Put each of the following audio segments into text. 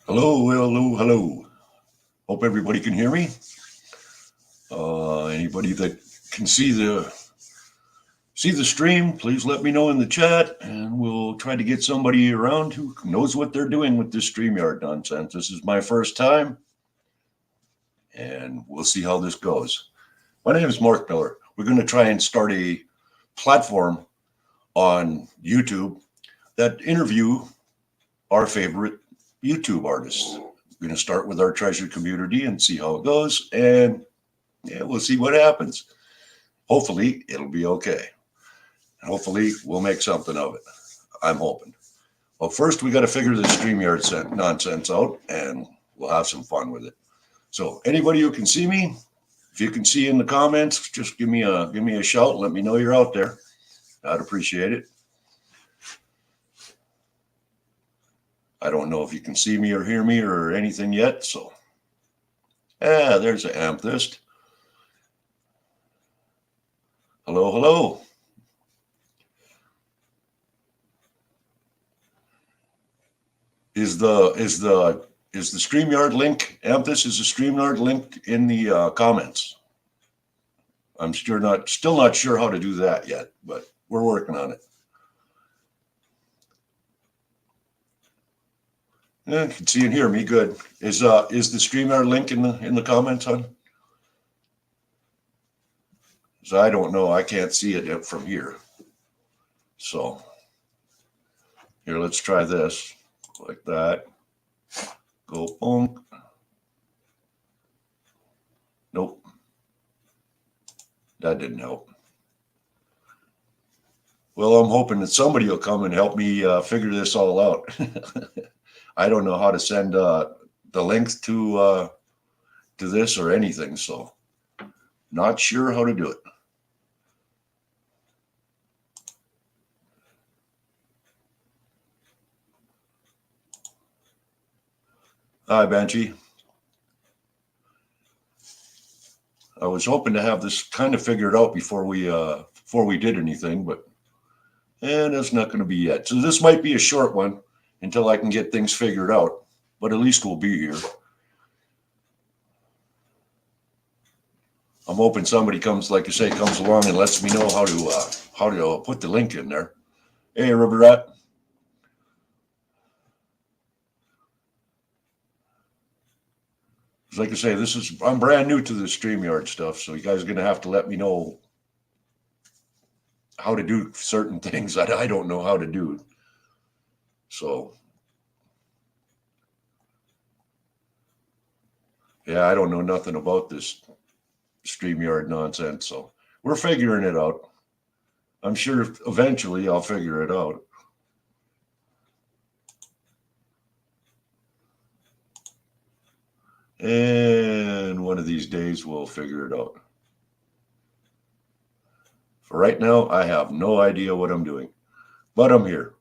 Hello, hello, hello. Hope everybody can hear me. Anybody that can see the stream, please let me know in the chat, and we'll try to get somebody around who knows what they're doing with this StreamYard nonsense. This is my first time, and we'll see how this goes. My name is Mark Miller. We're going to try and start a platform on YouTube that interview our favorite YouTube artists. We're going to start with our treasured community and see how it goes, and yeah, we'll see what happens. Hopefully, it'll be okay. Hopefully, we'll make something of it. I'm hoping. Well, first, we got to figure this StreamYard nonsense out, and we'll have some fun with it. So, anybody who can see me, if you can see in the comments, just give me a shout. Let me know you're out there. I'd appreciate it. I don't know if you can see me or hear me or anything yet. So, there's an amethyst. Hello, hello. Is the StreamYard link, Amethyst, is the StreamYard link in the comments? I'm still not sure how to do that yet, but we're working on it. Yeah, you can see and hear me good. Is the StreamYard link in the comments, hon? So I don't know. I can't see it from here. So here, let's try this like that. Go bonk. Nope. That didn't help. Well, I'm hoping that somebody will come and help me figure this all out. I don't know how to send the links to this or anything, so not sure how to do it. Hi, Banshee. I was hoping to have this kind of figured out before we did anything, but it's not going to be yet. So this might be a short one until I can get things figured out, but at least we'll be here. I'm hoping somebody comes, like you say, comes along and lets me know how to put the link in there. Hey, Rubber Rat. Like I say, I'm brand new to the StreamYard stuff, so you guys are gonna have to let me know how to do certain things that I don't know how to do. So yeah, I don't know nothing about this StreamYard nonsense, so we're figuring it out. I'm sure eventually I'll figure it out. And one of these days we'll figure it out. For right now, I have no idea what I'm doing, but I'm here.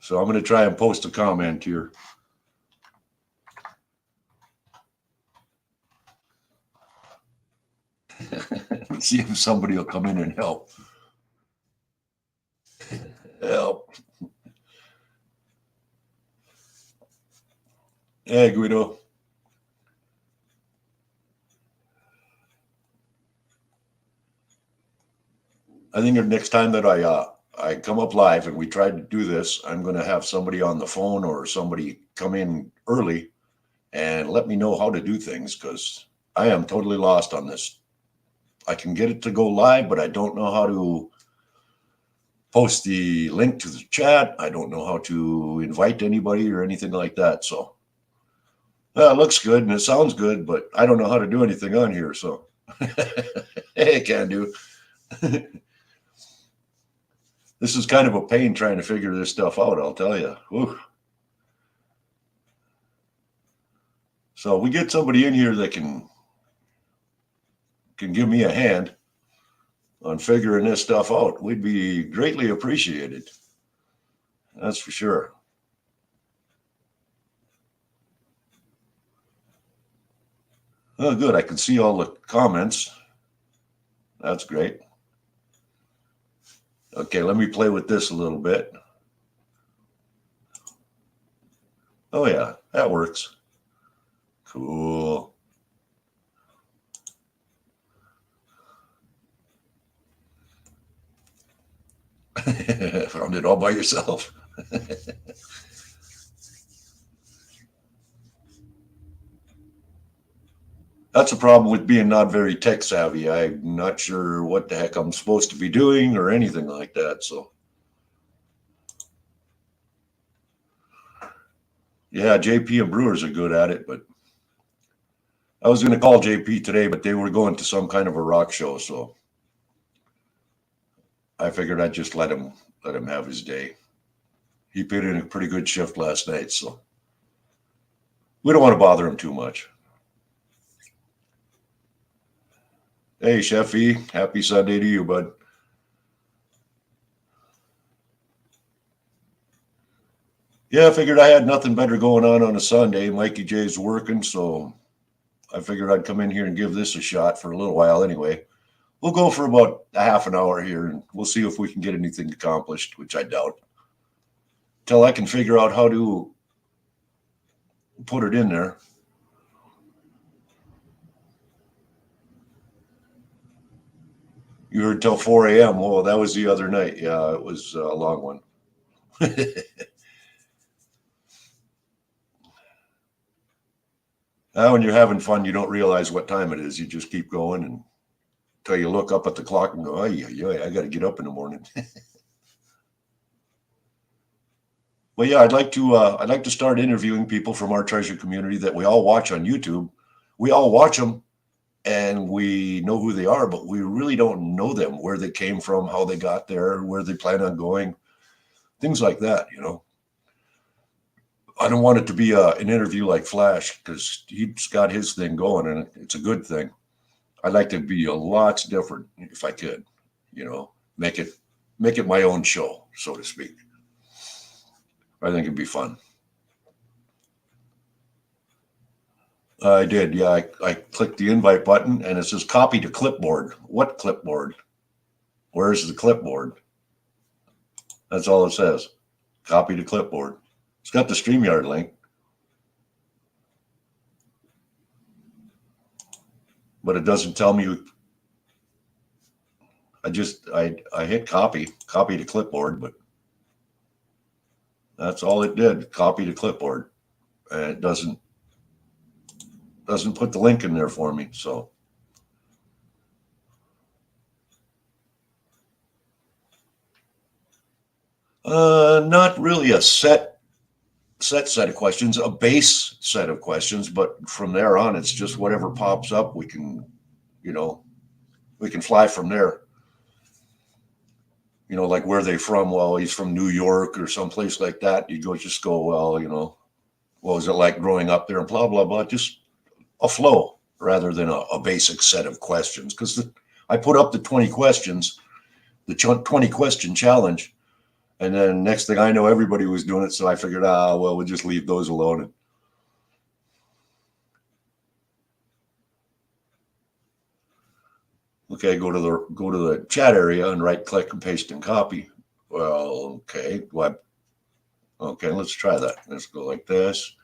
So I'm going to try and post a comment here. See if somebody will come in and help. Help. Hey, Guido. I think the next time that I come up live and we try to do this, I'm going to have somebody on the phone or somebody come in early and let me know how to do things, because I am totally lost on this. I can get it to go live, but I don't know how to post the link to the chat. I don't know how to invite anybody or anything like that. So it looks good and it sounds good, but I don't know how to do anything on here. So hey, can do. This is kind of a pain trying to figure this stuff out, I'll tell you. Whew. So we get somebody in here that can give me a hand on figuring this stuff out. We'd be greatly appreciated. That's for sure. Oh, good. I can see all the comments. That's great. Okay, let me play with this a little bit. Oh yeah, that works. Cool. Found it all by yourself. That's a problem with being not very tech savvy. I'm not sure what the heck I'm supposed to be doing or anything like that. So, yeah, JP and Brewers are good at it. But I was going to call JP today, but they were going to some kind of a rock show. So I figured I'd just let him have his day. He put in a pretty good shift last night. So we don't want to bother him too much. Hey, Sheffy, happy Sunday to you, bud. Yeah, I figured I had nothing better going on a Sunday. Mikey J's working, so I figured I'd come in here and give this a shot for a little while anyway. We'll go for about a half an hour here and we'll see if we can get anything accomplished, which I doubt. Till I can figure out how to put it in there. You heard till 4 a.m. Well, that was the other night. Yeah, it was a long one. When you're having fun, you don't realize what time it is. You just keep going and until you look up at the clock and go, oh, yeah, I got to get up in the morning. Well, yeah, I'd like to start interviewing people from our treasure community that we all watch on YouTube. We all watch them and we know who they are, but we really don't know them, where they came from, how they got there, where they plan on going, things like that. I don't want it to be an interview like Flash because he's got his thing going and it's a good thing. I'd like to be a lot different if I could, you know, make it my own show, so to speak. I think it'd be fun. I did, yeah. I clicked the invite button and it says copy to clipboard. What clipboard? Where's the clipboard? That's all it says. Copy to clipboard. It's got the StreamYard link, but it doesn't tell me. I hit copy to clipboard, but that's all it did. Copy to clipboard, and it doesn't put the link in there for me. So not really a set of questions, a base set of questions, but from there on, it's just whatever pops up. You know, we can fly from there. Like where they from? Well, he's from New York or someplace like that. Just go, well, what was it like growing up there and blah, blah, blah. Just a flow rather than a basic set of questions. Because I put up the 20 questions, the 20 question challenge. And then next thing I know, everybody was doing it. So I figured, well, we'll just leave those alone. Okay, go to the chat area and right click and paste and copy. Well, okay. Okay, let's try that. Let's go like this.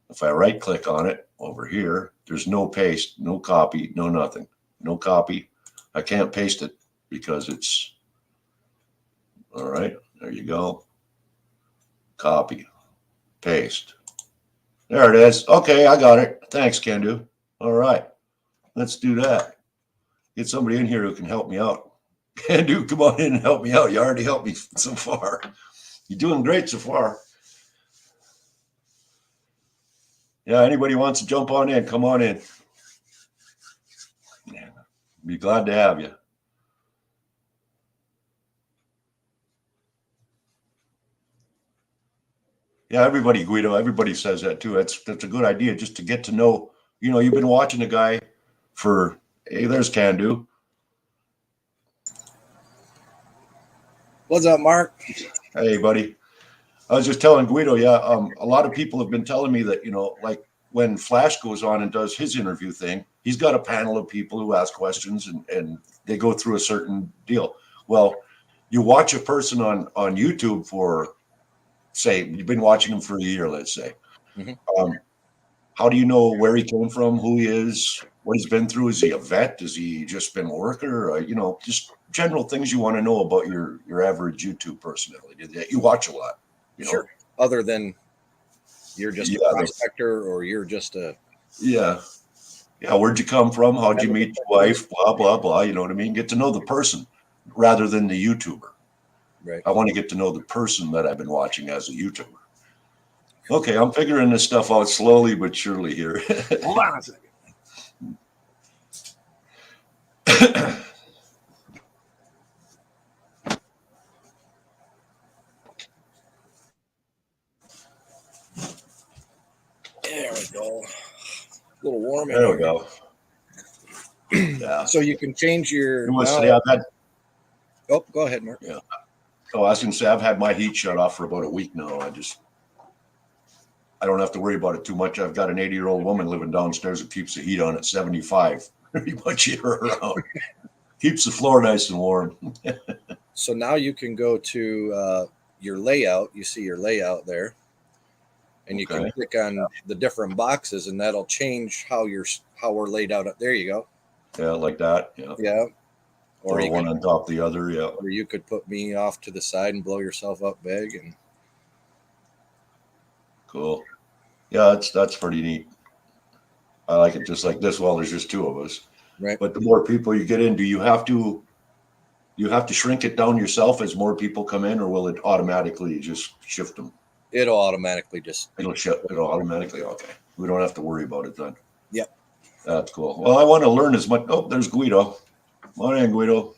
If I right click on it over here, there's no paste, no copy, no nothing, no copy. I can't paste it because it's all right. There you go. Copy, paste. There it is. Okay, I got it. Thanks, Kendu. All right, let's do that. Get somebody in here who can help me out. Kendu, come on in and help me out. You already helped me so far. You're doing great so far. Yeah, anybody wants to jump on in, come on in. Yeah, be glad to have you. Yeah, everybody, Guido, everybody says that too. That's a good idea just to get to know. You've been watching a guy for, hey, there's Candu. What's up, Mark? Hey, buddy. I was just telling Guido, yeah, a lot of people have been telling me that, like when Flash goes on and does his interview thing, he's got a panel of people who ask questions and they go through a certain deal. Well, you watch a person on YouTube for, say, you've been watching him for a year, let's say. Mhm. How do you know where he came from, who he is, what he's been through? Is he a vet? Has he just been a worker? Just general things you want to know about your average YouTube personality that you watch a lot. Sure. Other than you're just a Yeah, prospector or you're just a yeah. Where'd you come from? How'd you meet your wife? Blah, blah, blah. You know what I mean? Get to know the person rather than the YouTuber. right. I want to get to know the person that I've been watching as a YouTuber. Okay, I'm figuring this stuff out slowly but surely here. Hold on a second. There we go. A little warm in There we here. go. Yeah. So you can change your. You want to say I've had? Oh, go ahead, Mark. Yeah. Oh, I was going to say I've had my heat shut off for about a week now. I don't have to worry about it too much. I've got an 80-year-old woman living downstairs who keeps the heat on at 75 pretty much year around. Keeps the floor nice and warm. So now you can go to your layout. You see your layout there, and you can Okay. click on the different boxes, and that'll change how we're laid out. There you go. Yeah, like that. Yeah. Yeah. Or you one could, on top of the other. Yeah. or you could put me off to the side and blow yourself up big. And Cool. Yeah, that's pretty neat. I like it just like this. Well, there's just two of us. right. But the more people you get in, do you have to shrink it down yourself as more people come in, or will it automatically just shift them? It'll automatically just. It'll shift. It'll automatically. Okay. We don't have to worry about it then. Yep. That's cool. Well, I want to learn as much. Oh, there's Guido. Morning, Guido.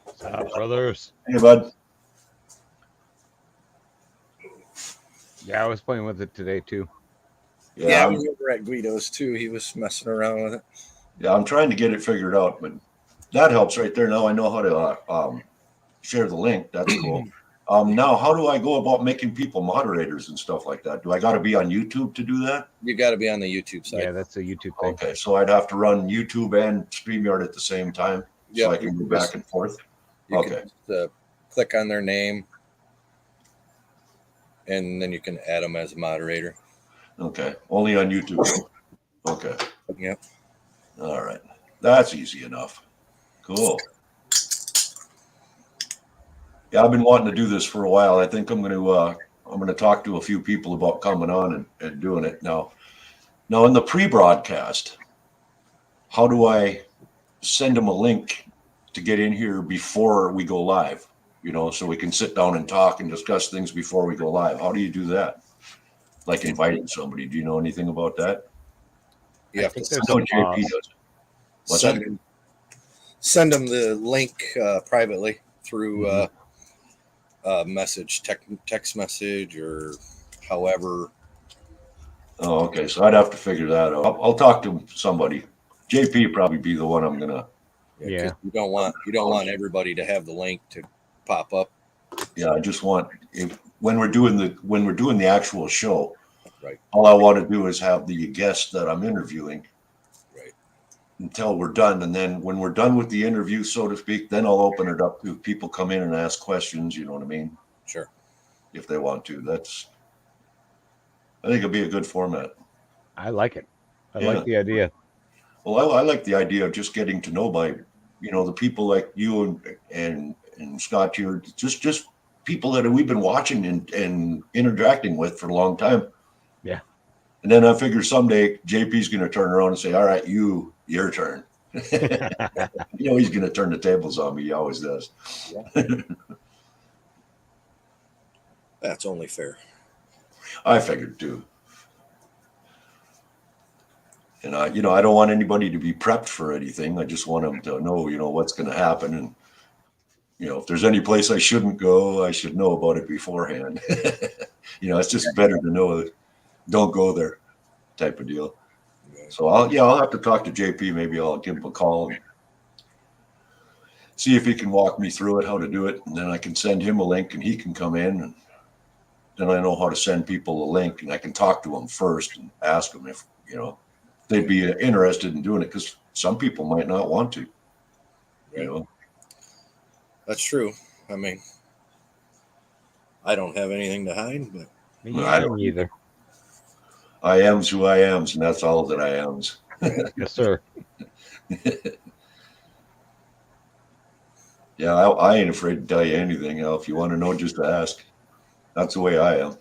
What's up, brothers? Hey, bud. Yeah, I was playing with it today too. Yeah, I'm, we were at Guido's too. He was messing around with it. yeah, I'm trying to get it figured out, but that helps right there. Now I know how to share the link. That's cool. Now, how do I go about making people moderators and stuff like that? Do I got to be on YouTube to do that? You got to be on the YouTube side. Yeah, that's a YouTube thing. Okay, so I'd have to run YouTube and StreamYard at the same time, so I can go back and forth. You Okay. can click on their name, and then you can add them as a moderator. Okay, only on YouTube. Okay, Yep. all right, that's easy enough. Cool. Yeah, I've been wanting to do this for a while. I think I'm going to talk to a few people about coming on and doing it now. Now, in the pre-broadcast, how do I send them a link to get in here before we go live? So we can sit down and talk and discuss things before we go live. How do you do that? Like inviting somebody. Do you know anything about that? You have to there's I know some, JP does. What's that? send them the link privately through text message, or however. Oh, okay. So I'd have to figure that out. I'll talk to somebody. JP probably be the one I'm gonna. Yeah. 'Cause you don't want everybody to have the link to pop up. Yeah, I just want when we're doing the actual show. Right. All I want to do is have the guest that I'm interviewing. Right. Until we're done, and then when we're done with the interview, so to speak, then I'll open it up to people come in and ask questions. You know what I mean? Sure. If they want to. I think it'll be a good format. I like it. I Yeah. like the idea. Well, I like the idea of just getting to know the people like you and Scott here, just people that we've been watching and interacting with for a long time. Yeah. And then I figure someday JP's going to turn around and say, "All right, your turn." He's going to turn the tables on me. He always does. Yeah. That's only fair. I figured too. And I don't want anybody to be prepped for anything. I just want them to know, what's going to happen. And, if there's any place I shouldn't go, I should know about it beforehand. It's just better to know that don't go there type of deal. So I'll have to talk to JP. Maybe I'll give him a call and see if he can walk me through it, how to do it. And then I can send him a link and he can come in, and then I know how to send people a link, and I can talk to them first and ask them if, they'd be interested in doing it, because some people might not want to. That's true. I mean, I don't have anything to hide, but Me I either. don't Either. I am's who I am's, and that's all that I am's. Yes, sir. Yeah, I ain't afraid to tell you anything. If you want to know, just ask. That's the way I am.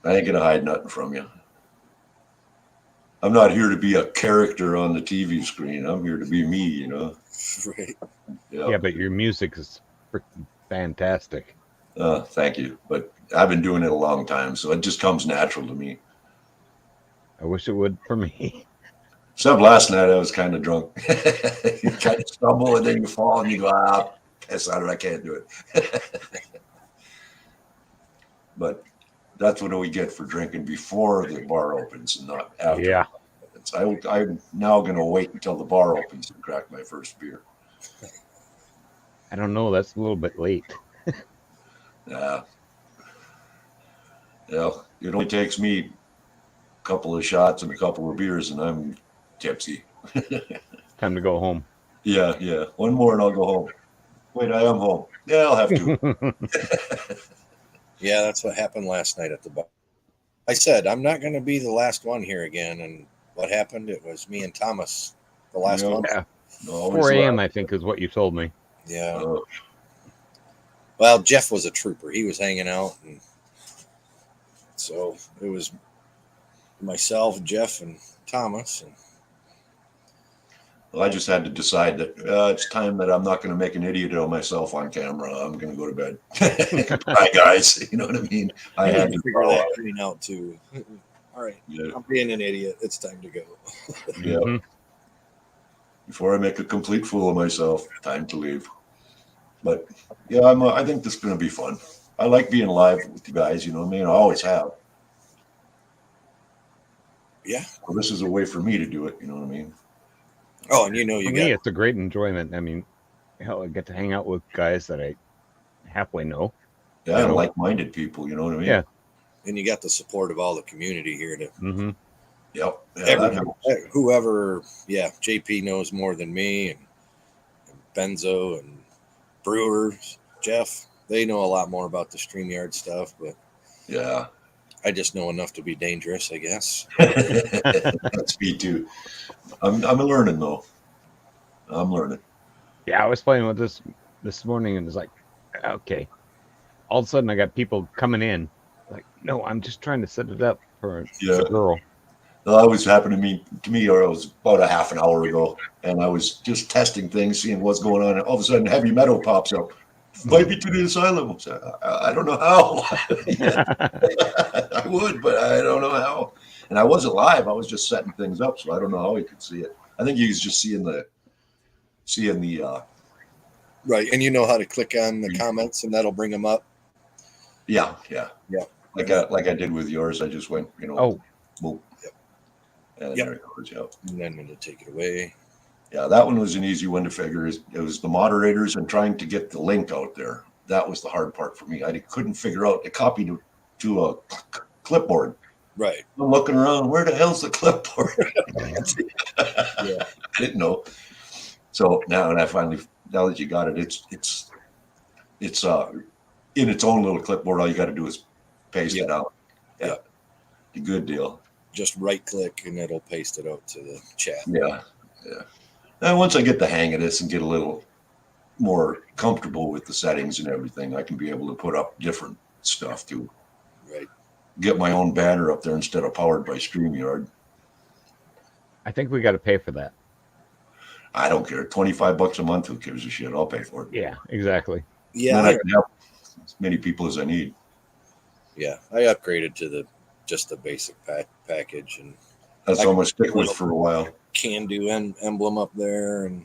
I ain't gonna hide nothing from you. I'm not here to be a character on the TV screen. I'm here to be me, you know. right. Yeah. Yeah, but your music is freaking fantastic. Thank you. But I've been doing it a long time, so it just comes natural to me. I wish it would for me. Except last night, I was kind of drunk. You kind of stumble and then you fall and you go, piss on it. I can't do it. But that's what we get for drinking before the bar opens and not after. Yeah. I'm now going to wait until the bar opens to crack my first beer. I don't know. That's a little bit late. Yeah. It only takes me a couple of shots and a couple of beers and I'm tipsy. Time to go home. Yeah. One more and I'll go home. Wait, I am home. Yeah, I'll have to. Yeah, that's what happened last night at the bar. I said, I'm not going to be the last one here again. And what happened? It was me and Thomas, the last Yeah. one. Yeah. Always 4 a.m. left. I think is what you told me. Yeah. Uh, Well, Jeff was a trooper. He was hanging out. And so it was myself, Jeff, and Thomas. And Well, I just had to decide that it's time that I'm not going to make an idiot of myself on camera. I'm going to go to bed. Bye, guys. You know what I mean? I had to figure that screen out too. All right. Yeah. I'm being an idiot. It's time to go. Yeah. Mhm. Before I make a complete fool of myself, time to leave. But yeah, I think this is going to be fun. I like being live with you guys. You know what I mean? I always have. Yeah. Well, this is a way for me to do it. You know what I mean? Oh, and you For got me, it's a great enjoyment. I mean, hell, I get to hang out with guys that I halfway know. Yeah, You know? like-minded people. You know what I mean? Yeah. and you got the support of all the community here to Mm-hmm. Yep. Yeah, everyone, whoever. Yeah, JP knows more than me, and Benzo and Brewers, Jeff. They know a lot more about the StreamYard stuff, but yeah. I just know enough to be dangerous, I guess. That's me too. I'm learning though. I'm learning. Yeah, I was playing with this morning, and it's like, okay. All of a sudden, I got people coming in. Like, no, I'm just trying to set it up for Yeah. a girl. That was happening to me, or it was about a half an hour ago, and I was just testing things, seeing what's going on. And all of a sudden, heavy metal pops up. Invite me to the asylum. I don't know how. I would, but I don't know how. And I wasn't live. I was just setting things up, so I don't know how he could see it. I think he was just seeing the Right, and you know how to click on the comments, and that'll bring them up. yeah. Like I did with yours. I just went, Oh, boop. Yep. And Yep. there it goes. Yeah. And then it'll take it away. Yeah, that one was an easy one to figure. It was the moderators and trying to get the link out there. That was the hard part for me. I couldn't figure out. It copied to a clipboard. Right. I'm looking around. Where the hell's the clipboard? Yeah. I didn't know. So now that you got it, it's in its own little clipboard. All you got to do is paste it out. Yeah. Good deal. Just right click and it'll paste it out to the chat. Yeah. And once I get the hang of this and get a little more comfortable with the settings and everything, I can be able to put up different stuff too. Right. Get my own banner up there instead of powered by StreamYard. I think we got to pay for that. I don't care. $25 a month. Who gives a shit? I'll pay for it. Yeah, exactly. Yeah. Then I can help as many people as I need. Yeah. I upgraded to just the basic package, and That's what I'm gonna stick with for a while. can do emblem up there and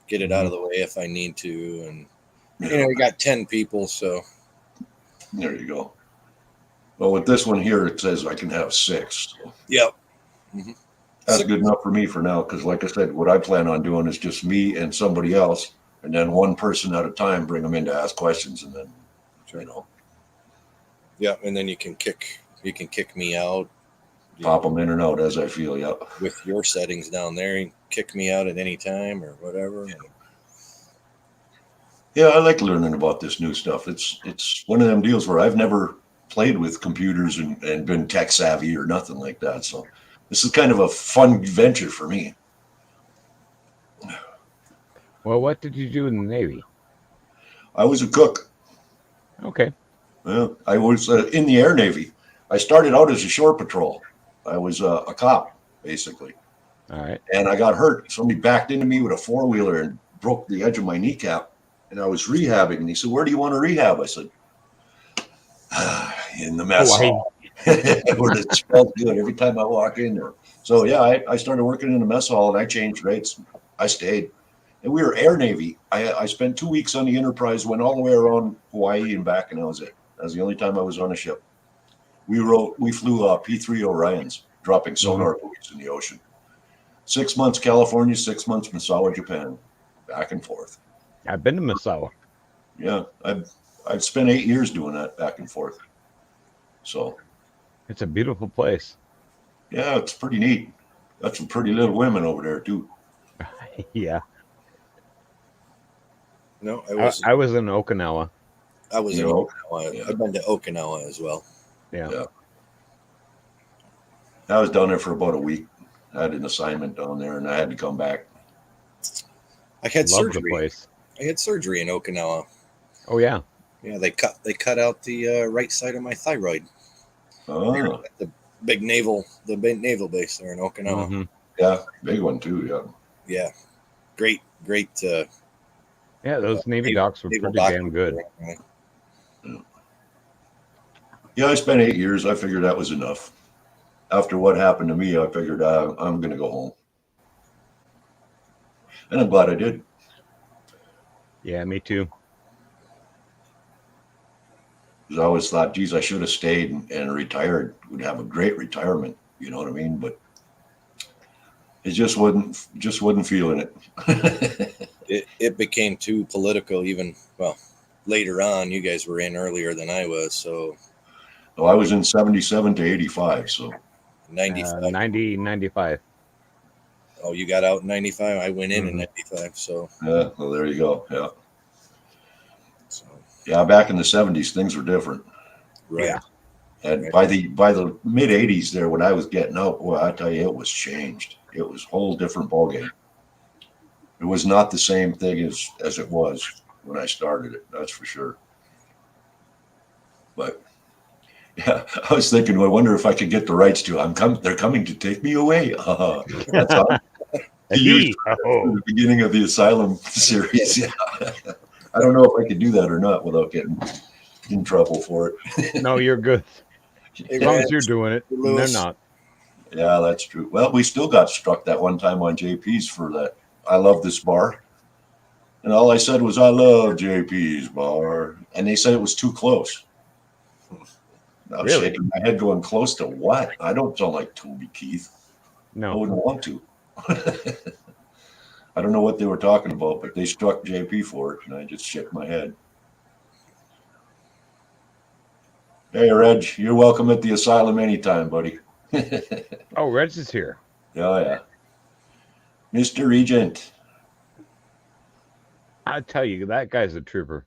get it out of the way if I need to. And we got 10 people, so There you go. Well, with this one here, it says I can have 6. So yep. that's good enough for me for now. Because, like I said, what I plan on doing is just me and somebody else, and then one person at a time. Bring them in to ask questions, and then Yeah, and then you can kick me out. pop them in and out as I feel. Yep. With your settings down there, you can kick me out at any time or whatever. Yeah, I like learning about this new stuff. It's one of them deals where I've never played with computers and been tech savvy or nothing like that. So this is kind of a fun venture for me. Well, what did you do in the Navy? I was a cook. Okay. Well, I was in the Air Navy. I started out as a shore patrol. I was a cop, basically. All right. And I got hurt. Somebody backed into me with a four-wheeler and broke the edge of my kneecap. And I was rehabbing. And he said, "Where do you want to rehab?" I said, "In the mess Hawaii. hall." Where it smells good every time I walk in there. So yeah, I started working in the mess hall and I changed rates. I stayed. And we were Air Navy. I spent 2 weeks on the Enterprise, went all the way around Hawaii and back, and that was it. That was the only time I was on a ship. We flew P3 Orions, dropping sonar buoys in the ocean. 6 months California, 6 months Misawa, Japan, back and forth. I've been to Misawa. Yeah, I've spent 8 years doing that back and forth. So It's a beautiful place. yeah, it's pretty neat. Got some pretty little women over there too. Yeah. No, I was in Okinawa. I was in You Okinawa. yeah. I've been to Okinawa as well. Yeah. Yeah. I was down there for about a week. I had an assignment down there, and I had to come back. I had Love the surgery. place. I had surgery in Okinawa. Oh yeah. Yeah, they cut out the right side of my thyroid. Oh, At the big naval base there in Okinawa. hmm yeah, big one too. Yeah. Yeah, great. Yeah, those Navy naval- docks were naval pretty damn doctor good. there. Yeah, I spent 8 years. I figured that was enough. After what happened to me, I figured I'm going to go home. And I'm glad I did. Yeah, me too. Because I always thought, geez, I should have stayed and retired. Would have a great retirement. You know what I mean? But it just wasn't feeling it. It became too political. Even later on, you guys were in earlier than I was, so Well, I was in 77 to 85. So 95. 95. Oh, you got out in 95. I went in Mhm. 95. So yeah, well, there you go. Yeah. so Yeah, back in the 70s, things were different. right. Yeah. And Right. by the mid 80s there, when I was getting out, well, I tell you, it was changed. It was a whole different ballgame. It was not the same thing as it was when I started it. That's for sure. But yeah, I was thinking, well, I wonder if I could get the rights to. They're coming to take me away. That's how he used at the beginning of the Asylum series. Yeah, I don't know if I could do that or not without getting in trouble for it. No, you're good. Hey, As long as Rance, you're doing it, and they're Lewis. not. Yeah, that's true. Well, we still got struck that one time on JP's for that. I love this bar. And all I said was, I love JP's bar. And they said it was too close. I was Really? shaking my head going, close to what? I don't sound like Toby Keith. I No. wouldn't want to. I don't know what they were talking about, but they struck JP for it. And I just shook my head. Hey, Reg, you're welcome at the Asylum anytime, buddy. Oh, Reg is here. Yeah. Mr. Regent. I tell you, that guy's a trooper.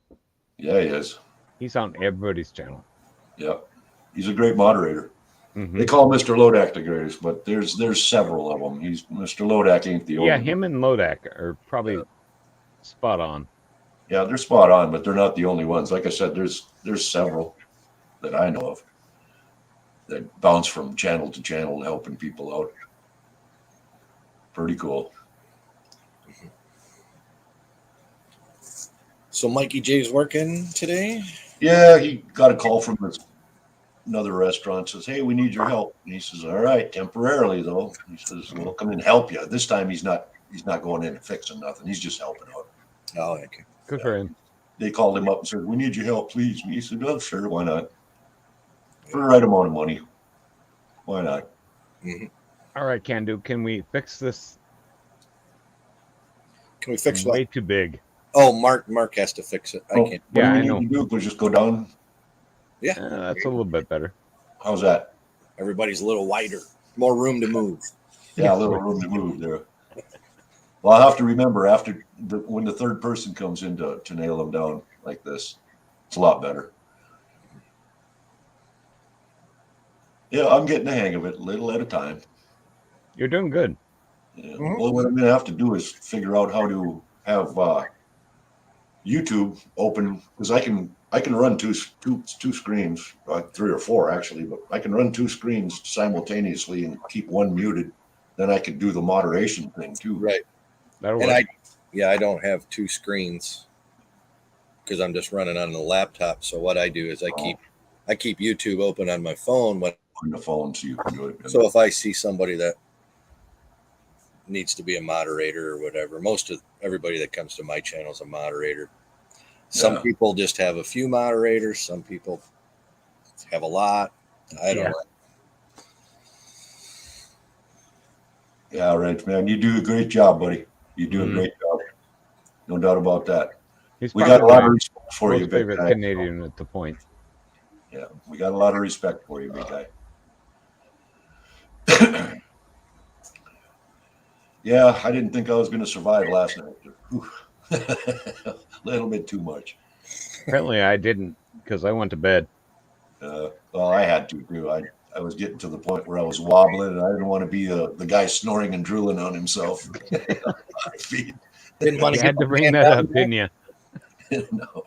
Yeah, he is. He's on everybody's channel. Yeah. He's a great moderator. Mhm. They call Mr. Lodak the greatest, but there's several of them. Mr. Lodak ain't the only Yeah, one. him and Lodak are probably spot on. Yeah, they're spot on, but they're not the only ones. Like I said, there's several that I know of that bounce from channel to channel helping people out. Pretty cool. So Mikey J's working today. Yeah, he got a call from another restaurant. Says, "Hey, we need your help." And he says, "All right, temporarily though." He says, "We'll come in and help you." This time he's not going in and fixing nothing. He's just helping out. Oh, okay. Good for him. They called him up and said, "We need your help, please." And he said, "Oh, sure, why not? For the right amount of money, why not?" All right, Candu, can we fix this? Can we fix Way what? too big. Oh, Mark has to fix it. I can't. What Yeah, do I we know. need to do? Go just go down. That's a little bit better. How's that? Everybody's a little wider, more room to move. Yeah, a little room to move there. Well, I'll have to remember after when the third person comes in to nail them down like this. It's a lot better. Yeah, I'm getting the hang of it, little at a time. You're doing good. Yeah. Mhm. Well, what I'm going to have to do is figure out how to have YouTube open, because I can run two screens, 3 or 4 actually, but I can run 2 screens simultaneously and keep one muted. Then I could do the moderation thing too. Right. That'll And work. I don't have 2 screens because I'm just running on the laptop. So what I do is I keep YouTube open on my phone. On the phone, so you can do it. So if I see somebody that needs to be a moderator or whatever, most of everybody that comes to my channel is a moderator. Some Yeah. people just have a few moderators. Some people have a lot. I don't Yeah. know. Yeah, right, man. You do a great job, buddy. You do a Mhm. great job. No doubt about that. He's We got probably a lot my of respect for you, most big favorite guy. Canadian at the point. Yeah, we got a lot of respect for you, big guy. Yeah, I didn't think I was going to survive last night. A little bit too much. Apparently, I didn't because I went to bed. Well, I had to too. I was getting to the point where I was wobbling, and I didn't want to be the guy snoring and drooling on himself. Didn't want You to get had to the bring man that down up, there. didn't you? No.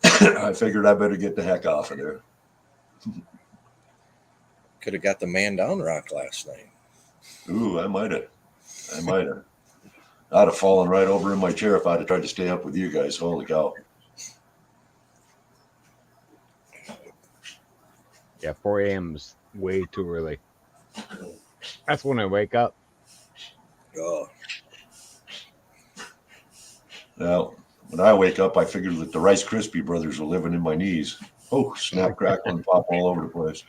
I figured I better get the heck off of there. Could have got the man down rock last night. Ooh, I might have. I'd have fallen right over in my chair if I'd have tried to stay up with you guys. Holy cow. Yeah, 4 a.m. is way too early. That's when I wake up. Oh, Now, when I wake up, I figure that the Rice Krispie brothers are living in my knees. Oh, snap, crackle, and pop all over the place.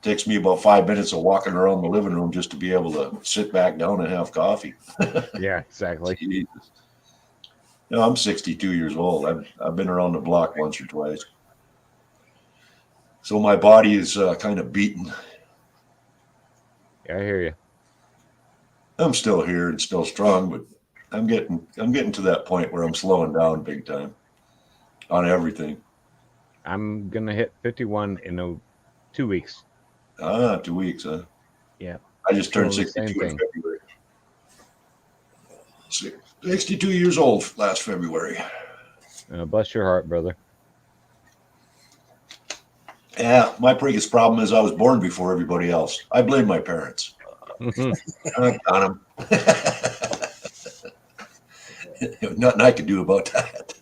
Takes me about 5 minutes of walking around the living room just to be able to sit back down and have coffee. Yeah, exactly. Jesus. No, I'm 62 years old. I've been around the block once or twice. So my body is kind of beaten. Yeah, I hear you. I'm still here and still strong, but I'm getting to that point where I'm slowing down big time on everything. I'm gonna hit 51 in 2 weeks. 2 weeks, huh? Yeah. I just turned Doing the same 62 in thing. February. 62 years old last February. Bless your heart, brother. Yeah, my biggest problem is I was born before everybody else. I blame my parents. On them. Nothing I can do about that.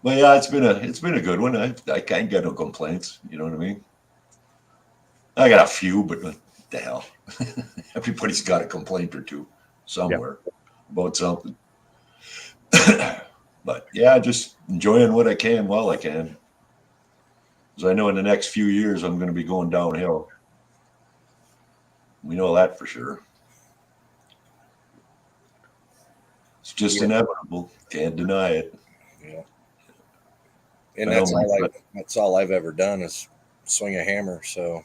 But yeah, it's been a good one. I can't get no complaints. You know what I mean? I got a few, but what the hell? Everybody's got a complaint or two somewhere about something. But yeah, just enjoying what I can while I can. Because I know in the next few years I'm going to be going downhill. We know that for sure. It's just inevitable. Can't deny it. yeah. And I know that's all I've ever done is swing a hammer. So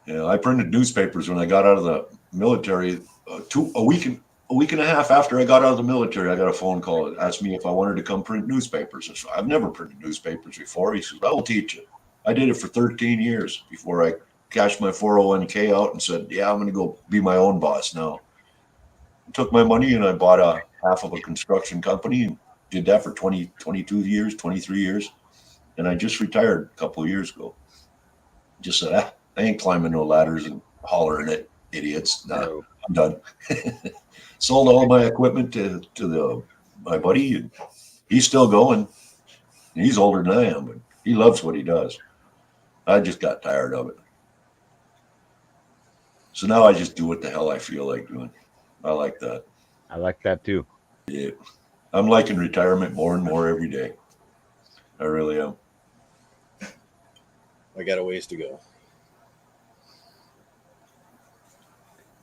Yeah, I printed newspapers when I got out of the military. A week and a half after I got out of the military, I got a phone call that asked me if I wanted to come print newspapers. I said, I've never printed newspapers before. He says, I will teach you. I did it for 13 years before I cashed my 401k out and said, yeah, I'm going to go be my own boss now. I took my money and I bought a half of a construction company and did that for 22 years, 23 years. And I just retired a couple of years ago. Just said, I ain't climbing no ladders and hollering at idiots. Nah, I'm done. Sold all my equipment to my buddy, and he's still going. He's older than I am, but he loves what he does. I just got tired of it. So now I just do what the hell I feel like doing. I like that. I like that too. Yeah. I'm liking retirement more and more every day. I really am. I got a ways to go.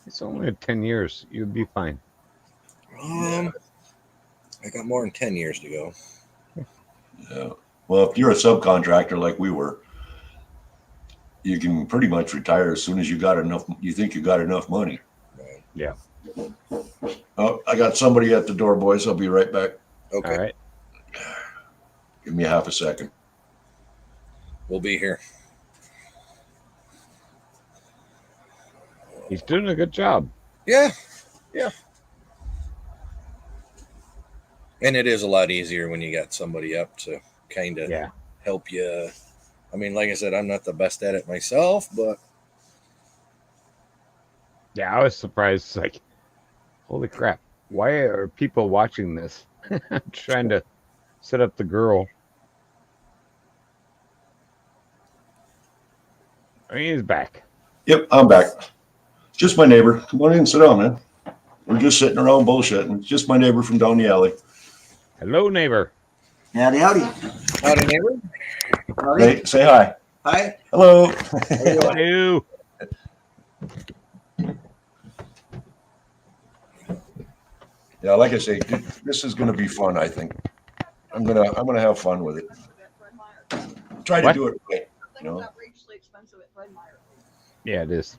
It's only 10 years. You'd be fine. I got more than 10 years to go. Yeah. Well, if you're a subcontractor like we were, you can pretty much retire as soon as you got enough. You think you got enough money. Right. Yeah. Oh, I got somebody at the door, boys. I'll be right back. Okay. All right. Give me half a second. We'll be here. He's doing a good job. Yeah. Yeah. And it is a lot easier when you got somebody up to kind of Yeah. help you. I mean, like I said, I'm not the best at it myself, but Yeah, I was surprised. Like, holy crap! Why are people watching this? I'm trying to set up the girl. He's back. Yep, I'm back. Just my neighbor. Come on in and sit down, man. We're just sitting around bullshitting. It's just my neighbor from down the alley. Hello, neighbor. Howdy, howdy. howdy, neighbor. Howdy. Hey, say hi. Hi. Hello. Hello. Yeah, like I say, this is going to be fun. I think I'm gonna have fun with it. Try to What? do it right. You know? Yeah, it is.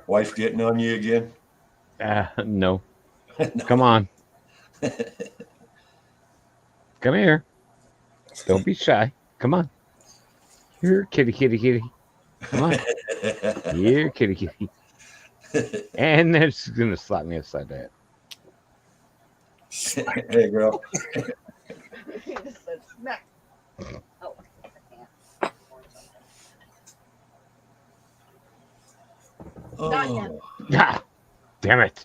Wife getting on you again? No. No. Come on. Come here. Don't be shy. Come on. Here, kitty, kitty, kitty. Come on. Here, kitty, kitty. And then she's gonna slap me upside the head. Hey, girl. Oh. Ah, damn it.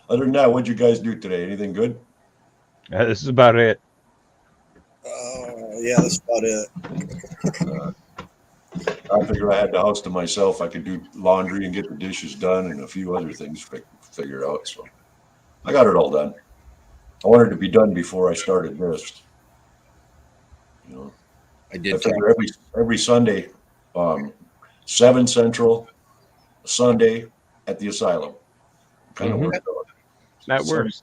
Other than that, what'd you guys do today? Anything good? This is about it. Yeah, that's about it. I figured I had the house to myself. I could do laundry and get the dishes done and a few other things figured out. So I got it all done. I wanted to be done before I started this. You know, I I did. figure every Sunday, 7 Central, Sunday at the Asylum. Kind of Mhm. worked out. That works.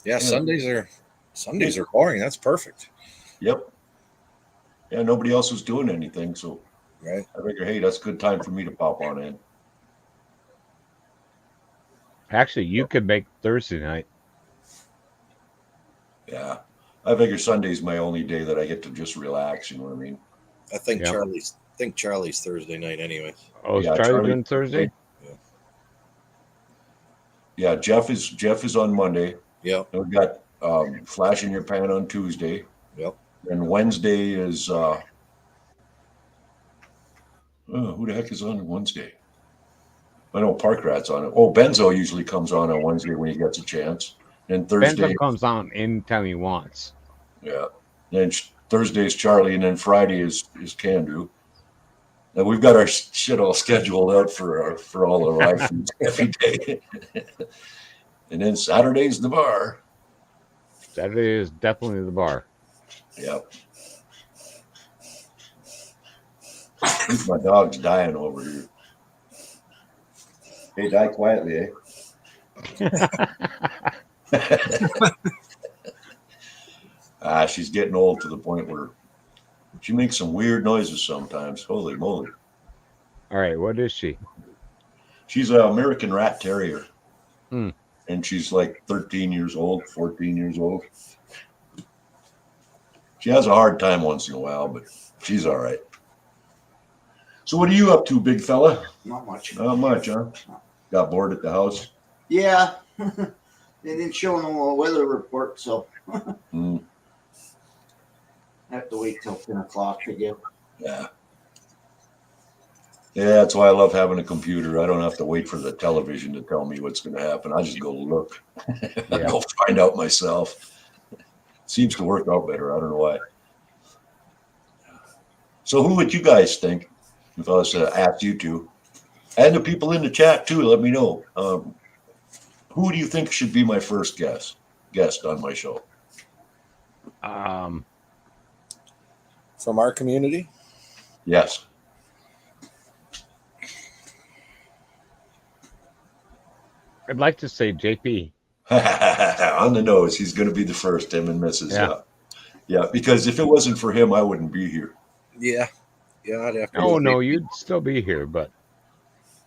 Yeah, Sundays are boring. That's perfect. Yep. Yeah, nobody else was doing anything, so Right. I figure, hey, that's a good time for me to pop on in. Actually, you could make Thursday night. Yeah. I figure Sunday's my only day that I get to just relax, you know what I mean? I think Yeah. Charlie's Thursday night anyway. Oh, is Yeah, Charlie Charlie- doing Thursday? Yeah, Jeff is on Monday. Yep. And we got Flash in Your Pan on Tuesday. Yep. And Wednesday is who the heck is on Wednesday? I know Park Rat's on it. Oh, Benzo usually comes on Wednesday when he gets a chance. And Thursday, Benzo comes on anytime he wants. yeah. Then Thursday's Charlie, and then Friday is Candu. And we've got our shit all scheduled out for all of our life every day. And then Saturday's the bar. Saturday is definitely the bar. Yep. I think my dog's dying over here. Hey, die quietly, eh? She's getting old to the point where she makes some weird noises sometimes. Holy moly. All right, what is she? She's an American Rat Terrier. Hmm. And she's like 13 years old, 14 years old. She has a hard time once in a while, but she's all right. So what are you up to, big fella? Not much. Not much, huh? Got bored at the house? Yeah. They didn't show no weather report, so Mm, I have to wait till 10 o'clock to get. yeah. Yeah, that's why I love having a computer. I don't have to wait for the television to tell me what's going to happen. I just go look. I go find out myself. Seems to work out better. I don't know why. So who would you guys think if I was to ask you two? And the people in the chat too, let me know. Who do you think should be my first guest on my show? Um, From our community? Yes. I'd like to say JP. On the nose. He's going to be the first, him and Mrs. Yeah. Yeah, because if it wasn't for him, I wouldn't be here. Yeah. Yeah, I'd have to. Oh no, you'd still be here, but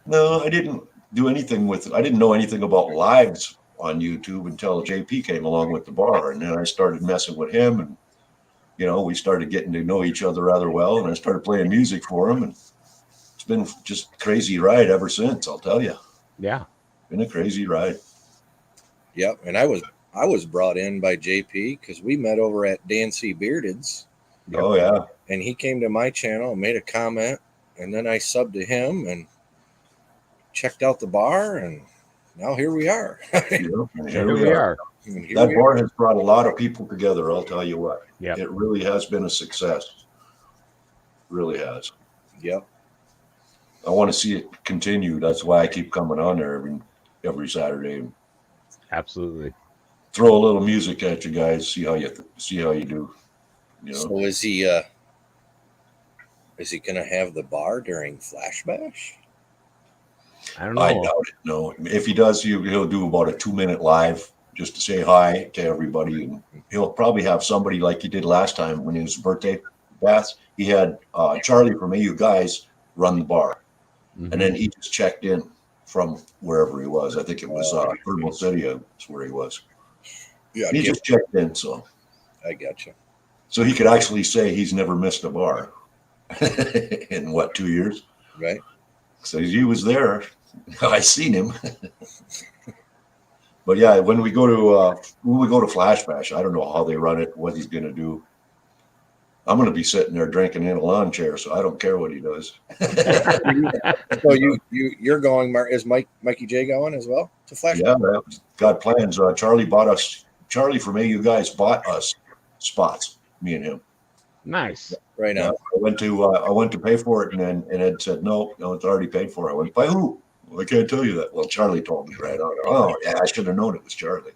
No, I didn't do anything with it. I didn't know anything about lives on YouTube until JP came along with the bar. And then I started messing with him. And, we started getting to know each other rather well. And I started playing music for him. And it's been just a crazy ride ever since, I'll tell you. yeah. Been a crazy ride. Yep. And I was brought in by JP because we met over at Dancy Bearded's. Yep. Oh, yeah. And he came to my channel and made a comment. And then I subbed to him and checked out the bar. And now here we are. And Here we are. And here That we bar are. has brought a lot of people together, I'll tell you what. Yeah. It really has been a success. Really has. Yep. I want to see it continue. That's why I keep coming on there every Saturday and Absolutely. throw a little music at you guys. See how you do. So is he gonna have the bar during Flash Bash? I don't know. I doubt it. No, if he does, he'll do about a 2-minute live just to say hi to everybody, and he'll probably have somebody like he did last time when it was birthday bath. He had Charlie from AU Guys run the bar, Mhm. and then he just checked in from wherever he was. I think it was Thermal City. That's where he was. Yeah, He just checked in, so I got you. he could actually say he's never missed a bar in 2 years. Right. So he was there. I seen him. But yeah, when we go to Flash Bash, I don't know how they run it, what he's going to do. I'm going to be sitting there drinking in a lawn chair, so I don't care what he does. So you're going, is Mikey J going as well to Flash? Yeah, got plans. Charlie from AU Guys bought us spots, me and him. Nice. Right Yeah, now. I went to pay for it, and Ed said, no, it's already paid for. I went, by who? Well, I can't tell you that. Well, Charlie told me right out. Oh, yeah, I should have known it was Charlie.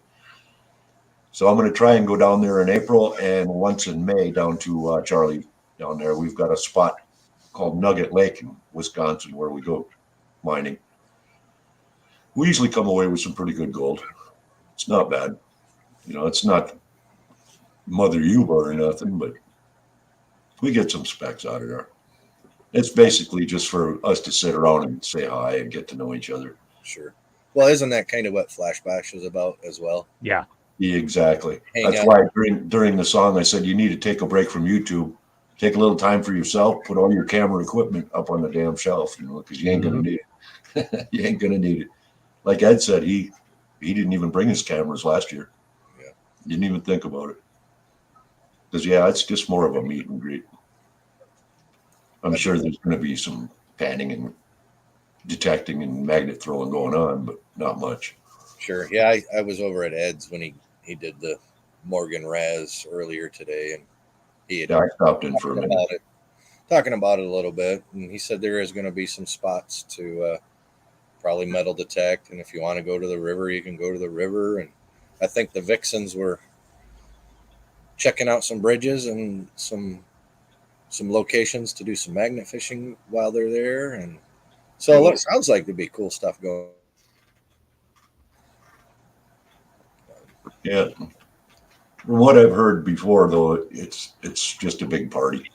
So I'm going to try and go down there in April and once in May down to Charlie down there. We've got a spot called Nugget Lake in Wisconsin where we go mining. We usually come away with some pretty good gold. It's not bad. It's not Mother Yuba or nothing, but we get some specs out of there. It's basically just for us to sit around and say hi and get to know each other. Sure. Well, isn't that kind of what Flash Bash is about as well? Yeah. Yeah, exactly. Hang That's out. why during the song I said you need to take a break from YouTube, take a little time for yourself, put all your camera equipment up on the damn shelf, because you ain't gonna need it. You ain't gonna need it. Like Ed said, he didn't even bring his cameras last year. Yeah. Didn't even think about it. Because it's just more of a meet and greet. I'm sure there's going to be some panning and detecting and magnet throwing going on, but not much. Sure. Yeah, I was over at Ed's when he did the Morgan Raz earlier today, and he had I stopped in for a minute. talking about it a little bit, and he said there is going to be some spots to probably metal detect, and if you want to go to the river, you can go to the river. And I think the Vixens were checking out some bridges and some locations to do some magnet fishing while they're there, and so it sounds like there'd be cool stuff going. Yeah. From what I've heard before, though, it's just a big party.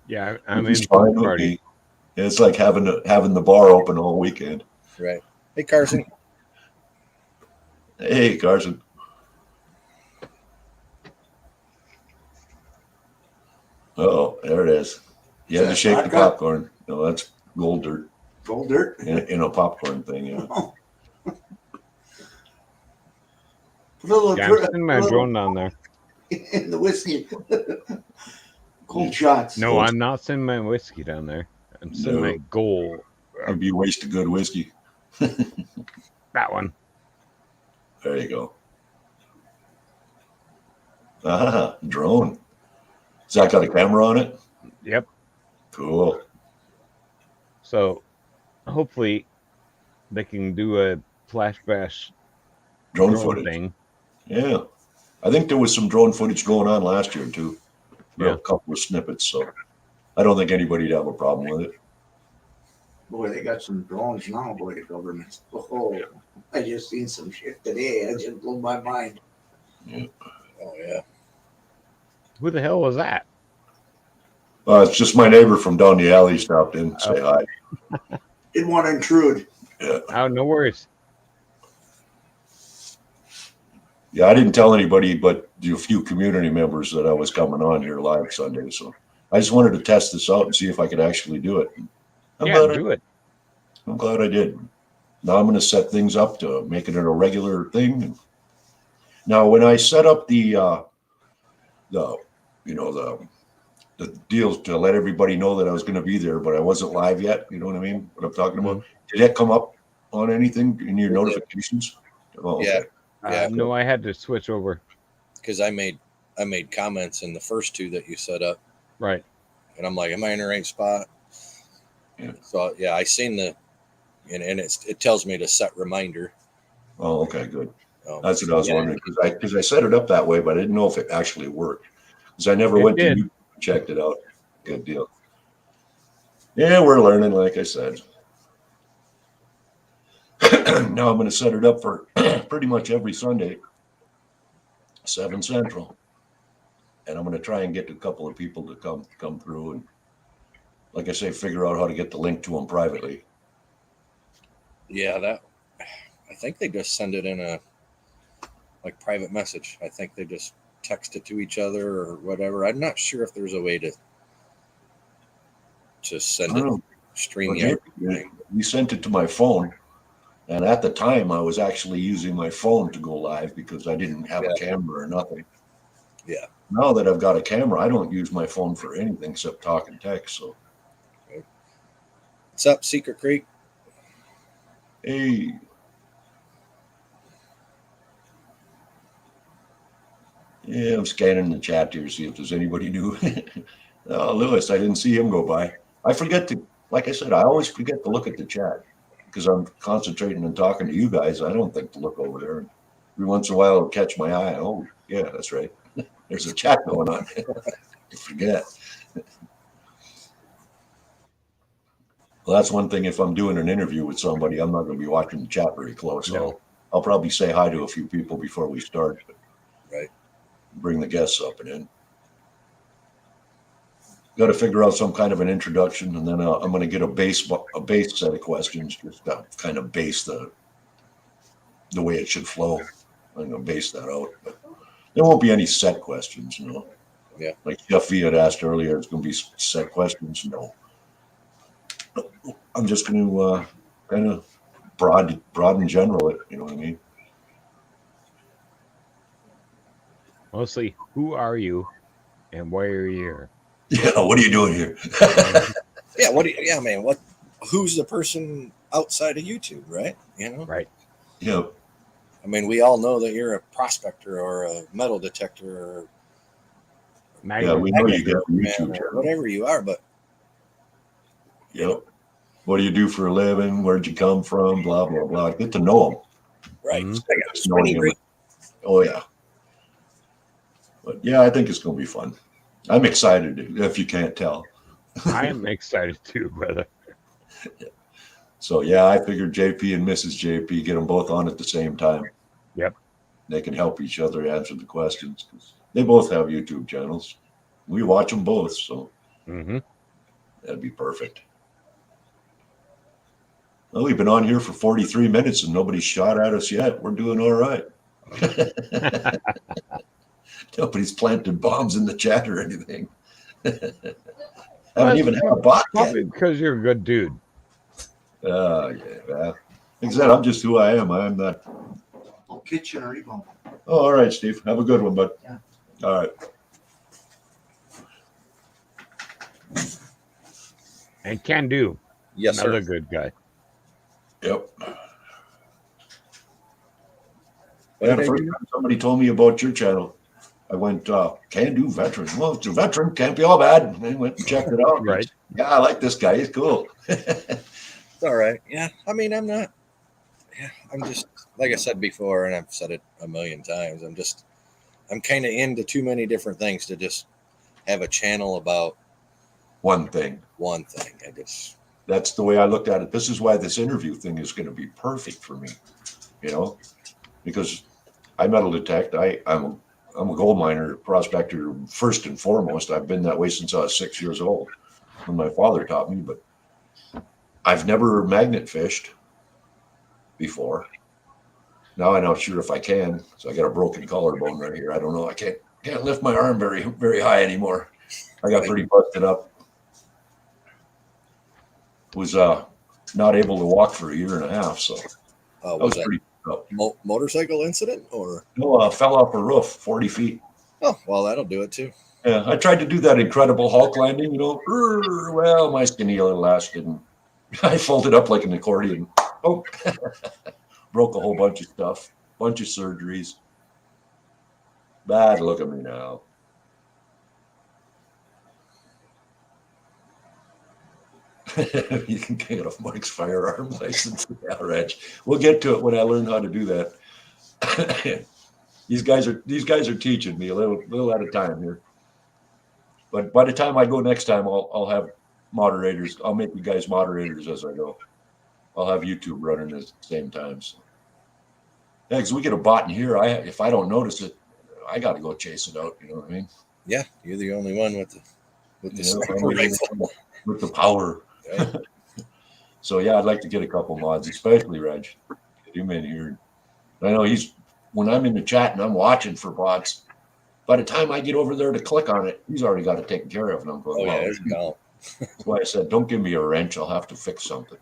Yeah, I'm in It's for fine the with party. me. It's like having the bar open all weekend. Right. Hey, Carson. Hey, Carson. Oh, there it is. You had to shake the Vodka? popcorn. No, that's gold dirt Gold dirt. in a popcorn thing. Yeah. Oh. Put a little Yeah, I'm drip sending my drone down there. in the whiskey. Cold shots. No, I'm not sending my whiskey down there. I'm sending my gold. It'd be a waste of good whiskey. That one. There you go. Ah, drone. Has that got a camera on it? Yep. Cool. So hopefully they can do a Flash Bash Drone drone footage. thing. Yeah. I think there was some drone footage going on last year, too. Yeah. A couple of snippets, so I don't think anybody'd have a problem with it. Boy, they got some drones now, boy, the government. Oh, I just seen some shit today. It just blew my mind. Oh yeah. Who the hell was that? It's just my neighbor from down the alley stopped in to say hi. Didn't want to intrude. Yeah. Oh, no worries. Yeah, I didn't tell anybody but a few community members that I was coming on here live Sunday. So I just wanted to test this out and see if I could actually do it. I'm Yeah, glad do it. I'm glad I did. Now I'm going to set things up to make it a regular thing. Now, when I set up the you know the deal to let everybody know that I was going to be there, but I wasn't live yet. You know what I mean? What I'm talking about? Did that come up on anything in your notifications? Oh, okay. Yeah. Yeah. No, I had to switch over. Because I made comments in the first two that you set up, Right. and I'm like, am I in the right spot? Yeah. So yeah, I seen the, and it tells me to set reminder. Oh, okay, good. Um, That's what I was wondering because I set it up that way, but I didn't know if it actually worked because I never went to did. YouTube and checked it out. Good deal. Yeah, we're learning, like I said. Now I'm going to set it up for pretty much every Sunday, 7 Central, and I'm going to try and get a couple of people to come through and, like I say, figure out how to get the link to them privately. Yeah, that I think they just send it in a like private message. I think they just text it to each other or whatever. I'm not sure if there's a way to send it stream the You sent it to my phone, and at the time I was actually using my phone to go live because I didn't have a camera or nothing. Yeah. Now that I've got a camera, I don't use my phone for anything except talk and text. So, what's up, Secret Creek? hey. Yeah, I'm scanning the chat here to see if there's anybody new. Oh, Lewis, I didn't see him go by. I forget to, like I said, I always forget to look at the chat because I'm concentrating and talking to you guys. I don't think to look over there. Every once in a while, it'll catch my eye. Oh, yeah, that's right. There's a chat going on. I forget. Well, that's one thing. If I'm doing an interview with somebody, I'm not going to be watching the chat very close. No. I'll probably say hi to a few people before we start. Right. Bring the guests up and in. Got to figure out some kind of an introduction, and then I'm going to get a base set of questions, just to kind of base the way it should flow. I'm going to base that out, but there won't be any set questions, you know. Yeah. Like Jeff V had asked earlier, it's going to be set questions. No, I'm just going to kind of broad and general it. You know what I mean? Mostly, who are you, and why are you here? Yeah. What are you doing here? Yeah. Yeah, man. Who's the person outside of YouTube, right? You know. Right. Yeah. I mean, we all know that you're a prospector or a metal detector or Yeah, we know you got a YouTube channel, whatever you are, but yep. What do you do for a living? Where'd you come from? Blah blah blah. Get to know them. Right. Mm-hmm. Oh yeah. But yeah, I think it's going to be fun. I'm excited, if you can't tell. I am excited too, brother. Yeah. So yeah, I figured JP and Mrs. JP, get them both on at the same time. Yep. They can help each other answer the questions because they both have YouTube channels. We watch them both, so that'd be perfect. Well, we've been on here for 43 minutes and nobody's shot at us yet. We're doing all right. Nobody's planted bombs in the chat or anything. Haven't even had a bot yet. Probably because you're a good dude. Yeah. Like I said, I'm just who I am. I'm not. I'll pitch you or you go. Oh, all right, Steve. Have a good one, bud. Yeah. All right. And can do. Yes, Another sir. good guy. Yep. Yeah, the first time somebody told me about your channel, I went, can do veteran. Well, it's a veteran, can't be all bad. And I went and checked it out. Right. Yeah, I like this guy. He's cool. It's all right. Yeah. I mean, I'm just, like I said before, and I've said it a million times, I'm kind of into too many different things to just have a channel about one thing. That's the way I looked at it. This is why this interview thing is going to be perfect for me. because I metal detect. I'm a gold miner, prospector first and foremost. I've been that way since I was 6 years old when my father taught me, but I've never magnet fished before. Now I'm not sure if I can. So I got a broken collarbone right here. I don't know. I can't lift my arm very high anymore. I got pretty busted up. Was not able to walk for a year and a half. So that Was was that pretty tough. motorcycle incident or? No, fell off a roof 40 feet. Oh, well, that'll do it too. Yeah, I tried to do that incredible Hulk landing, well, my skinny little ass didn't. I folded up like an accordion. Oh, broke a whole bunch of stuff, bunch of surgeries. Bad, look at me now. You can get off Mike's firearm license. Yeah, Reg. We'll get to it when I learn how to do that. These guys are teaching me a little at a time here. But by the time I go next time, I'll have moderators. I'll make you guys moderators as I go. I'll have YouTube running at the same time. So. Yeah, because we get a bot in here. If I don't notice it, I got to go chase it out. You know what I mean? Yeah, you're the only one with the sniper I'm rifle. with the power. Right. So yeah, I'd like to get a couple mods, especially Reg. Get him in here. I know when I'm in the chat and I'm watching for bots. By the time I get over there to click on it, he's already got it taken care of. And I'm going, Yeah, it's down. That's why I said, don't give me a wrench. I'll have to fix something.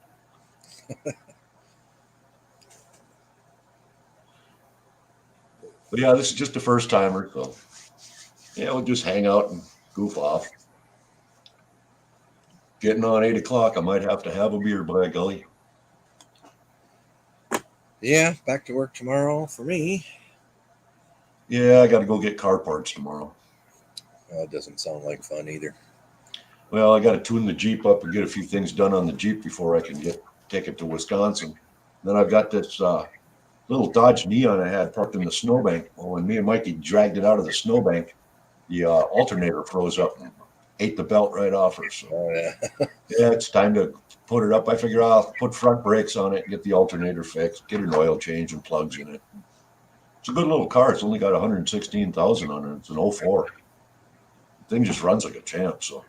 But yeah, this is just a first timer. So yeah, we'll just hang out and goof off. Getting on 8 o'clock, I might have to have a beer, by golly. Yeah, back to work tomorrow for me. Yeah, I got to go get car parts tomorrow. It doesn't sound like fun either. Well, I got to tune the Jeep up and get a few things done on the Jeep before I can take it to Wisconsin. Then I've got this little Dodge Neon I had parked in the snowbank. Well, when me and Mikey dragged it out of the snowbank, the alternator froze up and ate the belt right off her. So yeah, it's time to put it up. I figure I'll put front brakes on it, get the alternator fixed, get an oil change and plugs in it. It's a good little car. It's only got 116,000 on it. It's an 04. The thing just runs like a champ. So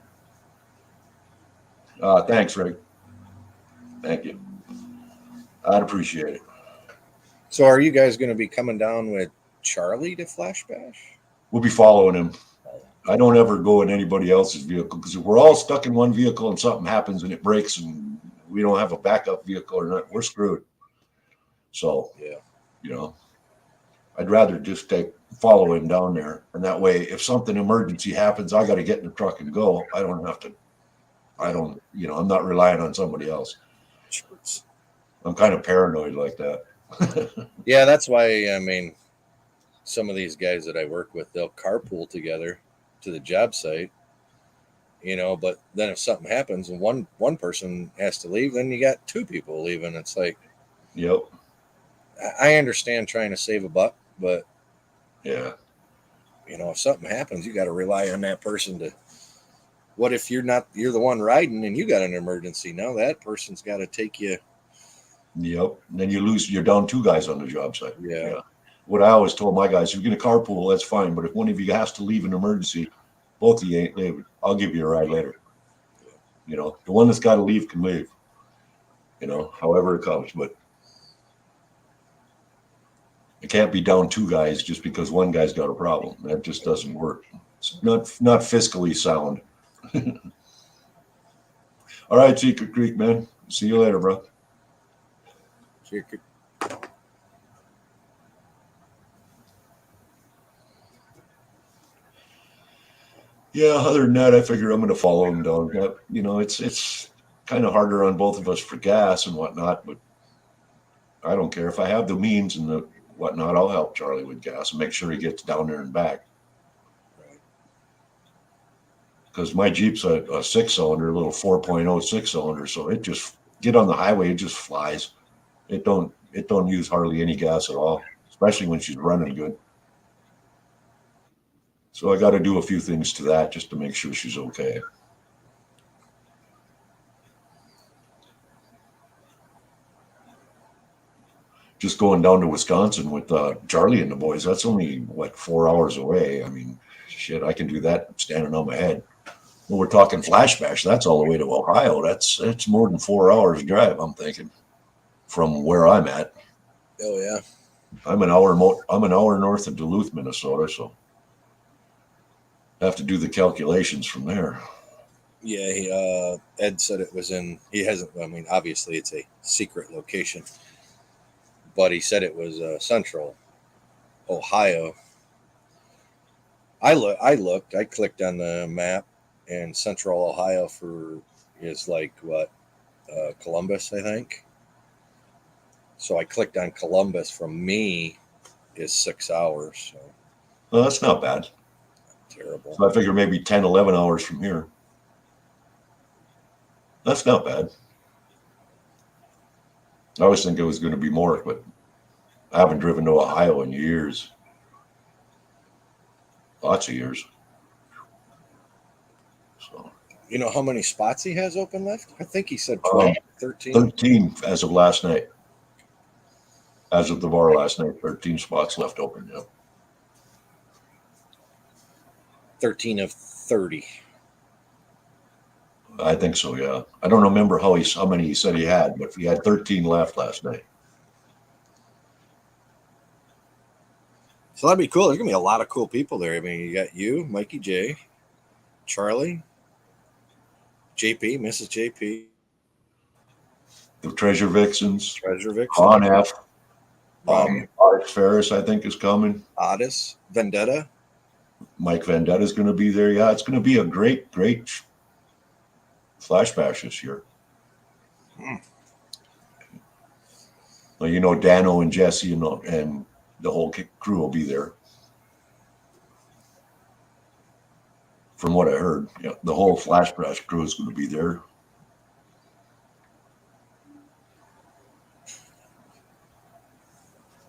thanks, Rick. Thank you. I'd appreciate it. So are you guys going to be coming down with Charlie to Flash Bash? We'll be following him. I don't ever go in anybody else's vehicle because if we're all stuck in one vehicle and something happens and it breaks and we don't have a backup vehicle or not, we're screwed. So, yeah, I'd rather just follow him down there. And that way, if something emergency happens, I got to get in the truck and go. I don't have to, I'm not relying on somebody else. I'm kind of paranoid like that. Yeah, that's why, some of these guys that I work with, they'll carpool together to the job site, but then if something happens and one person has to leave, then you got two people leaving. It's like, yep. I understand trying to save a buck, but yeah, if something happens, you got to rely on that person to. What if you're the one riding and you got an emergency? Now that person's got to take you. Yep. And then you're down two guys on the job site. Yeah. What I always told my guys, if you're going to carpool, that's fine. But if one of you has to leave an emergency, both of you ain't leaving. I'll give you a ride later. The one that's got to leave can leave, however it comes. But it can't be down two guys just because one guy's got a problem. That just doesn't work. It's not fiscally sound. All right, Secret Creek, man. See you later, bro. Yeah, other than that, I figure I'm going to follow him down. It's kind of harder on both of us for gas and whatnot, but I don't care. If I have the means and the whatnot, I'll help Charlie with gas and make sure he gets down there and back. Because my Jeep's a 6-cylinder, a little 4.0 6-cylinder, so it just get on the highway, it just flies. It don't use hardly any gas at all, especially when she's running good. So I got to do a few things to that just to make sure she's okay. just going down to Wisconsin with Charlie and the boys. That's only what 4 hours away. I mean, shit, I can do that standing on my head. When we're talking flash bash, that's all the way to Ohio. That's more than 4 hours drive. I'm thinking from where I'm at. Oh yeah. I'm an hour north of Duluth, Minnesota, so I have to do the calculations from there. Yeah, Ed said it was in. He hasn't. I mean, obviously, it's a secret location, but he said it was central Ohio. I looked. I clicked on the map, and central Ohio is like what Columbus, I think. So I clicked on Columbus. From me is 6 hours. So Well, that's not bad. terrible. So I figure maybe 10, 11 hours from here. That's not bad. I always think it was going to be more, but I haven't driven to Ohio in years. Lots of years. So You know how many spots he has open left? I think he said 12, 13. 13 as of last night. As of the bar last night, 13 spots left open. Yeah. 13 of 30. I think so, yeah. I don't remember how many he said he had, but he had 13 left last night. So that'd be cool. There's gonna be a lot of cool people there. I mean, you got you, Mikey J, Charlie, JP, Mrs. JP, The Treasure Vixens, Treasure Vixen, Con F, Ron, Alex Ferris, I think, is coming. Otis, Vendetta. Mike Vendetta is going to be there. Yeah, it's going to be a great flash bash this year. Well, you know, Dano and Jesse and the whole crew will be there. From what I heard, yeah, the whole flash bash crew is going to be there.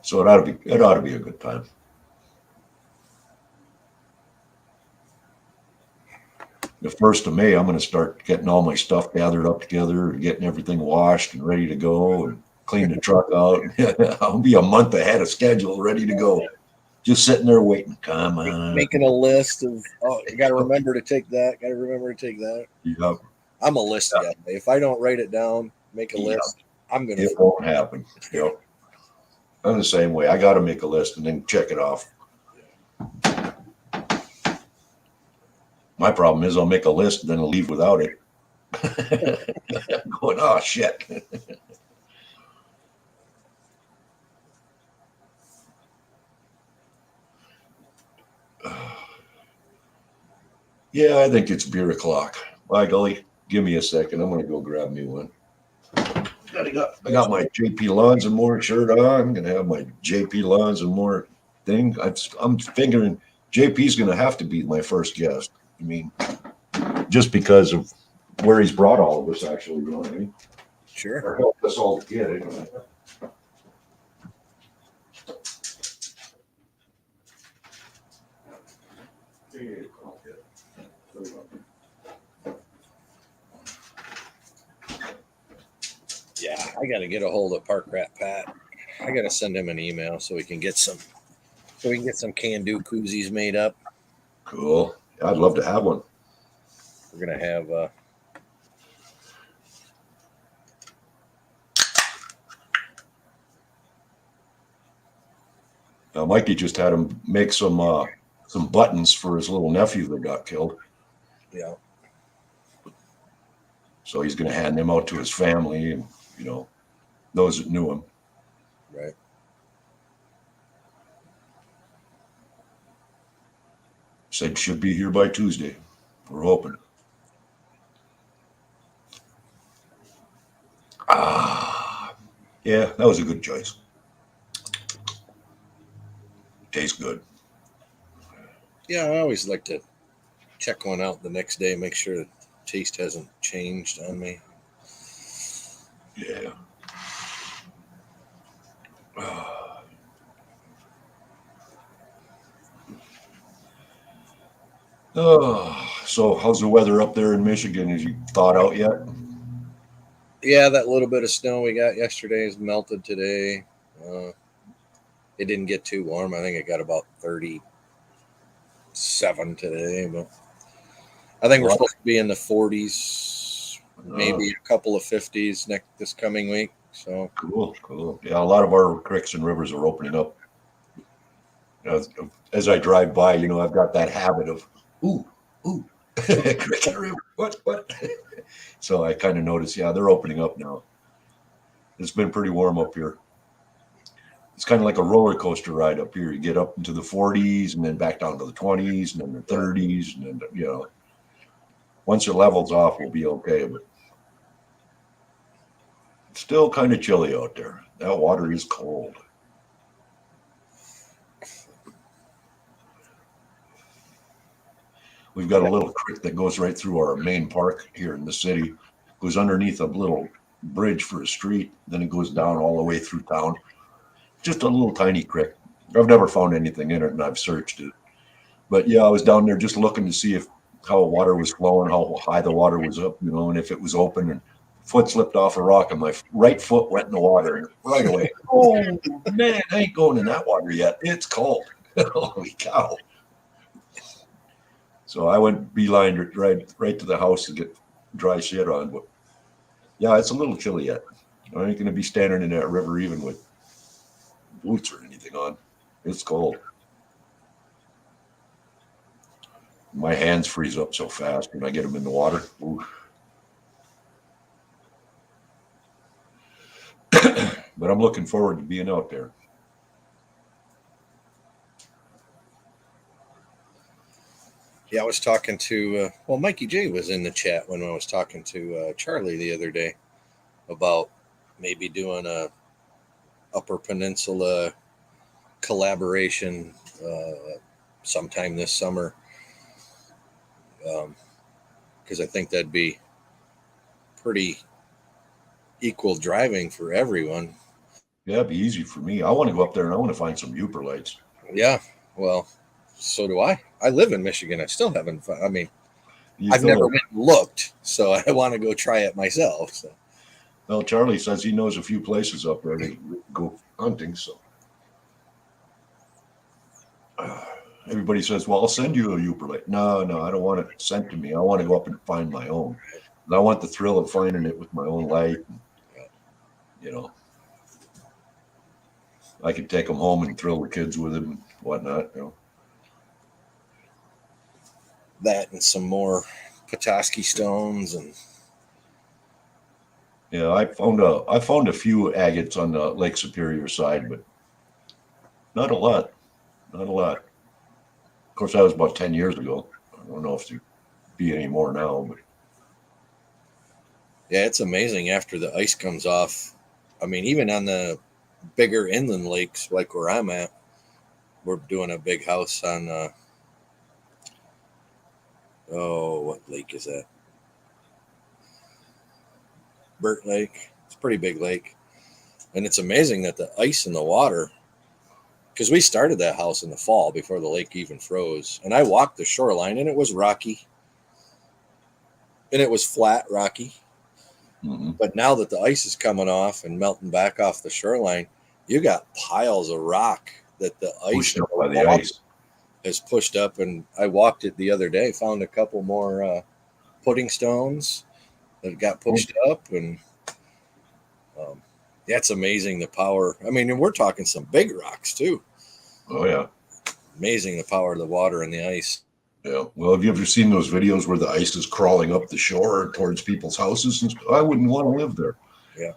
So it ought to be a good time. The 1st of May, I'm going to start getting all my stuff gathered up together and getting everything washed and ready to go and clean the truck out. I'll be a month ahead of schedule, ready to go. Just sitting there waiting. Come on. Making a list of, you got to remember to take that. Got to remember to take that. Yep. I'm a list guy. If I don't write it down, make a list, I'm going to. It won't happen. Yep. I'm the same way. I got to make a list and then check it off. My problem is I'll make a list and then I'll leave without it. I'm going, oh, shit. Yeah, I think it's beer o'clock. By golly, give me a second. I'm going to go grab me one. I got my JP Lawns and More shirt on. I'm going to have my JP Lawns and More thing. I'm figuring JP's going to have to be my first guest. I mean, just because of where he's brought all of us, actually, you know what I mean? Sure. Or helped us all to get it. Yeah, I got to get a hold of Park Rat Pat. I got to send him an email so we can get some can-do koozies made up. Cool. I'd love to have one. We're gonna have Mikey just had him make some buttons for his little nephew that got killed. yeah. So he's going to hand them out to his family and, you know, those that knew him. Right. Said should be here by Tuesday. We're hoping. Yeah, that was a good choice. Tastes good. Yeah, I always like to check one out the next day, make sure the taste hasn't changed on me. Yeah. So how's the weather up there in Michigan? Has you thawed out yet? Yeah, that little bit of snow we got yesterday is melted today. It didn't get too warm. I think it got about 37 today, but I think we're Wow. supposed to be in the 40s, maybe a couple of 50s this coming week. So Cool. Yeah, a lot of our creeks and rivers are opening up. As I drive by, I've got that habit of, ooh, creek and river, what? So I kind of notice, yeah, they're opening up now. It's been pretty warm up here. It's kind of like a roller coaster ride up here. You get up into the 40s and then back down to the 20s and then the 30s. And then, once it levels off, we'll be okay. But it's still kind of chilly out there. That water is cold. We've got a little creek that goes right through our main park here in the city. Goes underneath a little bridge for a street. Then it goes down all the way through town. Just a little tiny creek. I've never found anything in it, and I've searched it. But yeah, I was down there just looking to see how water was flowing, how high the water was up, and if it was open. And foot slipped off a rock, and my right foot went in the water, and right away, oh man, I ain't going in that water yet. It's cold. Holy cow! So I went beeline right to the house to get dry shit on. But yeah, it's a little chilly yet. I ain't gonna be standing in that river even with boots or anything on. It's cold. My hands freeze up so fast when I get them in the water. Ooh. But I'm looking forward to being out there. yeah, I was talking to Mikey J was in the chat when I was talking to Charlie the other day about maybe doing a Upper Peninsula collaboration sometime this summer, because I think that'd be pretty equal driving for everyone. Yeah, it'd be easy for me. I want to go up there and I want to find some Uper lights. Yeah, well, so do I. I live in Michigan. I still haven't. I mean, You I've still never have- went and looked, so I want to go try it myself. So Well, Charlie says he knows a few places up there to go hunting. So everybody says, "Well, I'll send you a Uper light." No, I don't want it sent to me. I want to go up and find my own. And I want the thrill of finding it with my own light. And, I could take them home and thrill the kids with them and whatnot. that and some more Petoskey stones and Yeah, I found a few agates on the Lake Superior side, but not a lot. Not a lot. Of course, that was about 10 years ago. I don't know if there'd be any more now, but yeah, it's amazing after the ice comes off. I mean, even on the bigger inland lakes, like where I'm at, we're doing a big house on, what lake is that? Burt Lake. It's a pretty big lake. And it's amazing that the ice in the water, because we started that house in the fall before the lake even froze. And I walked the shoreline and it was rocky. And it was flat, rocky. But now that the ice is coming off and melting back off the shoreline, you got piles of rock that the ice pushed up by the ice. has pushed up. And I walked it the other day, found a couple more pudding stones that got pushed up. And yeah, it's amazing the power. I mean, and we're talking some big rocks too. Oh, yeah. Amazing the power of the water and the ice. Yeah. Well, have you ever seen those videos where the ice is crawling up the shore towards people's houses? And I wouldn't want to live there. Yeah.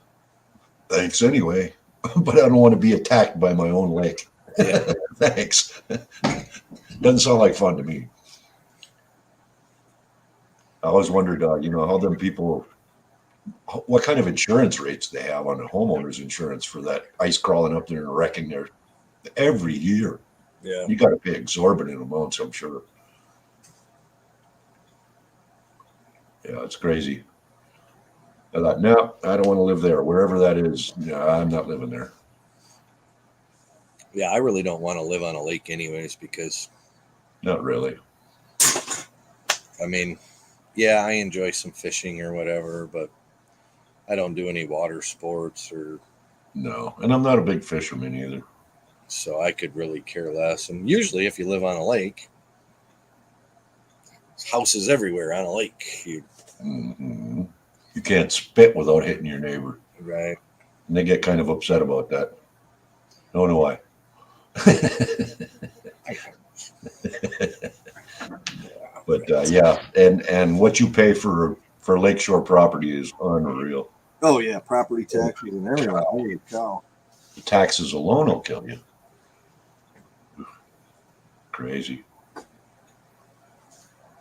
Thanks anyway. But I don't want to be attacked by my own lake. Yeah. Thanks. Doesn't sound like fun to me. I always wondered, how them people, what kind of insurance rates they have on the homeowner's insurance for that ice crawling up there and wrecking there every year. Yeah. You got to pay exorbitant amounts, I'm sure. Yeah, it's crazy. I thought, no, I don't want to live there. Wherever that is, I'm not living there. Yeah, I really don't want to live on a lake anyways, because Not really. I mean, yeah, I enjoy some fishing or whatever, but I don't do any water sports or No, and I'm not a big fisherman either. So I could really care less. And usually, if you live on a lake, there's houses everywhere on a lake. Hmm. You can't spit without hitting your neighbor. Right. And they get kind of upset about that. Don't know why. But yeah, and what you pay for lakeshore property is unreal. Oh yeah, property taxes and everything. Holy cow! The taxes alone will kill you. Crazy.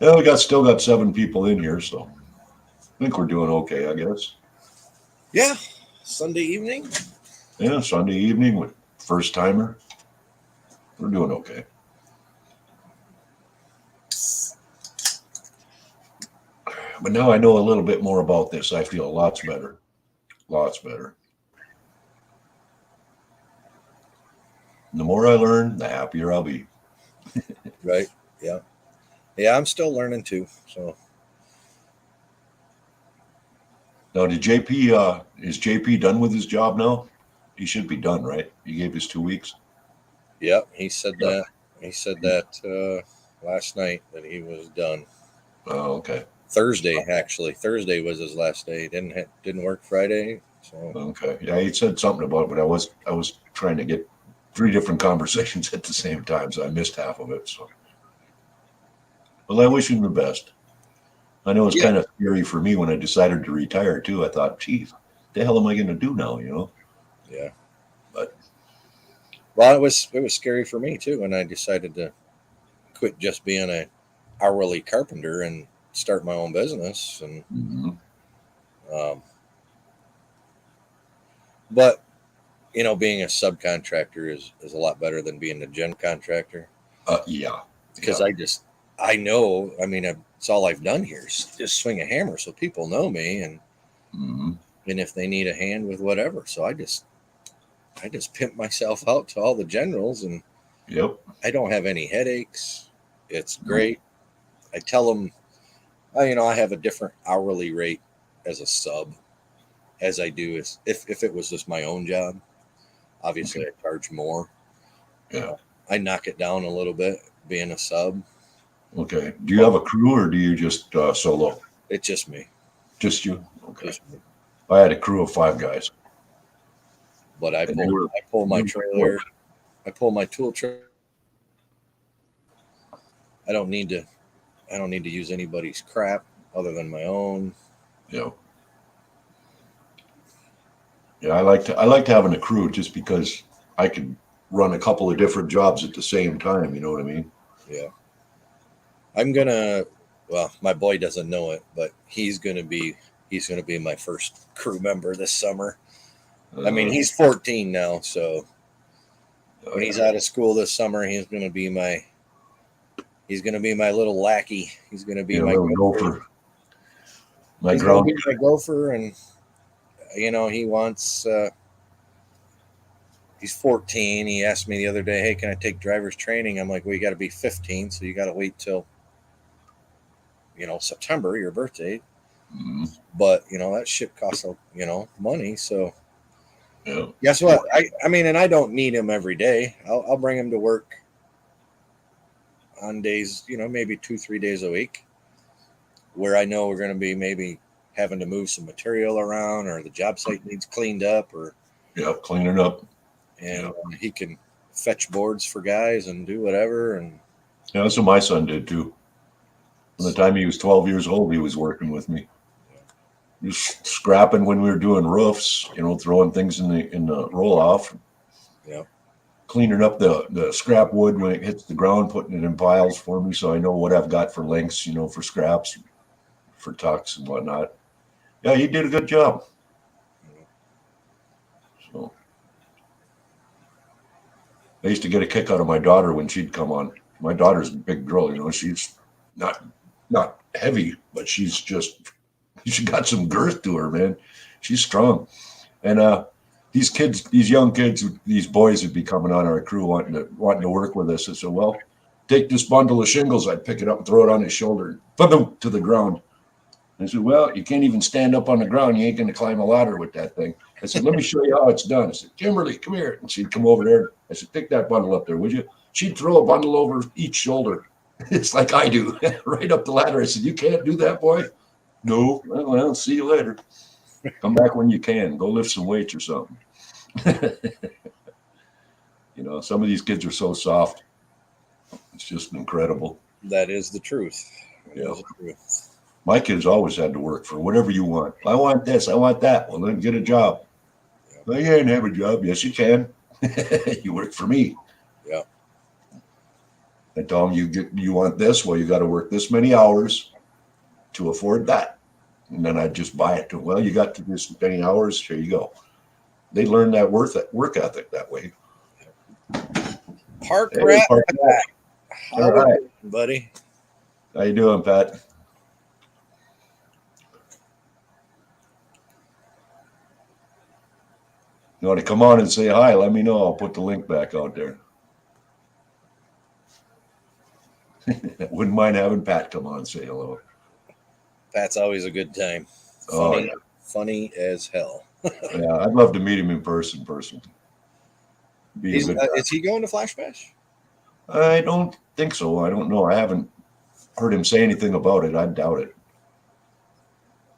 Yeah, we still got 7 people in here, so I think we're doing okay, I guess. Yeah. Sunday evening. Yeah, Sunday evening with first timer. We're doing okay. But now I know a little bit more about this. I feel lots better. Lots better. And the more I learn, the happier I'll be. Right. Yeah. Yeah, I'm still learning too. So Now, is JP done with his job now? He should be done, right? He gave his 2 weeks. yeah, he said Yeah. that. He said that last night that he was done. Oh, okay. Thursday, actually. Thursday was his last day. Didn't work Friday. So Okay. Yeah, he said something about it, but I was trying to get 3 different conversations at the same time, so I missed half of it. So, well, I wish him the best. I know it's Yeah. kind of scary for me when I decided to retire too. I thought, geez, what the hell am I going to do now? yeah. But Well, it was scary for me too when I decided to quit just being a hourly carpenter and start my own business. And mhm. but being a subcontractor is a lot better than being a gen contractor Yeah, because yeah. I know. I mean, it's all I've done here is just swing a hammer, so people know me, and Mhm. if they need a hand with whatever, so I just pimp myself out to all the generals, and Yep. I don't have any headaches. It's great. I tell them, I have a different hourly rate as a sub as I do as if it was just my own job. Obviously, Okay. I charge more. Yeah. I knock it down a little bit being a sub. Okay. Do you have a crew or do you just solo? It's just me. Just you? Okay. Just me. I had a crew of 5 guys. But I And they pull were- my they were trailer. I pull my tool trailer. I don't need to use anybody's crap other than my own. Yeah. Yeah, I like having a crew just because I can run a couple of different jobs at the same time. You know what I mean? Yeah. I'm gonna. Well, my boy doesn't know it, but he's gonna be my first crew member this summer. I mean, he's 14 now, so when he's out of school this summer, he's gonna be my little lackey. He's gonna be my little gopher. My He's gonna ground. be my gopher, and he wants. He's 14. He asked me the other day, "Hey, can I take driver's training?" I'm like, "Well, you got to be 15, so you got to wait till September, your birthday." Mhm. But that shit costs money. So Yeah. guess what? I mean, and I don't need him every day. I'll bring him to work on days, maybe 2-3 days a week, where I know we're going to be maybe having to move some material around, or the job site needs cleaned up, Yep. Cleaning up. and he can fetch boards for guys and do whatever. And Yeah, that's what my son did too. From the time he was 12 years old, he was working with me. Just scrapping when we were doing roofs, throwing things in the roll off. Yeah. Cleaning up the scrap wood when it hits the ground, putting it in piles for me so I know what I've got for lengths, for scraps, for tucks and whatnot. Yeah, he did a good job. So I used to get a kick out of my daughter when she'd come on. My daughter's a big girl, she's not heavy, but she's got some girth to her, man. She's strong. And these young kids, these boys would be coming on our crew wanting to work with us. I said, well, take this bundle of shingles. I'd pick it up and throw it on his shoulder, put them to the ground. I said, well, you can't even stand up on the ground. You ain't going to climb a ladder with that thing. I said, let me show you how it's done. I said, Kimberly, come here. And she'd come over there. I said, pick that bundle up there, would you? She'd throw a bundle over each shoulder. It's like I do, right up the ladder. I said, you can't do that, boy? No. Well, I'll see you later. Come back when you can. Go lift some weights or something. You know, some of these kids are so soft. It's just incredible. That is the truth. That Yeah. is the truth. My kids always had to work for whatever you want. I want this. I want that. Well, then get a job. Yeah. Well, you can't have a job. Yes, you can. You work for me. Yeah. I tell them, you want this? Well, you got to work this many hours to afford that. And then I just buy it to them. Well, you got to do this many hours. Here you go. They learn that work ethic that way. Park Hey, rat. Park Rat. How All right. we doing, buddy? How you doing, Pat? You want to come on and say hi? Let me know. I'll put the link back out there. Wouldn't mind having Pat come on and say hello. Pat's always a good time. Oh, Funny, yeah. funny as hell. Yeah, I'd love to meet him in person. Be a good guy. Is he going to Flash Bash? I don't think so. I don't know. I haven't heard him say anything about it. I doubt it.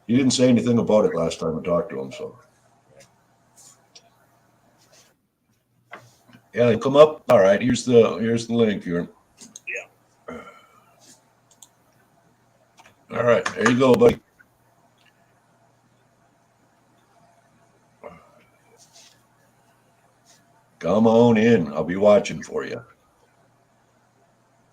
He didn't say anything about it last time I talked to him. So, yeah, come up. All right, here's the link here. Yeah. All right, there you go, buddy. Come on in. I'll be watching for you.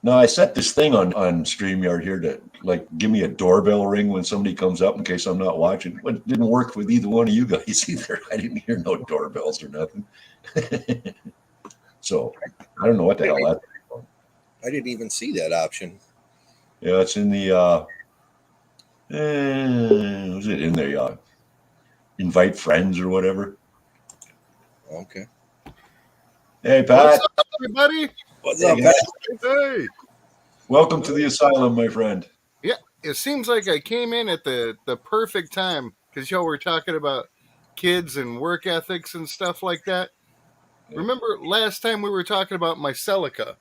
No, I set this thing on StreamYard here to like give me a doorbell ring when somebody comes up in case I'm not watching. But it didn't work with either one of you guys either. I didn't hear no doorbells or nothing. So I don't know what the hell that's for. I didn't even see that option. Yeah, it's in the was it in there? Yeah, invite friends or whatever. Okay. Hey, Pat. What's up, everybody? What's Hey, up, guys. Pat? Hey, Welcome to the asylum, my friend. it seems like I came in at the perfect time because y'all were talking about kids and work ethics and stuff like that. Yeah. Remember last time we were talking about my Celica,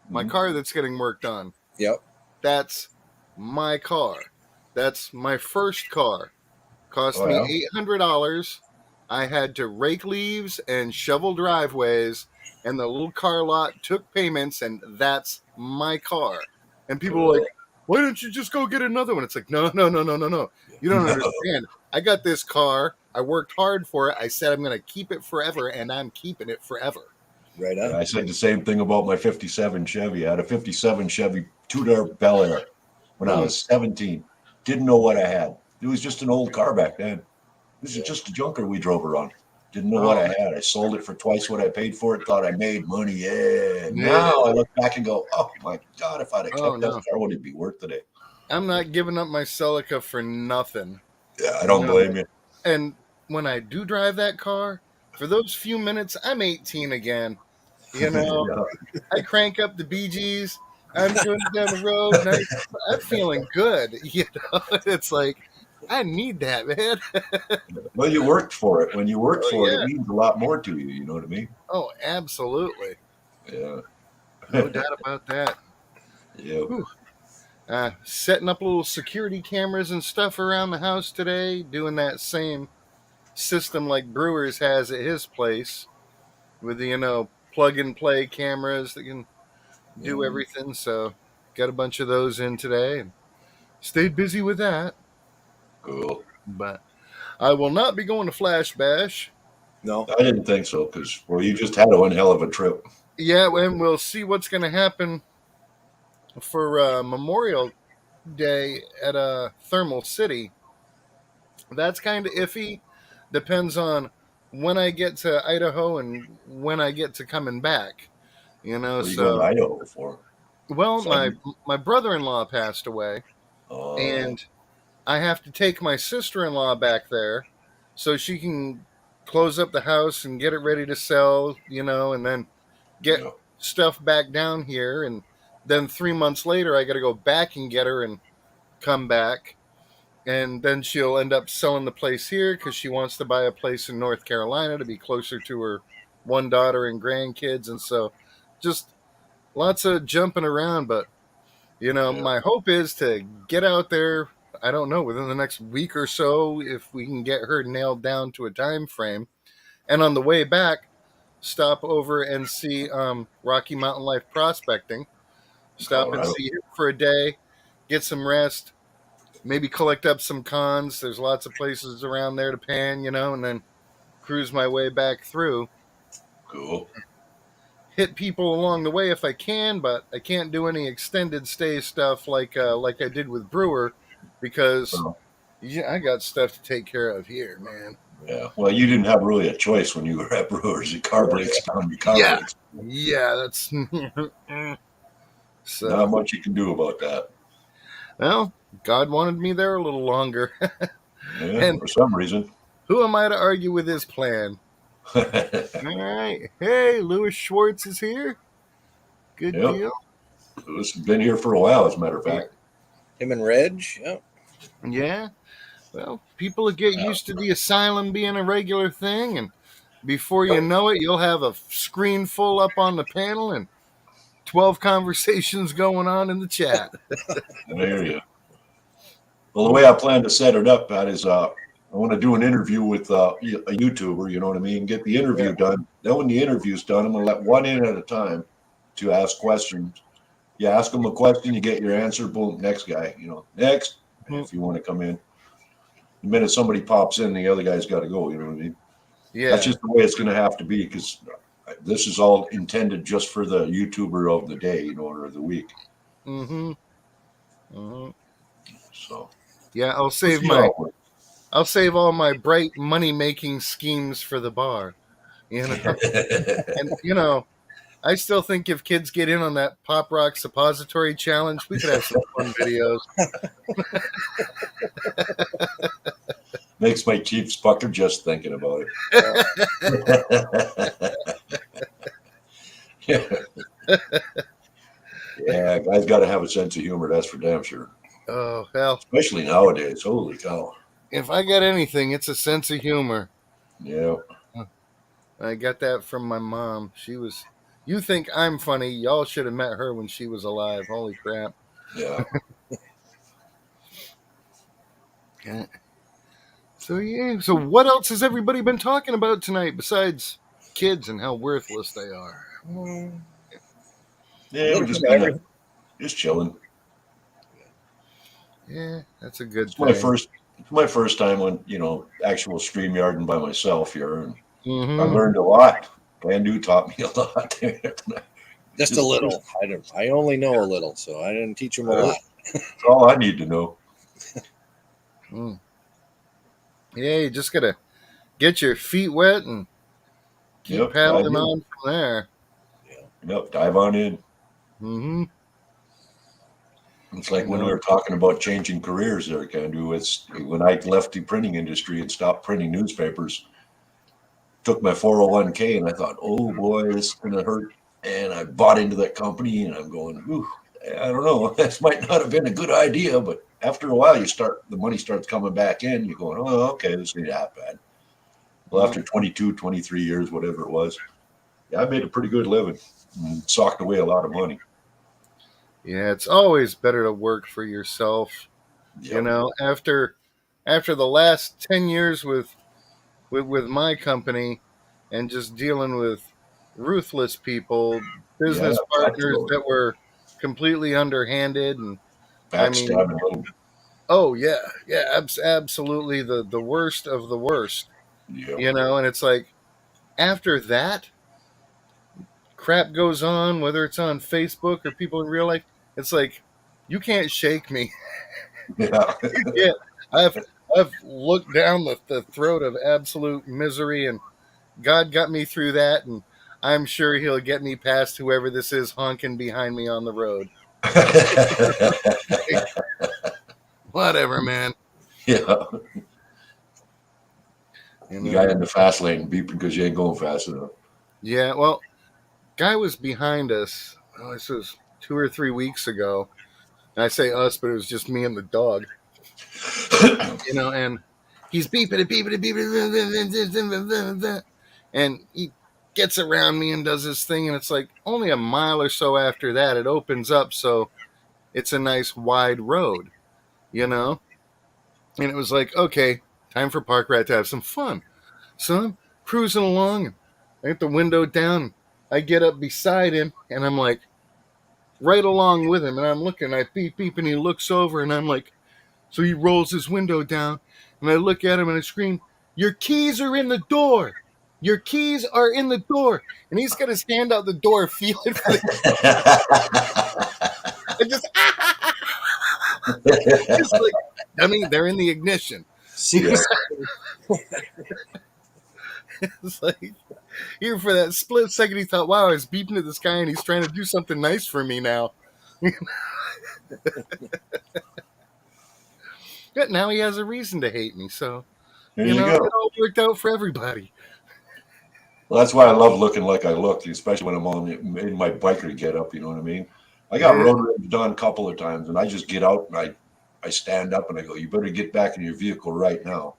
my Mhm. car that's getting worked on? Yep. That's my car. That's my first car. Cost Oh, me yeah? $800. I had to rake leaves and shovel driveways, and the little car lot took payments, and that's my car. And people were like, why don't you just go get another one? It's like, no. You don't No. understand. I got this car. I worked hard for it. I said I'm going to keep it forever, and I'm keeping it forever. Right on. Yeah, I said the same thing about my 57 Chevy. I had a 57 Chevy two-door Bel Air when I was 17. Didn't know what I had. It was just an old car back then. This is just a junker we drove around. Didn't know what I had. I sold it for twice what I paid for it. Thought I made money. Yeah. Now I look back and go, oh my God, if I'd have kept that car, what would it be worth today? I'm not giving up my Celica for nothing. Yeah, I don't blame you. And when I do drive that car, for those few minutes, I'm 18 again. You know, Yeah. I crank up the BGs. I'm going down the road, and I'm feeling good. You know, it's like I need that, man. Well, you worked for it. When you work for it, yeah. it means a lot more to you. You know what I mean? Oh, absolutely, Yeah. no doubt about that. Yeah. Setting up little security cameras and stuff around the house today, doing that same system like Brewers has at his place with the plug and play cameras that can do everything. So got a bunch of those in today and stayed busy with that. Cool. But I will not be going to Flash Bash. No. I didn't think so because, well, you just had one hell of a trip. Yeah, and we'll see what's going to happen for Memorial Day at Thermal City. That's kind of iffy. Depends on when I get to Idaho and when I get to coming back. You know, What are you going to Idaho for? Well, my brother-in-law passed away, Oh, and I have to take my sister-in-law back there so she can close up the house and get it ready to sell, and then get yeah. stuff back down here. And then 3 months later, I got to go back and get her and come back. and then she'll end up selling the place here because she wants to buy a place in North Carolina to be closer to her one daughter and grandkids. And so just lots of jumping around. But, my hope is to get out there, I don't know, within the next week or so, if we can get her nailed down to a time frame. And on the way back, stop over and see Rocky Mountain Life Prospecting. Stop and Colorado. see him for a day, get some rest, maybe collect up some cons. There's lots of places around there to pan, and then cruise my way back through. Cool. Hit people along the way if I can, but I can't do any extended stay stuff like I did with Brewer because Oh. I got stuff to take care of here, man. Yeah. Well, you didn't have really a choice when you were at Brewers. Your car breaks down. Your car Yeah. breaks. Yeah, that's so. Not much you can do about that. Well, God wanted me there a little longer. Yeah, And- for some reason. Who am I to argue with his plan? All right. Hey, Louis Schwartz is here. Good Yep. deal. Lewis has been here for a while, as a matter of fact. Him and Reg. Yep. Yeah. Well, people will get used to the asylum being a regular thing, and before you know it, you'll have a screen full up on the panel and 12 conversations going on in the chat. I hear you. Well, the way I plan to set it up, Pat, is I want to do an interview with a YouTuber, you know what I mean? Get the interview done. Then when the interview's done, I'm going to let one in at a time to ask questions. You ask them a question, you get your answer, boom, next guy, next, if you want to come in. The minute somebody pops in, the other guy's got to go, you know what I mean? Yeah. That's just the way it's going to have to be because this is all intended just for the YouTuber of the day, or of the week. Mm-hmm. Mm-hmm. So Yeah, we'll see how it works. I'll save all my bright money making schemes for the bar. And I still think if kids get in on that Pop Rock Suppository Challenge, we could have some fun videos. Makes my cheeks pucker just thinking about it. Yeah, guys got to have a sense of humor. That's for damn sure. Oh, hell. Especially nowadays. Holy cow. If I got anything, it's a sense of humor. Yeah. I got that from my mom. You think I'm funny. Y'all should have met her when she was alive. Holy crap. Yeah. Yeah. So, yeah. So, what else has everybody been talking about tonight besides kids and how worthless they are? Yeah, we're just kind of just chilling. Yeah, that's a good It's thing. my first time on, actual StreamYard by myself here. And Mhm. I learned a lot. Bandu taught me a lot. Just a little. I only know a little, so I didn't teach him a lot. That's all I need to know. Mm. Yeah, you just gotta get your feet wet and keep Yep, paddling dive in. on from there. Yep, dive on in. Mm-hmm. It's like when we were talking about changing careers there, Kandu. It's when I left the printing industry and stopped printing newspapers, took my 401k and I thought, oh boy, this is going to hurt. And I bought into that company and I'm going, ooh, I don't know. This might not have been a good idea, but after a while, the money starts coming back in. You're going, oh, okay, this ain't that bad. Well, after 22, 23 years, whatever it was, I made a pretty good living and socked away a lot of money. Yeah, it's always better to work for yourself. Yep. After the last 10 years with my company and just dealing with ruthless people, business partners that were completely underhanded and Backstabbing a little bit. oh yeah, absolutely the worst of the worst. Yep. And it's like after that crap goes on, whether it's on Facebook or people in real life, it's like you can't shake me. Yeah. Yeah, I've looked down the throat of absolute misery, and God got me through that, and I'm sure He'll get me past whoever this is honking behind me on the road. Whatever, man. Yeah. The guy in the fast lane beeping because you ain't going fast enough. Yeah, well, guy was behind us. Oh, this was 2 or 3 weeks ago. And I say us, but it was just me and the dog. you know, and he's beeping it, and he gets around me and does his thing, and it's like only a mile or so after that it opens up, so it's a nice wide road, you know. And it was like, okay, time for Park Rat to have some fun. So I'm cruising along, and I get the window down. I get up beside him, and I'm like, right along with him, and I'm looking. I beep beep, and he looks over, and I'm like, so he rolls his window down, and I look at him and I scream, "Your keys are in the door! Your keys are in the door!" And he's got his hand out the door, feeling for the. I just, just like, I mean, they're in the ignition. Yeah. It's like, here for that split second, he thought, "Wow, I was beeping at this guy, and he's trying to do something nice for me now." But now he has a reason to hate me, so There you you know, go. it all worked out for everybody. Well, that's why I love looking like I look, especially when I'm in my biker get up. You know what I mean? I got Yeah. road rage done a couple of times, and I just get out and I stand up and I go, "You better get back in your vehicle right now."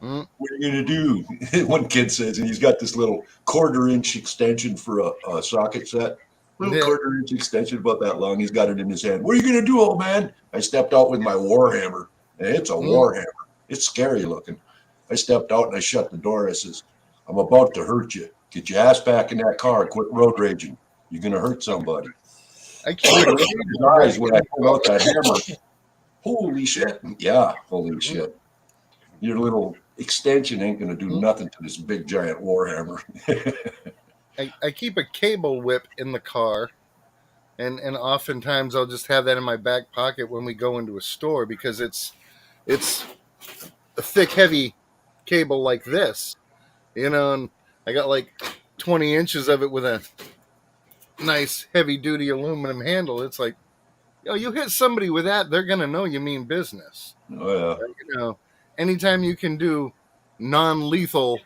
Mm. What are you gonna do? One kid says, and he's got this little 1/4 inch extension for a socket set. Little Yeah. 1/4 inch extension about that long. He's got it in his hand. What are you gonna do, old man? I stepped out with my war hammer, and it's a war hammer. It's scary looking. I stepped out and I shut the door. I says, "I'm about to hurt you. Get your ass back in that car. Quit road raging. You're gonna hurt somebody." I keep His eyes when I pulled out that hammer. Holy shit! Yeah, holy shit! Your little extension ain't gonna do nothing to this big giant war hammer. I keep a cable whip in the car, and oftentimes I'll just have that in my back pocket when we go into a store because it's a thick, heavy cable like this, you know, and I got like 20 inches of it with a nice, heavy duty aluminum handle. It's like, you hit somebody with that, they're gonna know you mean business. Oh You know, anytime you can do non-lethal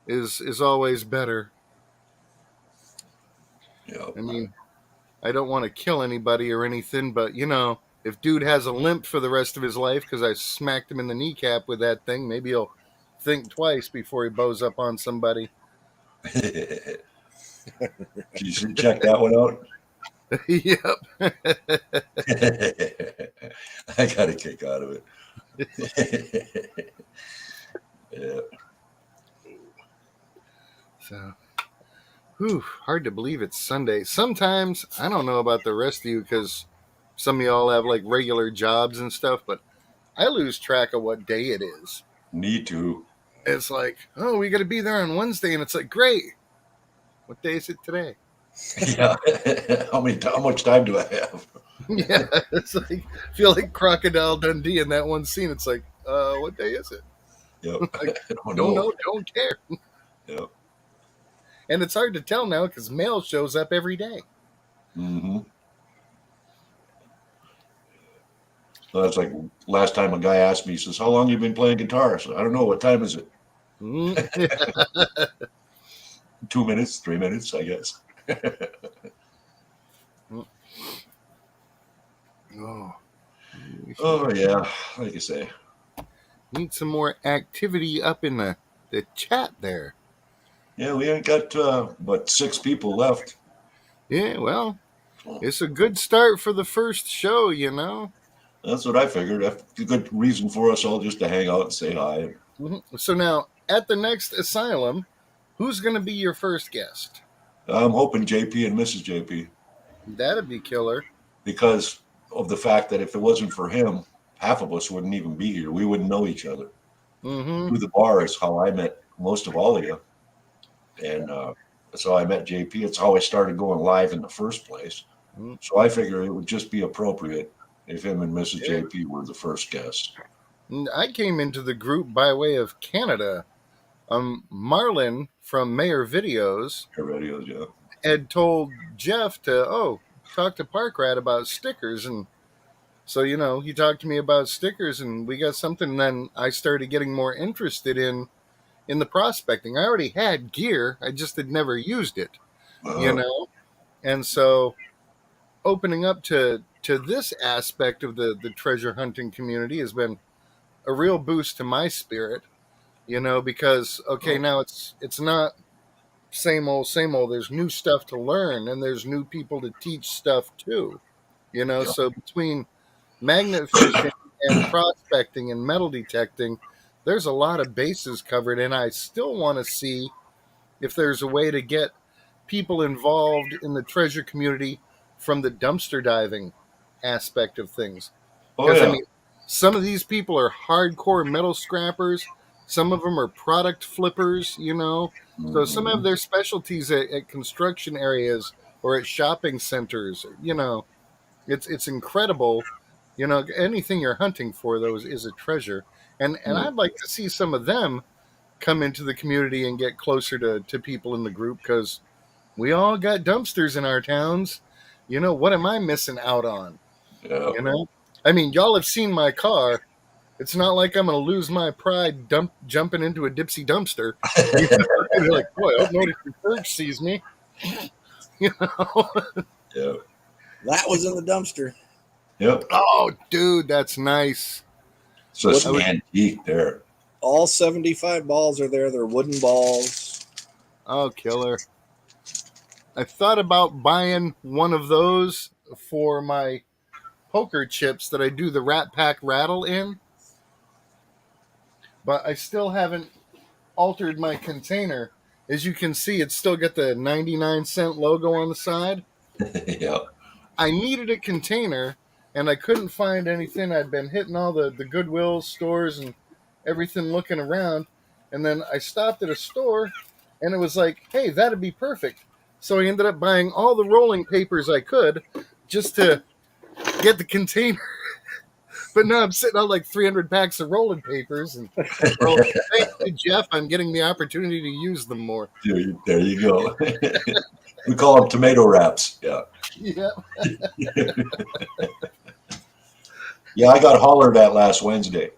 is always better. yeah, I mean, I don't want to kill anybody or anything, but if dude has a limp for the rest of his life because I smacked him in the kneecap with that thing, maybe he'll think twice before he bows up on somebody. yeah. You should check that one out. Yep. I got a kick out of it. Yeah. So, hard to believe it's Sunday. Sometimes, I don't know about the rest of you because some of y'all have like regular jobs and stuff, but I lose track of what day it is. Me too. It's like, oh, we got to be there on Wednesday, and it's like, great. What day is it today? Yeah. How much time do I have? Yeah, it's like I feel like Crocodile Dundee in that one scene. It's like, what day is it? Yep. Like, I don't don't know. know, don't care. Yep. And it's hard to tell now because mail shows up every day. Mm-hmm. So that's like last time a guy asked me, he says, "How long you been playing guitar?" I said, "I don't know. What time is it?" Mm. 2 minutes, 3 minutes, I guess. Oh. Oh yeah, like you say. Need some more activity up in the chat there. Yeah, we ain't got but 6 people left. Yeah, well, it's a good start for the first show, you know. That's what I figured. That's a good reason for us all just to hang out and say hi. Mm-hmm. So now, at the next Asylum, who's going to be your first guest? I'm hoping JP and Mrs. JP, That'd be killer. because of the fact that if it wasn't for him, half of us wouldn't even be here. We wouldn't know each other. Mm-hmm. Through the bar is how I met most of all of you. And that's how I met JP. It's how I started going live in the first place. Mm-hmm. So I figure it would just be appropriate if him and Mrs. Yeah. JP were the first guests. I came into the group by way of Canada. Marlon from Mayor Videos Radios, yeah. had told Jeff to talk to Park Rat about stickers, and so he talked to me about stickers, and we got something. And then I started getting more interested in the prospecting. I already had gear, I just had never used it, and so opening up to this aspect of the treasure hunting community has been a real boost to my spirit, because okay, now it's not same old, same old. There's new stuff to learn, and there's new people to teach stuff too. Yeah. So between magnet fishing and prospecting and metal detecting, there's a lot of bases covered, and I still want to see if there's a way to get people involved in the treasure community from the dumpster diving aspect of things. Oh Because, I yeah. mean, some of these people are hardcore metal scrappers, some of them are product flippers. So some have Mhm. their specialties at construction areas or at shopping centers. It's incredible. Anything you're hunting for, though, is a treasure. And Yeah. I'd like to see some of them come into the community and get closer to people in the group because we all got dumpsters in our towns. What am I missing out on? Yeah. I mean, y'all have seen my car. It's not like I'm going to lose my pride jumping into a dipsy dumpster. You're like, boy, I hope nobody from church sees me. you know? Yeah. That was in the dumpster. Yep. Oh, dude, that's nice. So it's I would- antique there. All 75 balls are there. They're wooden balls. Oh, killer. I thought about buying one of those for my poker chips that I do the Rat Pack rattle in, but I still haven't altered my container. As you can see, it's still got the 99-cent logo on the side. Yeah. I needed a container, and I couldn't find anything. I'd been hitting all the Goodwill stores and everything looking around, and then I stopped at a store, and it was like, hey, that'd be perfect. So I ended up buying all the rolling papers I could just to get the container. But now I'm sitting on like 300 packs of rolling papers, and well, thank you, Jeff. I'm getting the opportunity to use them more. There you go. We call them tomato wraps. Yeah. Yeah. Yeah, I got hollered at last Wednesday.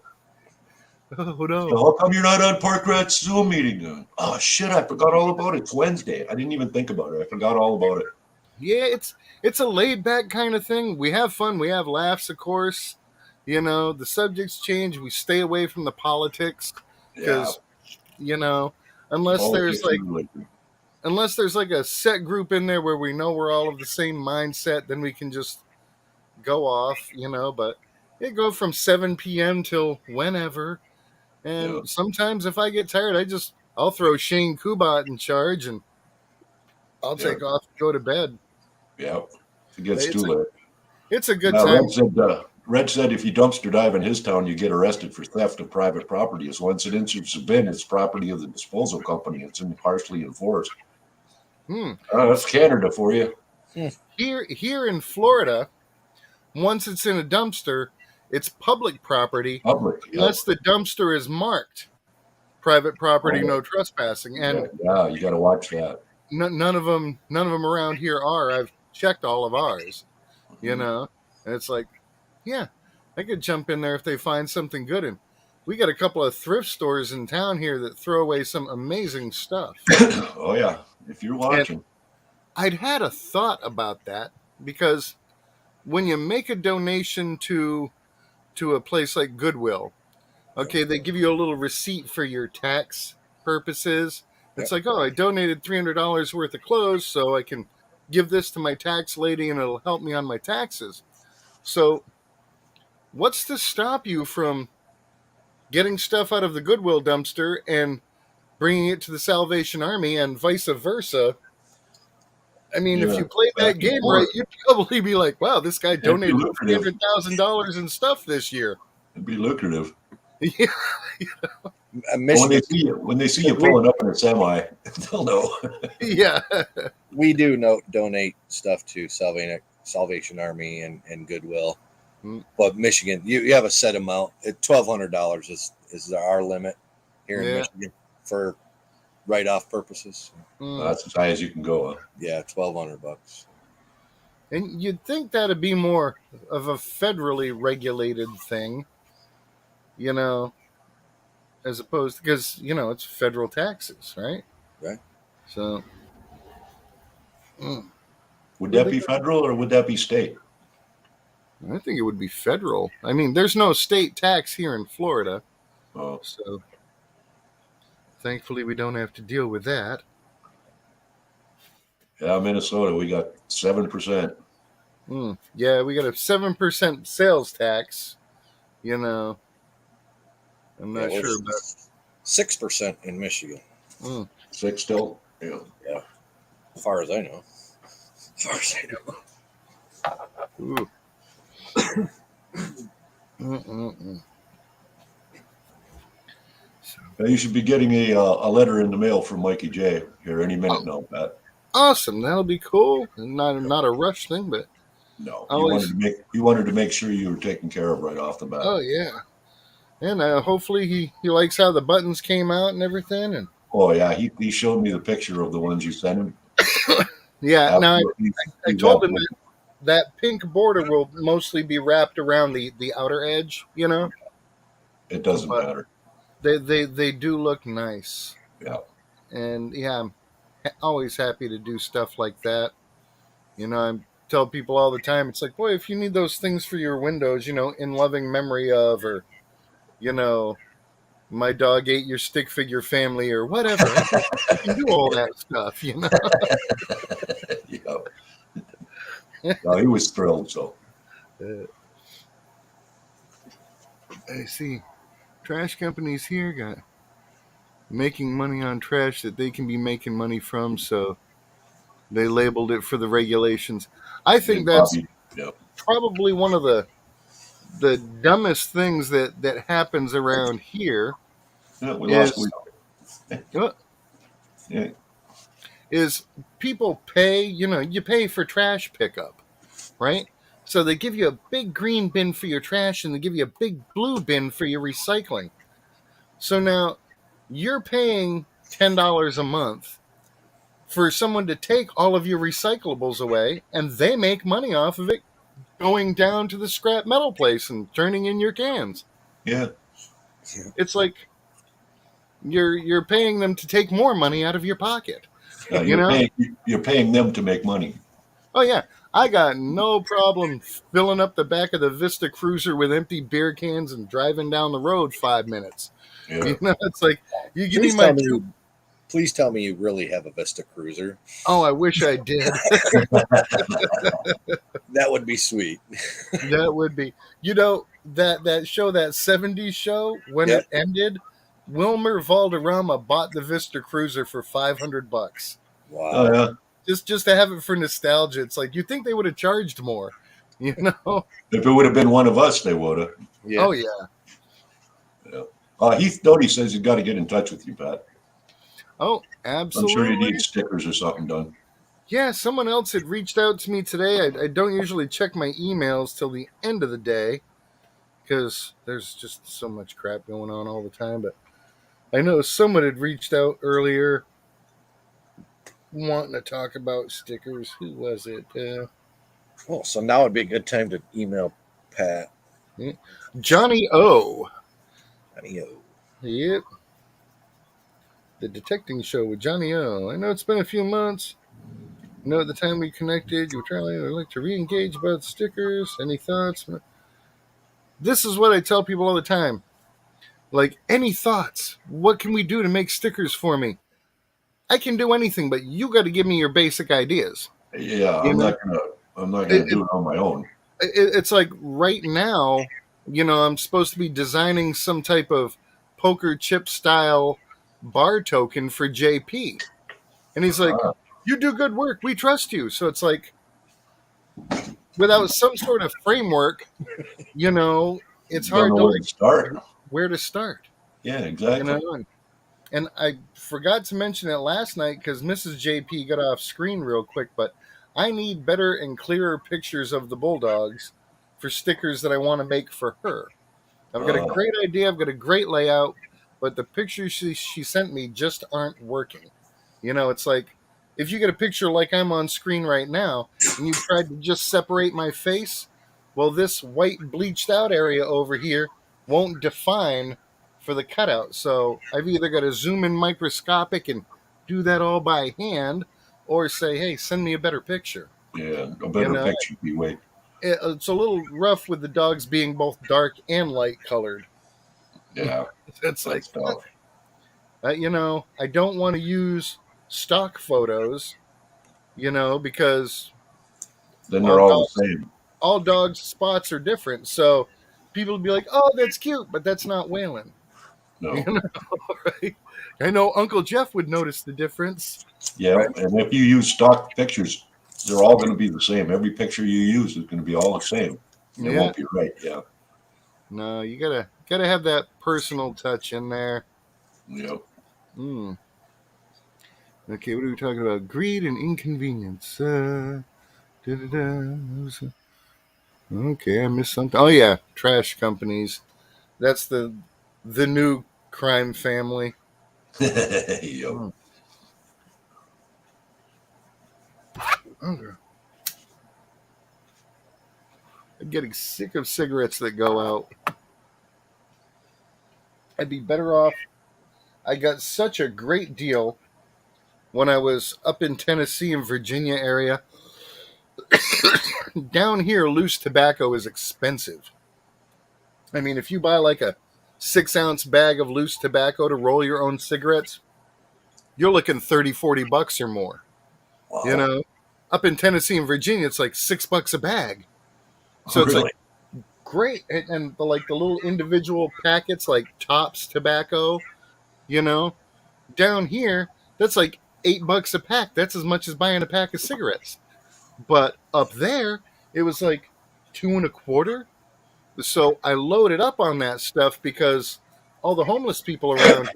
Oh So no. how come you're not on Park Rat's Zoom meeting? Oh shit, I forgot all about it. It's Wednesday. I didn't even think about it. I forgot all about it. Yeah, it's a laid back kind of thing. We have fun. We have laughs, of course. The subjects change. We stay away from the politics Yeah. because unless there's Politics like related. unless there's like a set group in there where we know we're all of the same mindset, then we can just go off. But it go from 7 p.m. till whenever. And Yeah. sometimes if I get tired, I'll throw Shane Kubat in charge and I'll Yeah. take off and go to bed. Yeah. It gets It's too a, late. it's a good Now, time. Red said if you dumpster dive in his town, you get arrested for theft of private property. As once it enters the bin, it's property of the disposal company. It's partially enforced. That's Canada for you. Here in Florida, once it's in a dumpster, it's public property Public. Yep. unless the dumpster is marked private property, Oh. no trespassing. And Yeah, you got to watch that. none of them around here are. I've checked all of ours, and it's like, yeah, I could jump in there if they find something good. And we got a couple of thrift stores in town here that throw away some amazing stuff. Oh yeah, if you're watching. I'd had a thought about that because when you make a donation to a place like Goodwill, okay, they give you a little receipt for your tax purposes. It's like, oh, I donated $300 worth of clothes, so I can give this to my tax lady and it'll help me on my taxes. So what's to stop you from getting stuff out of the Goodwill dumpster and bringing it to the Salvation Army and vice versa? I mean, if Yeah, you played back that and game forth. right, you'd probably be like, wow, this guy be donated lucrative. $300,000 in stuff this year. It'd be lucrative. Yeah. Michigan, When they see you pulling up in a semi, they'll know. Yeah. we do donate stuff to Salvation Army and Goodwill. But Michigan, you have a set amount. $1,200 is our limit here in Michigan for write-off purposes. That's as high as you can go. Huh? Yeah, $1,200. And you'd think that'd be more of a federally regulated thing, as opposed because it's federal taxes, right? Right. So, Would that be federal or would that be state? I think it would be federal. I mean, there's no state tax here in Florida, Oh, so thankfully we don't have to deal with that. yeah, Minnesota, we got 7%. Yeah, we got a 7% sales tax. You know, I'm not Yeah, sure we're about. 6% in Michigan, Mm, 6 still? Yeah. as far as I know. As far as I know. ooh. So, Now, you should be getting a letter in the mail from Mikey J here any minute now, Pat. awesome, that'll be cool. Not a rush thing, but No, always. he wanted to make sure you were taken care of right off the bat. Oh yeah, and hopefully he likes how the buttons came out and everything. And Oh yeah, he showed me the picture of the ones you sent him. yeah, now I He's told him absolutely- that pink border will mostly be wrapped around the outer edge. You know, it doesn't but matter. they do look nice. Yeah. And yeah, I'm always happy to do stuff like that. You know, I tell people all the time, it's like, boy, if you need those things for your windows, you know, in loving memory of, or, you know, my dog ate your stick figure family or whatever. I can do all that stuff, you know. Yeah. No, he was thrilled. So I see trash companies here got making money on trash that they can be making money from, so they labeled it for the regulations. I think that's probably one of the dumbest things that happens around here we lost. Yeah. is people pay, you know, you pay for trash pickup, right? So they give you a big green bin for your trash and they give you a big blue bin for your recycling. So now you're paying $10 a month for someone to take all of your recyclables away, and they make money off of it going down to the scrap metal place and turning in your cans. Yeah. It's like you're paying them to take more money out of your pocket. You're paying them to make money. Oh yeah, I got no problem filling up the back of the Vista Cruiser with empty beer cans and driving down the road 5 minutes. Yeah. You know, it's like you give me my. Please tell me you really have a Vista Cruiser. Oh, I wish I did. That would be sweet. That would be. You know, that show, that 70s show, when it ended, Wilmer Valderrama bought the Vista Cruiser for $500. Wow. Oh, yeah. Just to have it for nostalgia. It's like, you'd think they would have charged more, you know? If it would have been one of us, they would have. Yeah. Oh, yeah. Heath Doty says he's got to get in touch with you, Pat. Oh, absolutely. I'm sure you need stickers or something done. Yeah, someone else had reached out to me today. I don't usually check my emails till the end of the day because there's just so much crap going on all the time. But I know someone had reached out earlier wanting to talk about stickers. Who was it? So now would be a good time to email Pat. Johnny O. Johnny O. Yep. The Detecting Show with Johnny O. I know it's been a few months. I know at the time we connected, you were trying to re-engage about the stickers. Any thoughts? This is what I tell people all the time. Like, any thoughts? What can we do to make stickers for me? I can do anything, but you got to give me your basic ideas. Yeah, I'm not gonna do it on my own. It's like right now, you know, I'm supposed to be designing some type of poker chip style bar token for JP, and he's like, "You do good work. We trust you." So it's like, without some sort of framework, you know, it's hard to where to start. Yeah, exactly. You know? And I forgot to mention it last night because Mrs. JP got off screen real quick, but I need better and clearer pictures of the Bulldogs for stickers that I want to make for her. I've got a great idea. I've got a great layout, but the pictures she sent me just aren't working. You know, it's like if you get a picture like I'm on screen right now and you tried to just separate my face, well, this white bleached out area over here won't define for the cutout. So I've either got to zoom in microscopic and do that all by hand or say, hey, send me a better picture. Yeah, a better picture. Wait. it's a little rough with the dogs being both dark and light colored. Yeah, It's like, that's tough. I don't want to use stock photos, because Then all they're all the dogs same. all dogs' spots are different. So people will be like, "Oh, that's cute," but that's not Waylon. You No. know, right? I know Uncle Jeff would notice the difference. Yeah, Right. and if you use stock pictures, they're all going to be the same. Every picture you use is going to be all the same. It Yeah. won't be right. Yeah. No, you gotta have that personal touch in there. Yeah. Mm. Okay, what are we talking about? Greed and inconvenience. Da-da-da. Okay, I missed something. Oh yeah, trash companies. That's the new crime family. Yep. Mm. Okay. I'm getting sick of cigarettes that go out. I'd be better off. I got such a great deal when I was up in Tennessee and Virginia area. Down here, loose tobacco is expensive. I mean, if you buy like a 6-ounce bag of loose tobacco to roll your own cigarettes, you're looking 30, $40 or more. You Wow. know, up in Tennessee and Virginia, it's like $6 a bag. So it's like Really? great. And the little individual packets, like Tops tobacco, you know, down here, that's like $8 a pack. That's as much as buying a pack of cigarettes. But up there, it was like two and a quarter. So I loaded up on that stuff because all the homeless people around,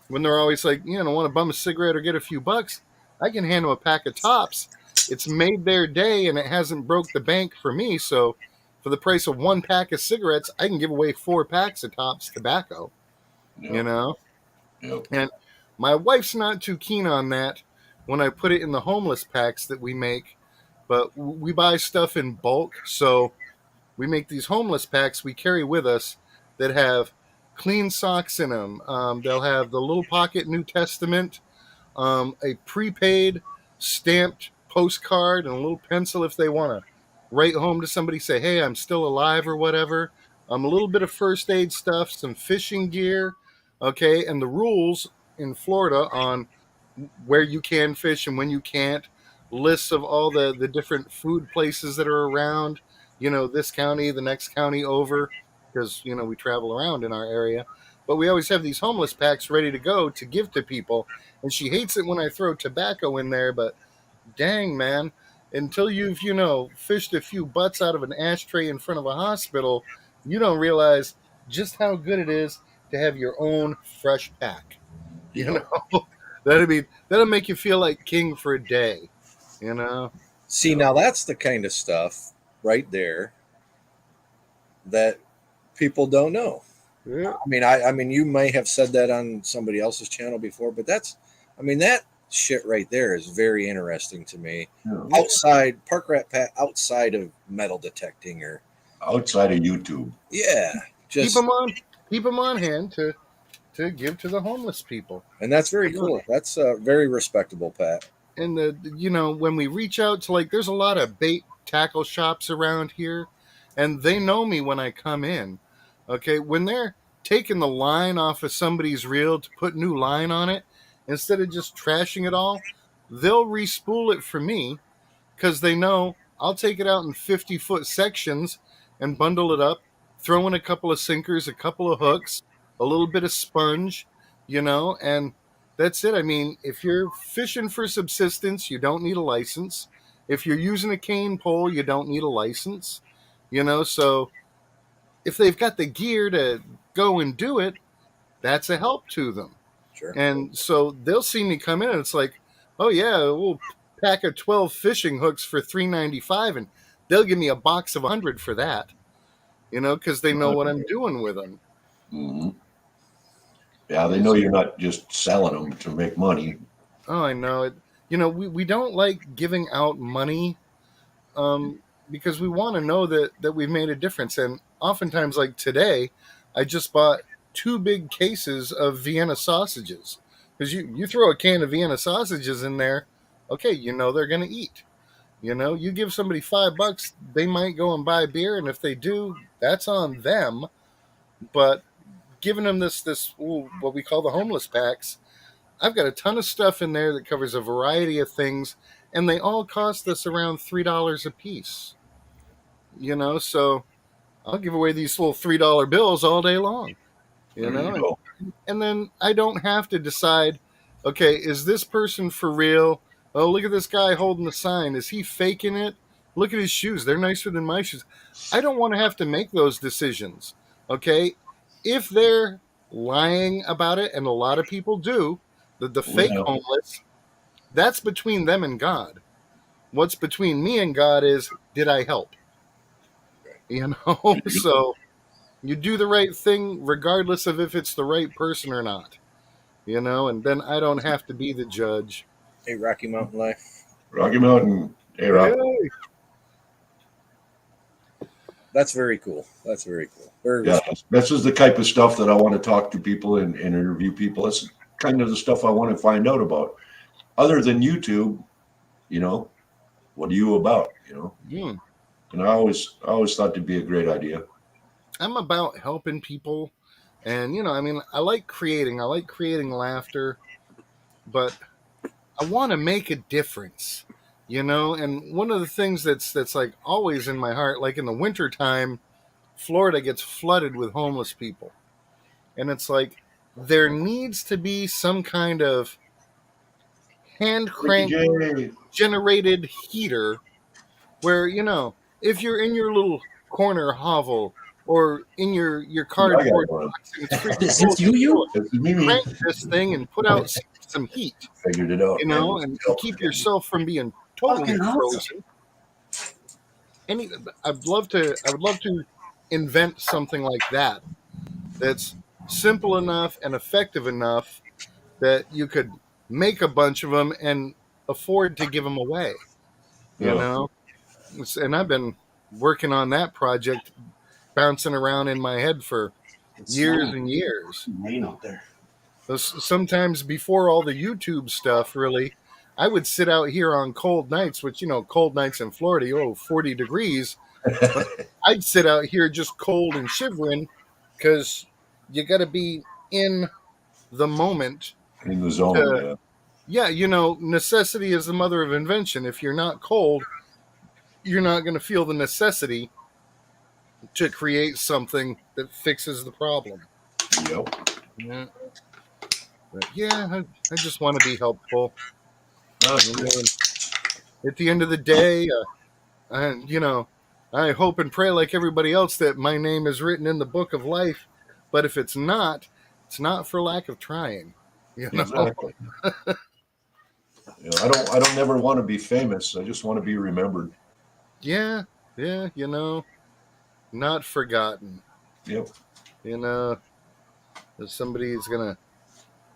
when they're always like, want to bum a cigarette or get a few bucks, I can hand them a pack of Tops. It's made their day and it hasn't broke the bank for me. So for the price of one pack of cigarettes, I can give away 4 packs of Tops tobacco, you Yep. know? Yep. And my wife's not too keen on that when I put it in the homeless packs that we make, but we buy stuff in bulk. So we make these homeless packs we carry with us that have clean socks in them. They'll have the little pocket New Testament, a prepaid stamped postcard, and a little pencil if they want to write home to somebody, say, hey, I'm still alive or whatever. A little bit of first aid stuff, some fishing gear, okay, and the rules in Florida on where you can fish and when you can't, lists of all the different food places that are around, this county, the next county over, because, we travel around in our area. But we always have these homeless packs ready to go to give to people. And she hates it when I throw tobacco in there, but dang, man, until you've, fished a few butts out of an ashtray in front of a hospital, you don't realize just how good it is to have your own fresh pack. You Yep. know, that'll make you feel like king for a day. You know, See, Yep. now that's the kind of stuff right there that people don't know. yeah. I mean, you may have said that on somebody else's channel before, but that shit right there is very interesting to me. Yeah. Outside Park Rat Pat, outside of metal detecting, or Outside of YouTube. yeah, keep just them on hand to give to the homeless people. and that's very Yeah. cool. That's very respectable, Pat. And when we reach out to, like, there's a lot of bait tackle shops around here, and they know me when I come in. Okay, when they're taking the line off of somebody's reel to put new line on it, instead of just trashing it all, they'll respool it for me because they know I'll take it out in 50-foot sections and bundle it up, throw in a couple of sinkers, a couple of hooks, a little bit of sponge, and that's it. I mean, if you're fishing for subsistence, you don't need a license. If you're using a cane pole, you don't need a license. So if they've got the gear to go and do it, that's a help to them. Sure. And so they'll see me come in and it's like, oh yeah, we'll pack of 12 fishing hooks for $3.95 and they'll give me a box of 100 for that. Because they know what I'm doing with them. Hmm. Yeah, they know you're not just selling them to make money. Oh, I know it. We don't like giving out money because we want to know that we've made a difference. And oftentimes, like today, I just bought 2 big cases of Vienna sausages. Because you throw a can of Vienna sausages in there, okay, they're going to eat. You give somebody $5, they might go and buy beer, and if they do, that's on them. But giving them what we call the homeless packs, I've got a ton of stuff in there that covers a variety of things, and they all cost us around $3 a piece. So I'll give away these little $3 bills all day long. There you go. And then I don't have to decide, okay, is this person for real? Oh, look at this guy holding the sign. Is he faking it? Look at his shoes. They're nicer than my shoes. I don't want to have to make those decisions. Okay? If they're lying about it, and a lot of people do, the fake homeless, that's between them and God. What's between me and God is, did I help? So you do the right thing regardless of if it's the right person or not. And then I don't have to be the judge. Hey, Rocky Mountain Life. Rocky Mountain. Hey, Rock. Hey. That's very cool. Very Yeah, this is the type of stuff that I want to talk to people and interview people. That's kind of the stuff I want to find out about. Other than YouTube, what are you about? And I always thought it'd be a great idea. I'm about helping people, and I like creating laughter, but I want to make a difference. And one of the things that's like always in my heart, like in the wintertime, Florida gets flooded with homeless people. And it's like there needs to be some kind of hand crank generated heater where, if you're in your little corner hovel or in your cardboard box and it's freaking cold, crank this thing and put out some heat. Figured it out. And keep yourself from being totally frozen. I would love to invent something like that that's simple enough and effective enough that you could make a bunch of them and afford to give them away. And I've been working on that project, bouncing around in my head for years and years. Rain out there. Sometimes before all the YouTube stuff, really, I would sit out here on cold nights, which, cold nights in Florida, 40 degrees. I'd sit out here just cold and shivering because you got to be in the moment. In the zone, yeah. Necessity is the mother of invention. If you're not cold, you're not going to feel the necessity to create something that fixes the problem. Yep. Yeah. But I just want to be helpful. At the end of the day, I hope and pray like everybody else that my name is written in the book of life. But if it's not for lack of trying. Exactly. I don't never want to be famous. I just want to be remembered. Yeah, not forgotten. Yep. That somebody's gonna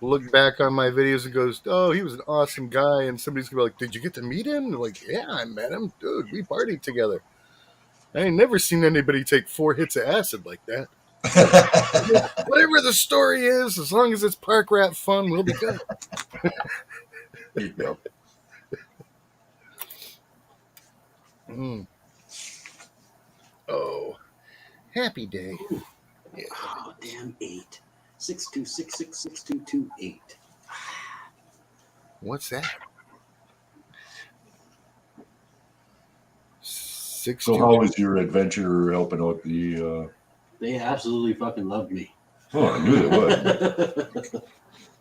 look back on my videos and goes, "Oh, he was an awesome guy," and somebody's gonna be like, "Did you get to meet him?" And they're like, "Yeah, I met him, dude. We partied together. I ain't never seen anybody take 4 hits of acid like that." Whatever the story is, as long as it's park rat fun, we'll be good. Yep. Oh, happy day. Yeah. Oh, damn 8. 626666228. What's that? So how was your adventure helping out the... They absolutely fucking loved me. Oh, I knew they would.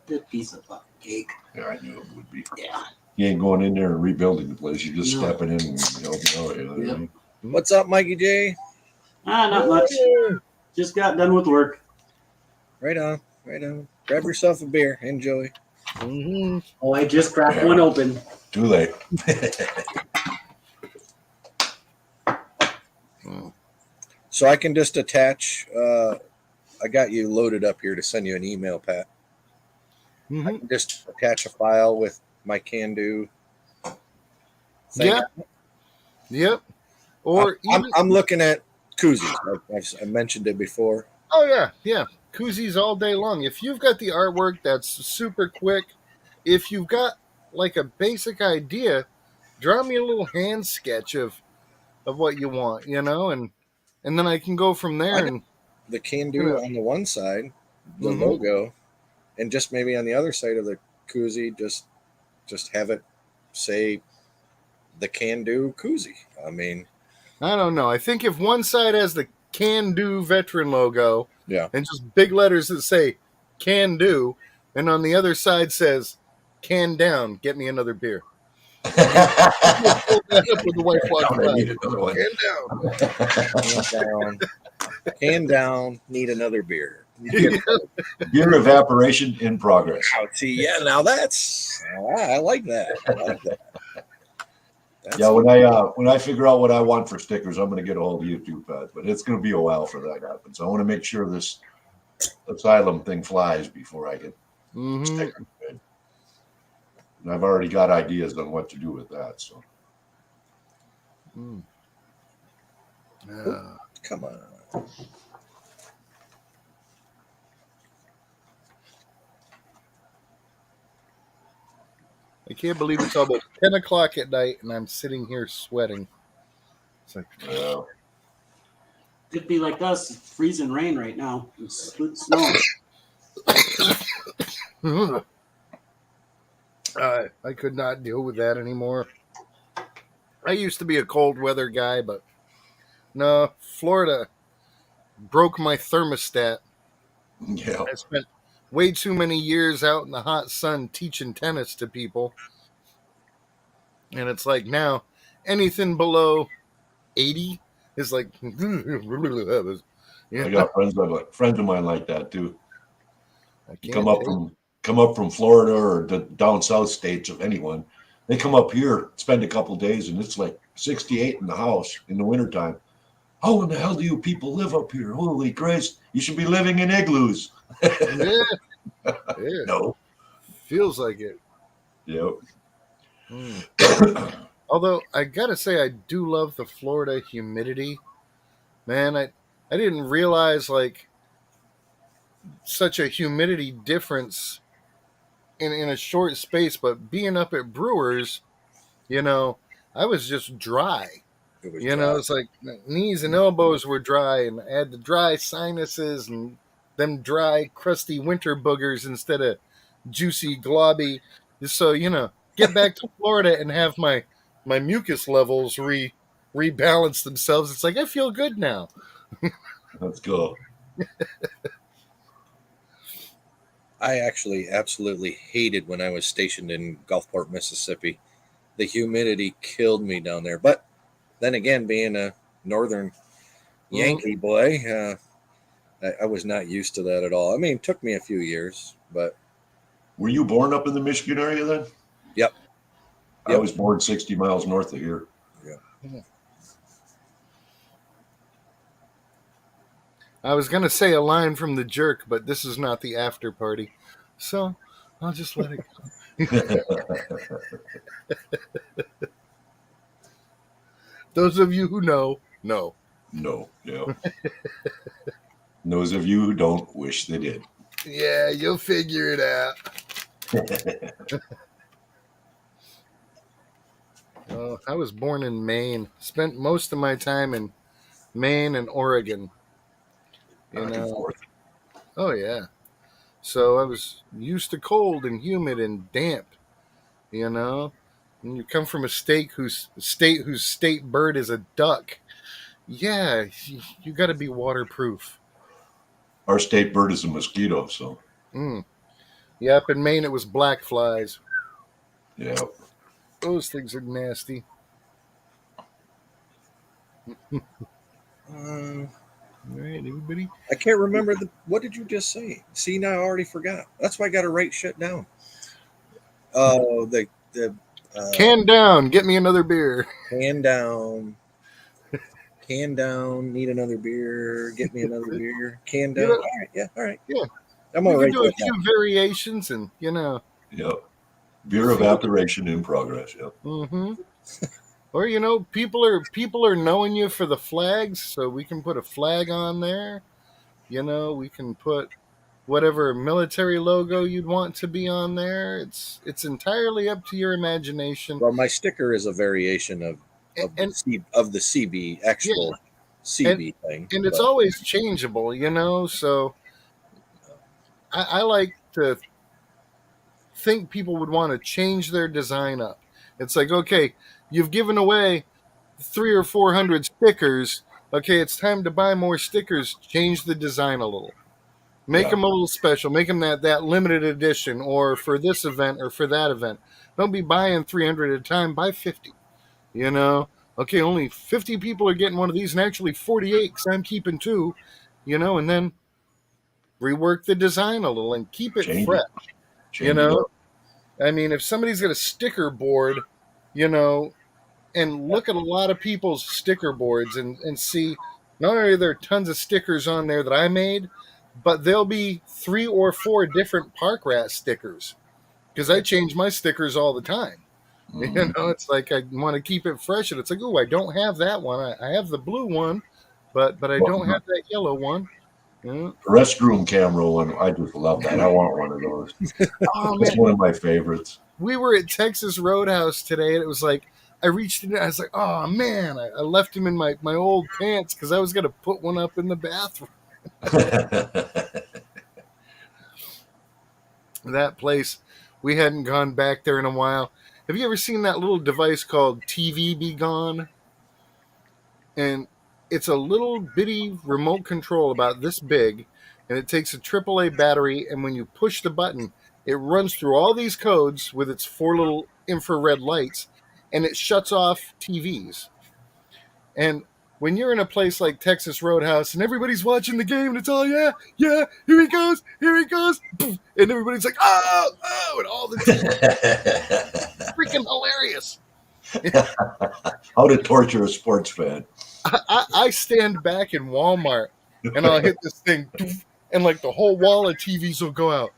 Good piece of fucking cake. Yeah, I knew it would be. Yeah. You ain't going in there and rebuilding the place. You're just stepping in and helping out. Yep. What's up, Mikey J? Not much. Just got done with work. Right on. Grab yourself a beer. Enjoy. Mm-hmm. Oh, I just cracked one open. Too late. So I can just attach. I got you loaded up here to send you an email, Pat. Mm-hmm. I can just attach a file with my can-do thing. Yeah. Yep. Or I'm looking at koozies. I mentioned it before. Oh yeah. Koozies all day long. If you've got the artwork that's super quick, if you've got like a basic idea, draw me a little hand sketch of what you want, and then I can go from there. I got And the can do Yeah. on the one side, the Mhm. logo, and just maybe on the other side of the koozie, just have it say the can do koozie. I mean, I don't know. I think if one side has the Can Do veteran logo yeah. and just big letters that say Can Do, and on the other side says Can Down, get me another beer. Hold that up with the white flag Now I flag. need another one. Can Down. Can down, can down, need another beer. Beer evaporation in progress. Oh, see, yeah, now that's I like that. I like that. That's Yeah, when I figure out what I want for stickers, I'm going to get a hold of YouTube, but it's going to be a while for that happens. I want to make sure this Asylum thing flies before I get Mhm. stickers made. And I've already got ideas on what to do with that. So Mm. come on. I can't believe it's almost 10 o'clock at night and I'm sitting here sweating. It's like, It'd be like us, it's freezing rain right now. It's snow. I could not deal with that anymore. I used to be a cold weather guy, but no, Florida broke my thermostat. yeah, I spent way too many years out in the hot sun teaching tennis to people. And it's like now anything below 80 is like, I yeah, got friends of mine like that too. I You can't take it. come up from Florida or the down south states of anyone. They come up here, spend a couple days, and it's like 68 in the house in the wintertime. How in the hell do you people live up here? Holy Christ! You should be living in igloos. Yeah, yeah, No. feels like it. Yep. Mm. Although I gotta say, I do love the Florida humidity. Man, I didn't realize like such a humidity difference in a short space, but being up at Brewers, you know, I was just dry. It was You know, dry. it's like knees and elbows were dry, and I had the dry sinuses and them dry, crusty winter boogers instead of juicy, globby. So get back to Florida and have my mucus levels rebalance themselves. It's like I feel good now. Let's go. I actually absolutely hated when I was stationed in Gulfport, Mississippi. The humidity killed me down there. But then again, being a northern Yankee boy, I was not used to that at all. I mean, it took me a few years, but Were you born up in the Michigan area then? Yep. I was born 60 miles north of here. yeah. I was gonna say a line from The Jerk, but this is not the after party, so I'll just let it go. Those of you who know. No. Yeah. Those of you who don't wish they did. Yeah, you'll figure it out. I was born in Maine. Spent most of my time in Maine and Oregon. Back and forth. Oh yeah. So I was used to cold and humid and damp. And you come from a state whose state bird is a duck. Yeah, you got to be waterproof. Our state bird is a mosquito, so Mm. Yeah, up in Maine it was black flies. yeah. Those things are nasty. All right, everybody. I can't remember what did you just say? See, now I already forgot. That's why I got to write shit down. Oh, the Can down. Get me another beer. can down, can down. Need another beer. Get me another beer. Can down. All right, yeah, all right. Yeah. I'm You gonna can write do a that few down. variations, and Yep. Beer evaporation in progress. Yep. Mm-hmm. Or people are knowing you for the flags, so we can put a flag on there. We can put whatever military logo you'd want to be on there. It's entirely up to your imagination. Well, my sticker is a variation of And the CB actual CB thing, and it's but always changeable, you know. So I like to think people would want to change their design up. It's like, okay, you've given away 300 or 400 stickers. Okay, it's time to buy more stickers. Change the design a little. Make Yeah. them a little special. Make them that limited edition, or for this event or for that event. Don't be buying 300 at a time. Buy 50. You know, okay, only 50 people are getting one of these, and actually 48 because I'm keeping 2. You know, and then rework the design a little and keep it Change fresh. it. You Change it know, up. I mean, if somebody's got a sticker board, you know, and look at a lot of people's sticker boards and see, not only are there tons of stickers on there that I made, but there'll be 3 or 4 different park rat stickers because I change my stickers all the time. You Mhm. know, it's like I want to keep it fresh, and it's like, oh, I don't have that one. I have the blue one, but I Well, don't have that yellow one. Yeah. restroom camera one. I just love that. I want one of those. Oh That's man, one of my favorites. we were at Texas Roadhouse today, and it was like I reached in, I was like, oh man, I left him in my old pants because I was gonna put one up in the bathroom. That place, we hadn't gone back there in a while. Have you ever seen that little device called TV Be Gone? And it's a little bitty remote control about this big, and it takes a AAA battery, and when you push the button, it runs through all these codes with its 4 little infrared lights, and it shuts off TVs. And when you're in a place like Texas Roadhouse and everybody's watching the game and it's all, yeah, here he goes, poof, and everybody's like, oh, and all the TVs, freaking hilarious. How to torture a sports fan. I stand back in Walmart and I'll hit this thing, poof, and like the whole wall of TVs will go out.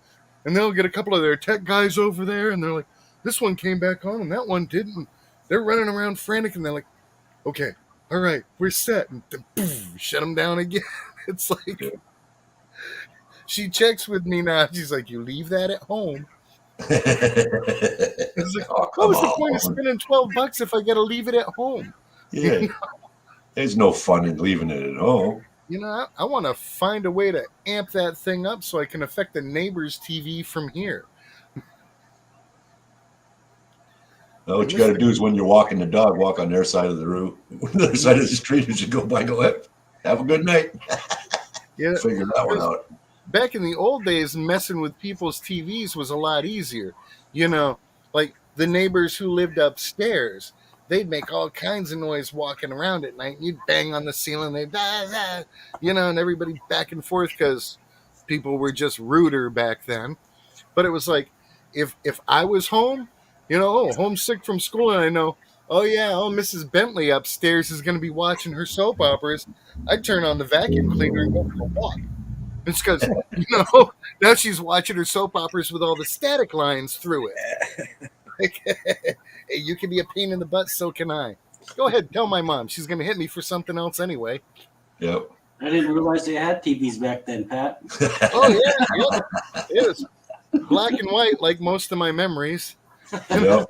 And they'll get a couple of their tech guys over there and they're like, this one came back on and that one didn't. They're running around frantic and they're like, okay, all right, we're set. And then, poof, shut them down again. It's like, Yeah. she checks with me now. She's like, you leave that at home. It's like, Oh, what come was the point of on. spending $12 if I got to leave it at home? Yeah. There's no fun in leaving it at home. You know, I want to find a way to amp that thing up so I can affect the neighbor's TV from here. No, what you got to do is when you're walking the dog, walk on their side of the road, the other side of the street as you go by. Go ahead, have a good night. Yeah, Figure that one out. back in the old days, messing with people's TVs was a lot easier. You know, like the neighbors who lived upstairs, they'd make all kinds of noise walking around at night. And you'd bang on the ceiling, they'd, you know, and everybody back and forth because people were just ruder back then. But it was like, if I was home, you know, homesick from school, and I know, oh yeah, Mrs. Bentley upstairs is going to be watching her soap operas, I'd turn on the vacuum cleaner and go for a walk. It's because, you know, now she's watching her soap operas with all the static lines through it. Like, hey, you can be a pain in the butt, so can I. Go ahead, tell my mom. She's going to hit me for something else anyway. Yep. I didn't realize they had TVs back then, Pat. Oh, yeah. It was black and white like most of my memories. Yep.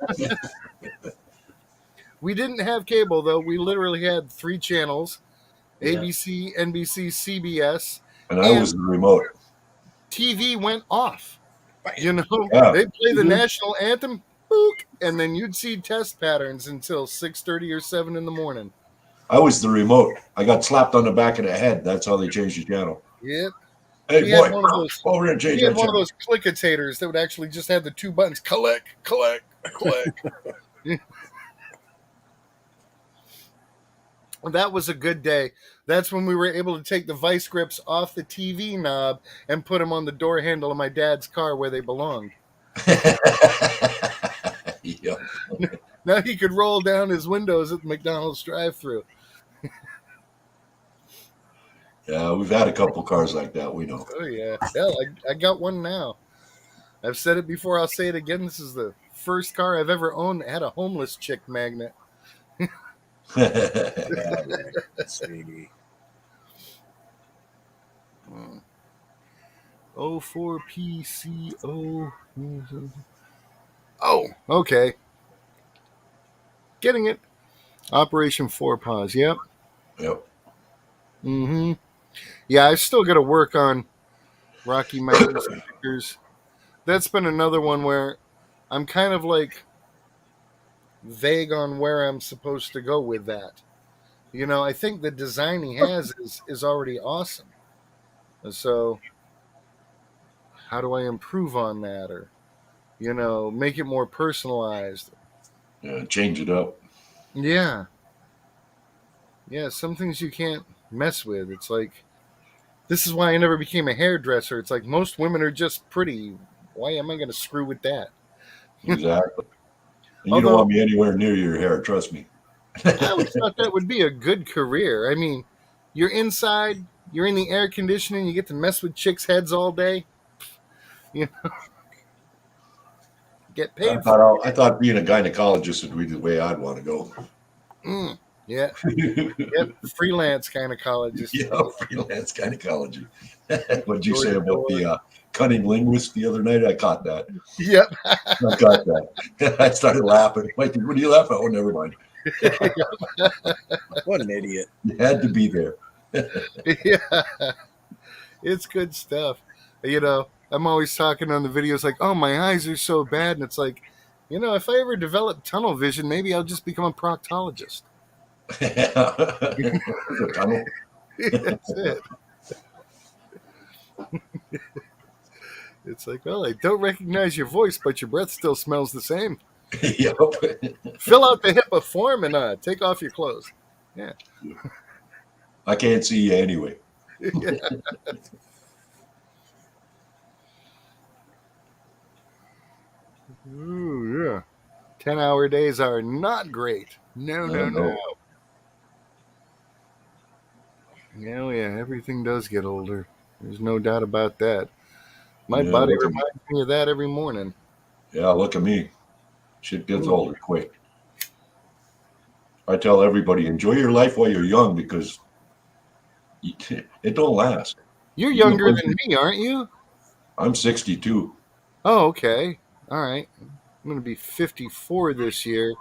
We didn't have cable, though. We literally had 3 channels, Yeah. ABC, NBC, CBS. And I was the remote. TV went off. You know, Yeah. they'd play the Mhm. national anthem, book, and then you'd see test patterns until 6:30 or 7 in the morning. I was the remote. I got slapped on the back of the head. That's how they changed the channel. Yep. Hey, We had boy, one of those- over here and change We had that one of channel. those clickitators that would actually just have the 2 buttons, click. That was a good day. That's when we were able to take the vice grips off the TV knob and put them on the door handle of my dad's car where they belonged. Yep. Now he could roll down his windows at the McDonald's drive-thru. Yeah, we've had a couple cars like that. We know. Oh yeah, hell, I got one now. I've said it before. I'll say it again. This is the first car I've ever owned that had a homeless chick magnet. Sweetie. O4PCO. Oh, okay. Getting it. Operation 4 Paws. Yep. Yep. Mm-hmm. Yeah, I still got to work on Rocky Mountain stickers. That's been another one where I'm kind of like vague on where I'm supposed to go with that. You know, I think the design he has is already awesome. So how do I improve on that, or make it more personalized? Yeah, change it up. Yeah. Yeah, some things you can't mess with. It's like, this is why I never became a hairdresser. It's like, most women are just pretty. Why am I going to screw with that? Exactly. And you don't Although want me anywhere near your hair, trust me. I always thought that would be a good career. I mean, you're inside, you're in the air conditioning, you get to mess with chicks' heads all day. You know, get paid for it. I thought being a gynecologist would be the way I'd want to go. Yeah, yep. Freelance gynecologist. Yeah, freelance gynecology. What'd you Door say to about door. the cunning linguist the other night? I caught that. Yep. I got that. I started laughing. Like, what do you laugh at? Oh, never mind. What an idiot. You had to be there. Yeah, it's good stuff. I'm always talking on the videos like, oh, my eyes are so bad. And it's like, if I ever develop tunnel vision, maybe I'll just become a proctologist. The tunnel. That's it. It's like, well, I don't recognize your voice, but your breath still smells the same. Yep. Fill out the HIPAA form and take off your clothes. Yeah. I can't see you anyway. Yeah. Ooh, yeah. 10-hour days are not great. No. Yeah, everything does get older. There's no doubt about that. My Yeah, body look at me. reminds me of that every morning. Yeah, look at me. Shit gets older quick. I tell everybody, enjoy your life while you're young because it don't last. You're younger than me, aren't you? I'm 62. Oh, okay. All right. I'm going to be 54 this year.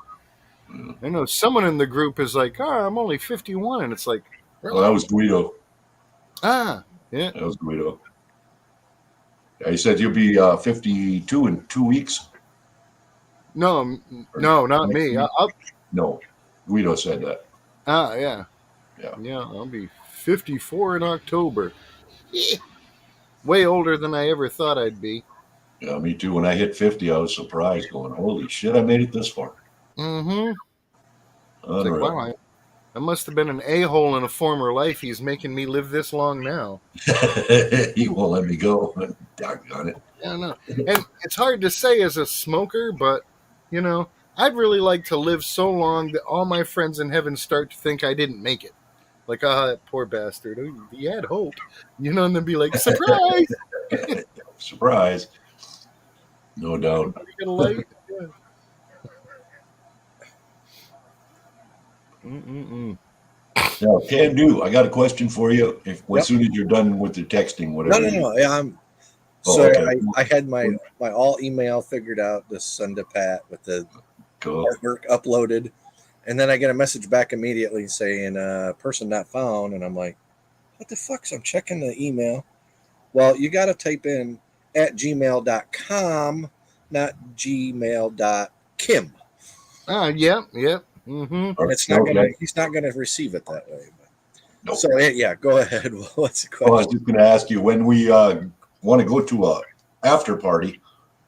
I know someone in the group is like, oh, I'm only 51. And it's like, Well, that was Guido. yeah. That was Guido. Yeah, he said you'll be 52 in 2 weeks. No, not me. No, Guido said that. Yeah. Yeah. Yeah, I'll be 54 in October. Way older than I ever thought I'd be. Yeah, me too. When I hit 50, I was surprised, going, holy shit, I made it this far. Mm-hmm. It's like, Unreal. wow, I must have been an a-hole in a former life. He's making me live this long now. He won't let me go. Doggone it. I don't know. And it's hard to say as a smoker, but, I'd really like to live so long that all my friends in heaven start to think I didn't make it. Like, that poor bastard. Oh, he had hope. And then be like, surprise! Surprise. No doubt. Get a light? Yeah. Now, can do. I got a question for you. As soon as you're done with the texting, whatever. No. Yeah, I had my all email figured out to send to Pat with the Cool. artwork uploaded, and then I get a message back immediately saying person not found, and I'm like, what the fuck? So I'm checking the email. Well, you got to type in @gmail.com, not gmail.kim. Yep. Mm-hmm. And it's not gonna. He's not gonna receive it that way. Nope. So yeah, go ahead. What's the question? Well, I was just going to ask you, when we want to go to a after party.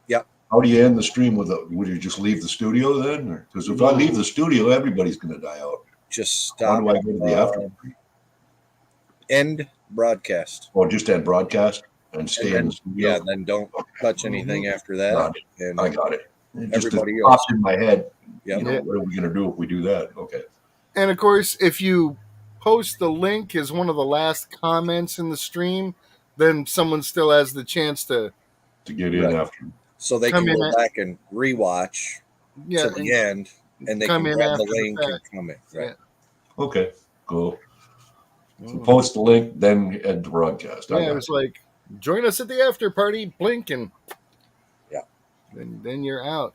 Yep. How do you end the stream with a? Would you just leave the studio then? Because if I leave the studio, everybody's going to die out. Just stop. How do I go to the after party? End broadcast. Or just end broadcast and stay And then, in the studio? yeah, then don't touch anything after that. Got it. And I got it. Just everybody popped else. in my head. Yep. You know, what are we going to do if we do that? Okay. And of course, if you post the link as one of the last comments in the stream, then someone still has the chance to get in after. So they Come can go in back and rewatch to the end, and they come can in grab the after the link and fact. come in. Right. Okay, cool. So post the link, then end the broadcast. I Yeah, got it was like join us at the after party, blink, and Yeah. then you're out.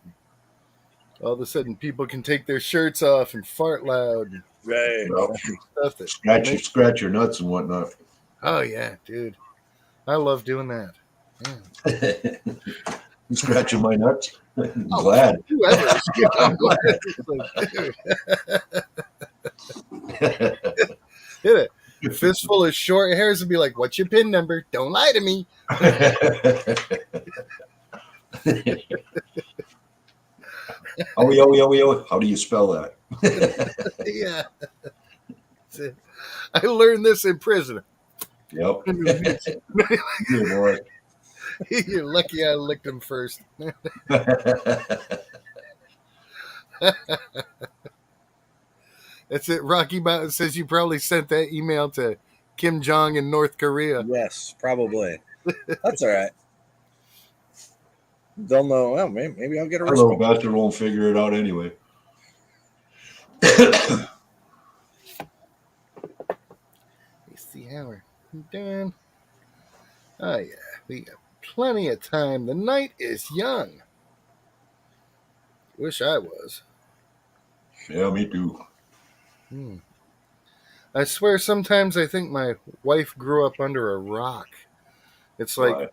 All of a sudden, people can take their shirts off and fart loud and Right. Well, stuff that scratch your nuts and whatnot. Oh yeah, dude, I love doing that. Yeah. You scratching my nuts? I'm glad. Whoever, I'm glad. It's like, dude, hit it. Fistful of short hairs would be like, "What's your pin number? Don't lie to me." How do you spell that? Yeah, I learned this in prison. Yep. Good boy. You're lucky I licked him first. That's it. Rocky Mountain says you probably sent that email to Kim Jong in North Korea. Yes, probably. That's all right. They'll know. Well, maybe I'll get a Hello, response. bastard won't figure it out anyway. Let's see how we're doing. Oh yeah, we got plenty of time. The night is young. Wish I was. Yeah, me too. I swear sometimes I think my wife grew up under a rock. It's like Right.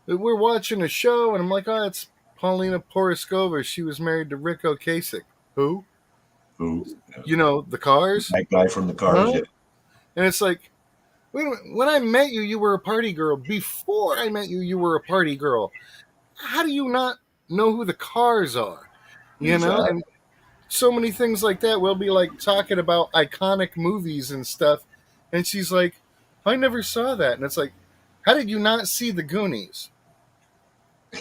we're watching a show and I'm like, oh, it's Paulina Poroskova. She was married to Rick Ocasek. Who? Who? You know, the Cars? That guy from the Cars. Huh? Yeah. And it's like, wait a minute, when I met you, you were a party girl. Before I met you, you were a party girl. How do you not know who the Cars are? You know? Exactly. And so many things like that. We'll be like talking about iconic movies and stuff. And she's like, I never saw that. And it's like, how did you not see the Goonies?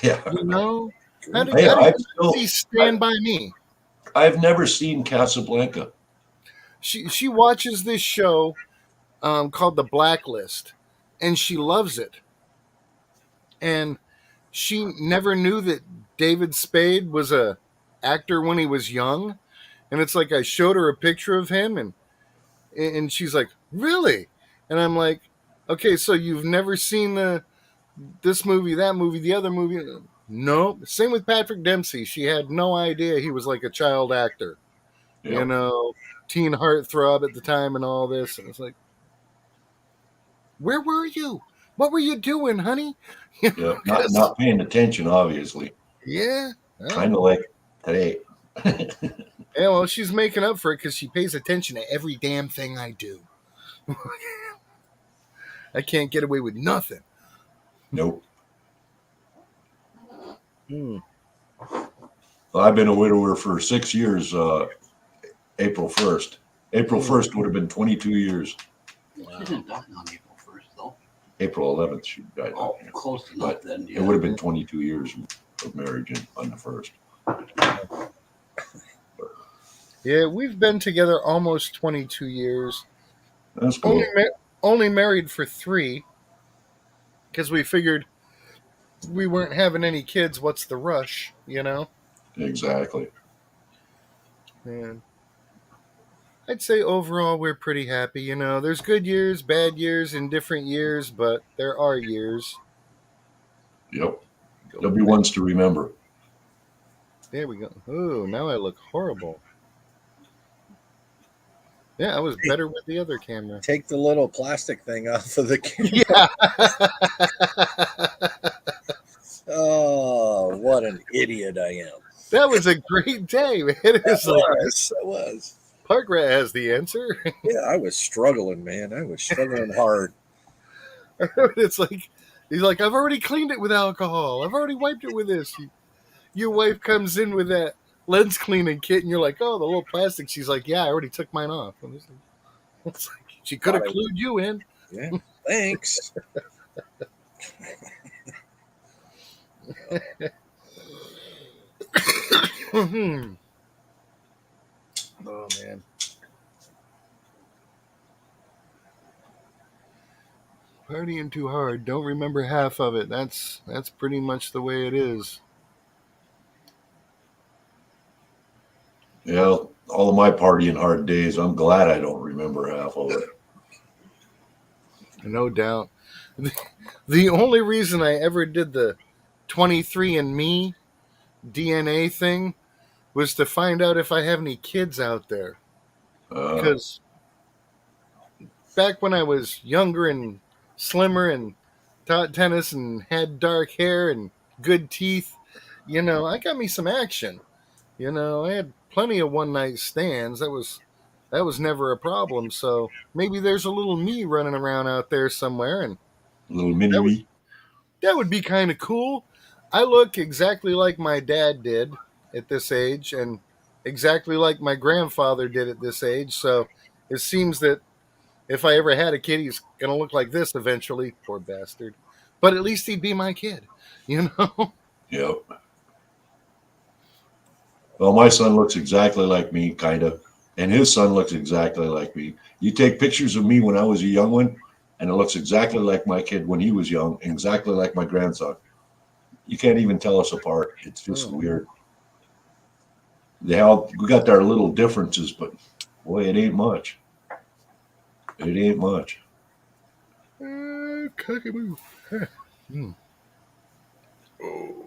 Yeah. You know? How did, Hey, how I've did you see Stand By Me? I've never seen Casablanca. She watches this show called The Blacklist, and she loves it. And she never knew that David Spade was a actor when he was young. And it's like I showed her a picture of him, and she's like, "Really?" And I'm like, "Okay, so you've never seen this movie, that movie, the other movie?" No. Same with Patrick Dempsey. She had no idea he was like a child actor. Yeah. You know, teen heartthrob at the time and all this. And it's like, where were you? What were you doing, honey? Yeah. Not paying attention, obviously. Yeah. Kind of like today. Yeah, well, she's making up for it because she pays attention to every damn thing I do. I can't get away with nothing. Nope. Hmm. Well, I've been a widower for 6 years. April 1st. April 1st would have been 22 years. She didn't die on April 1st, though. April 11th, she died. Oh, close enough then. It would have been 22 years of marriage on the 1st. Yeah, we've been together almost 22 years. That's cool. Only married for 3 because we figured we weren't having any kids. What's the rush, you know? Exactly. And I'd say overall we're pretty happy. You know, there's good years, bad years, and different years, but there are years. Yep. There'll be ones to remember. There we go. Oh, now I look horrible. Yeah, I was better with the other camera. Take the little plastic thing off of the camera. Yeah. Oh, what an idiot I am. That was a great day, man. It was like, It was. Park Rat has the answer. Yeah, I was struggling, man. I was struggling hard. It's like, he's like, I've already cleaned it with alcohol. I've already wiped it with this. Your wife comes in with that lens cleaning kit, and you're like, oh, the little plastic. She's like, yeah, I already took mine off. It's like, she could have clued you in. Yeah, thanks. Oh, man. Partying too hard. Don't remember half of it. That's pretty much the way it is. Yeah, all of my partying hard days, I'm glad I don't remember half of it. No doubt. The only reason I ever did the 23andMe DNA thing was to find out if I have any kids out there. Uh, Because back when I was younger and slimmer and taught tennis and had dark hair and good teeth, I got me some action. I had plenty of one night stands. That was never a problem. So maybe there's a little me running around out there somewhere, and little mini that would me. that would be kind of cool. I look exactly like my dad did at this age, and exactly like my grandfather did at this age. So it seems that if I ever had a kid, he's gonna look like this eventually. Poor bastard. But at least he'd be my kid, you know. Yep. Well, my son looks exactly like me, kind of, and his son looks exactly like me. You take pictures of me when I was a young one, and it looks exactly like my kid when he was young, and exactly like my grandson. You can't even tell us apart. It's just weird. We got our little differences, but boy, it ain't much. It ain't much. Cockaboo.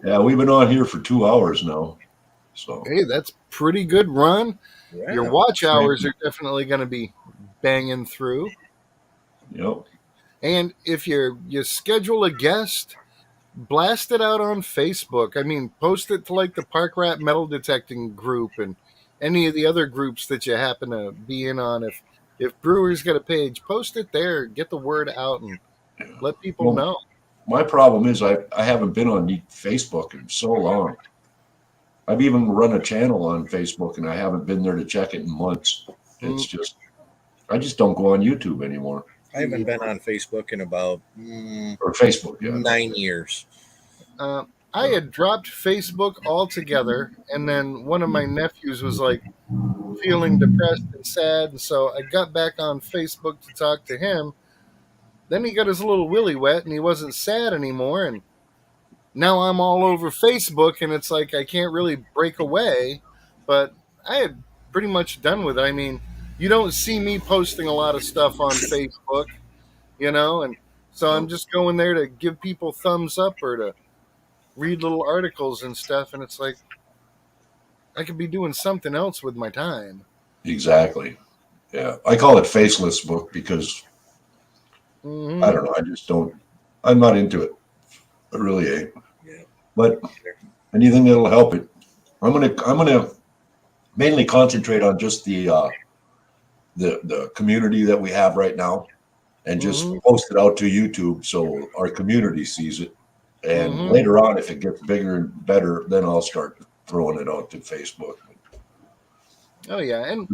Yeah, we've been on here for 2 hours now. So Hey, that's pretty good run. Yeah. Your watch hours are definitely going to be banging through. yep. And if you schedule a guest, blast it out on Facebook. I mean, post it to like the Park Rat Metal Detecting group and any of the other groups that you happen to be in on. If Brewers got a page, post it there. Get the word out and let people Well, know. my problem is I haven't been on Facebook in so long. I've even run a channel on Facebook and I haven't been there to check it in months. It's just I just don't go on YouTube anymore. I haven't been on Facebook in about Or Facebook, yeah. 9 years. I had dropped Facebook altogether, and then one of my nephews was like feeling depressed and sad, and so I got back on Facebook to talk to him. Then he got his little willy wet, and he wasn't sad anymore, and now I'm all over Facebook, and it's like I can't really break away, but I had pretty much done with it. I mean, you don't see me posting a lot of stuff on Facebook, and so I'm just going there to give people thumbs up or to read little articles and stuff, and it's like I could be doing something else with my time. Exactly. Yeah. I call it faceless book because Mm-hmm. I don't know. I just don't I'm not into it. I really ain't. Yeah. But anything that'll help it. I'm gonna mainly concentrate on just the community that we have right now and just post it out to YouTube so our community sees it. And later on, if it gets bigger and better, then I'll start throwing it out to Facebook. Oh yeah, and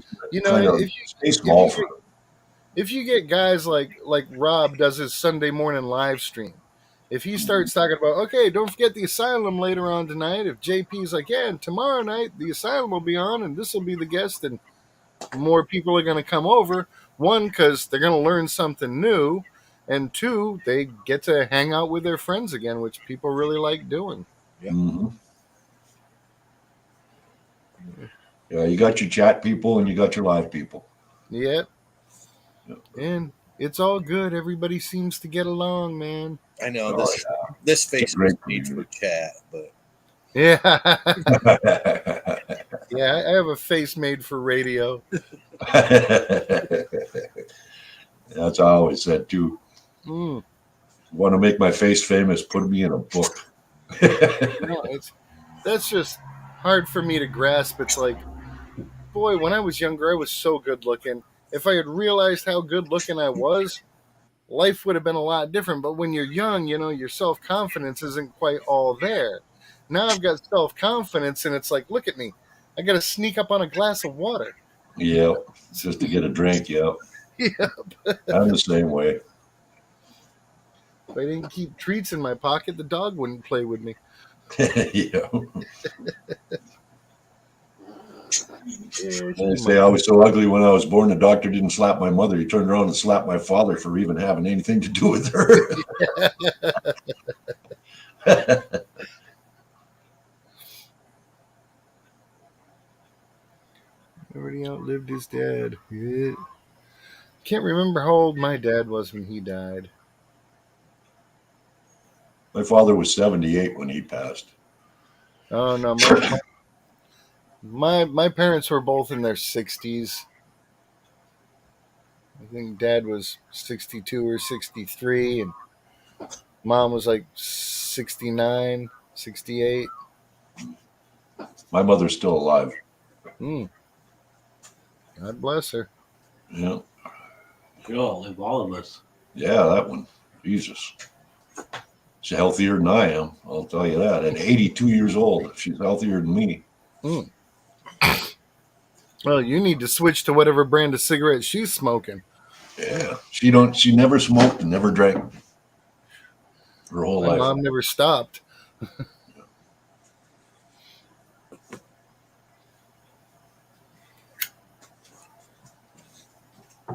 Kind of stay small for if you get guys like Rob does his Sunday morning live stream, if he starts talking about, okay, don't forget the Asylum later on tonight. If JP's like, yeah, and tomorrow night the Asylum will be on, and this will be the guest, and more people are going to come over. One, because they're going to learn something new, and two, they get to hang out with their friends again, which people really like doing. Yeah. Mm-hmm. Yeah, you got your chat people and you got your live people. Yep. And it's all good. Everybody seems to get along, man. I know this face is made for chat, but yeah, yeah. I have a face made for radio. That's how I always said too. Want to make my face famous? Put me in a book. No, that's just hard for me to grasp. It's like, boy, when I was younger, I was so good looking. If I had realized how good looking I was, life would have been a lot different. But when you're young, your self-confidence isn't quite all there. Now I've got self-confidence, and it's like, look at me. I got to sneak up on a glass of water. Yeah, just to get a drink. Yeah. Yeah. I'm the same way. If I didn't keep treats in my pocket, the dog wouldn't play with me. Yeah. Yeah, They say I was so ugly when I was born. The doctor didn't slap my mother. He turned around and slapped my father for even having anything to do with her. Already outlived his dad. Yeah. Can't remember how old my dad was when he died. My father was 78 when he passed. Oh no, my parents were both in their 60s. I think Dad was 62 or 63, and Mom was like 69, 68. My mother's still alive. God bless her. Yeah. She'll outlive all of us. Yeah, that one. Jesus. She's healthier than I am. I'll tell you that. At 82 years old, she's healthier than me. Mm. Well, you need to switch to whatever brand of cigarette she's smoking. Yeah. She never smoked and never drank her whole My life. mom never stopped.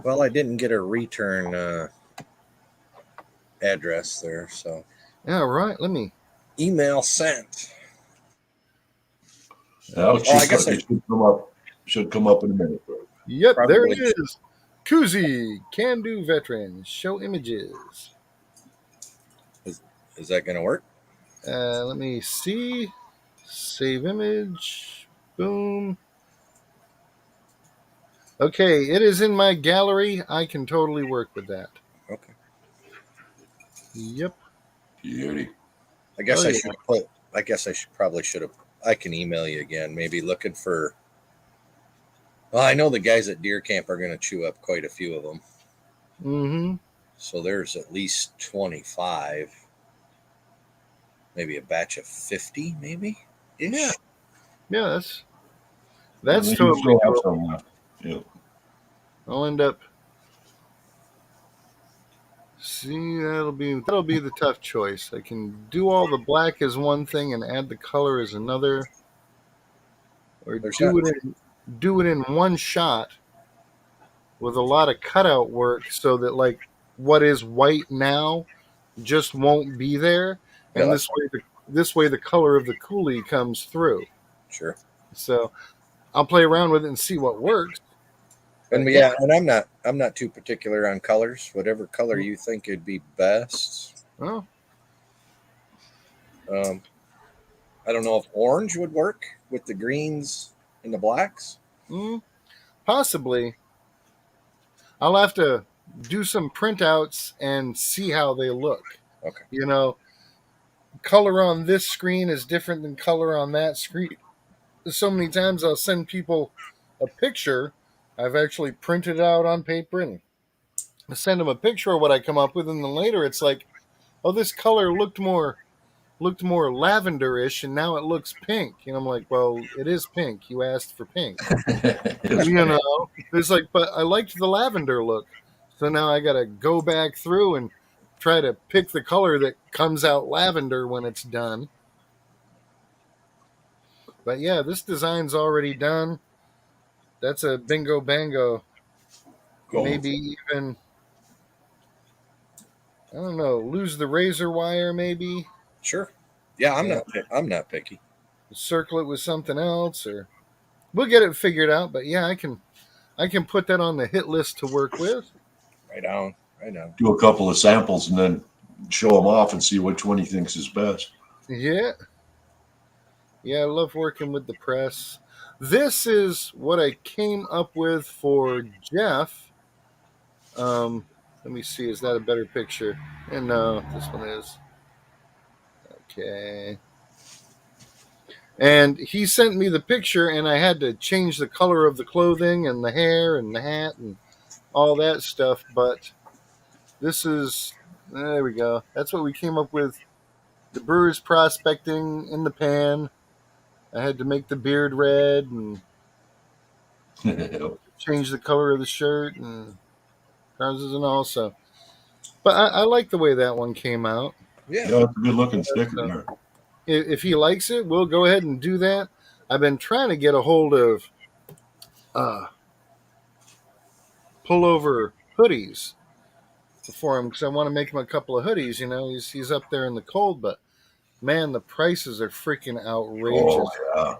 Well, I didn't get a return address there, so Yeah, right. Let me. email sent. Yeah, Oh, I guess it should come up in a minute. Bro. Yep, there it Probably. is. Koozie, Can Do Veteran, show images. Is that going to work? Let me see. Save image. Boom. Okay, it is in my gallery. I can totally work with that. Okay. Yep. Beauty. I guess Oh, I yeah. should put. I guess I should have. I can email you again. Maybe looking for. Well, I know the guys at Deer Camp are going to chew up quite a few of them. Mm-hmm. So there's at least 25. Maybe a batch of 50, maybe. -ish. Yeah. Yeah, that's And you totally still have doable. some left. Yeah. I'll end up. See, that'll be the tough choice. I can do all the black as one thing and add the color as another, or There's do it in one shot with a lot of cutout work, so that like what is white now just won't be there, Yeah, and that's this way the color of the coolie comes through. Sure. So I'll play around with it and see what works. And But yeah, and I'm not too particular on colors. Whatever color you think would be best. Oh, I don't know if orange would work with the greens and the blacks. possibly. I'll have to do some printouts and see how they look. Okay. You know, color on this screen is different than color on that screen. So many times I'll send people a picture. I've actually printed it out on paper and send them a picture of what I come up with, and then later it's like, oh, this color looked more lavenderish, and now it looks pink. And I'm like, well, it is pink. You asked for pink. You know, it's like, but I liked the lavender look, so now I got to go back through and try to pick the color that comes out lavender when it's done. But yeah, this design's already done. That's a bingo bango. Cool. Maybe even, I don't know, lose the razor wire maybe, Sure. Yeah, Yeah. I'm not picky. circle it with something else, or we'll get it figured out. But yeah, I can put that on the hit list to work with. Right on. Right on. Do a couple of samples and then show them off and see which one he thinks is best. Yeah. Yeah, I love working with the press. This is what I came up with for Jeff. Let me see, is that a better picture? And no, this one is. Okay. And he sent me the picture, and I had to change the color of the clothing and the hair and the hat and all that stuff. But this is, there we go. That's what we came up with. The Brewers prospecting in the pan. I had to make the beard red and change the color of the shirt and trousers and all. So, but I like the way that one came out. Yeah. Yeah, it's a good looking sticker there. If he likes it, we'll go ahead and do that. I've been trying to get a hold of pullover hoodies for him because I want to make him a couple of hoodies. You know, he's up there in the cold, but man, the prices are freaking outrageous. Oh, yeah.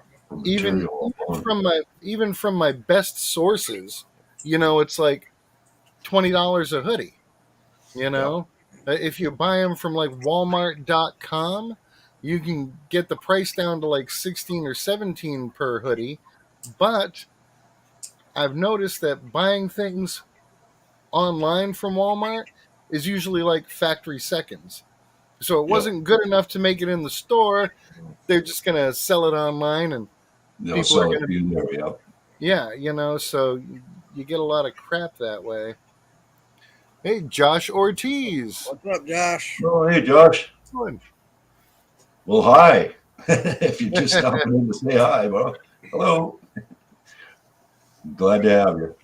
Even Material. even from my best sources, you know, it's like $20 a hoodie. You know, If you buy them from like Walmart.com, you can get the price down to like 16 or 17 per hoodie. But I've noticed that buying things online from Walmart is usually like factory seconds. So it Yep. wasn't good enough to make it in the store. They're just going to sell it online, and They'll people are sell going it to, to you there. Yep. yeah, so you get a lot of crap that way. Hey, Josh Ortiz. What's up, Josh? Oh, hey, Josh. Good. Well, hi. If you just stopping in to say hi, bro. Hello. Glad to have you.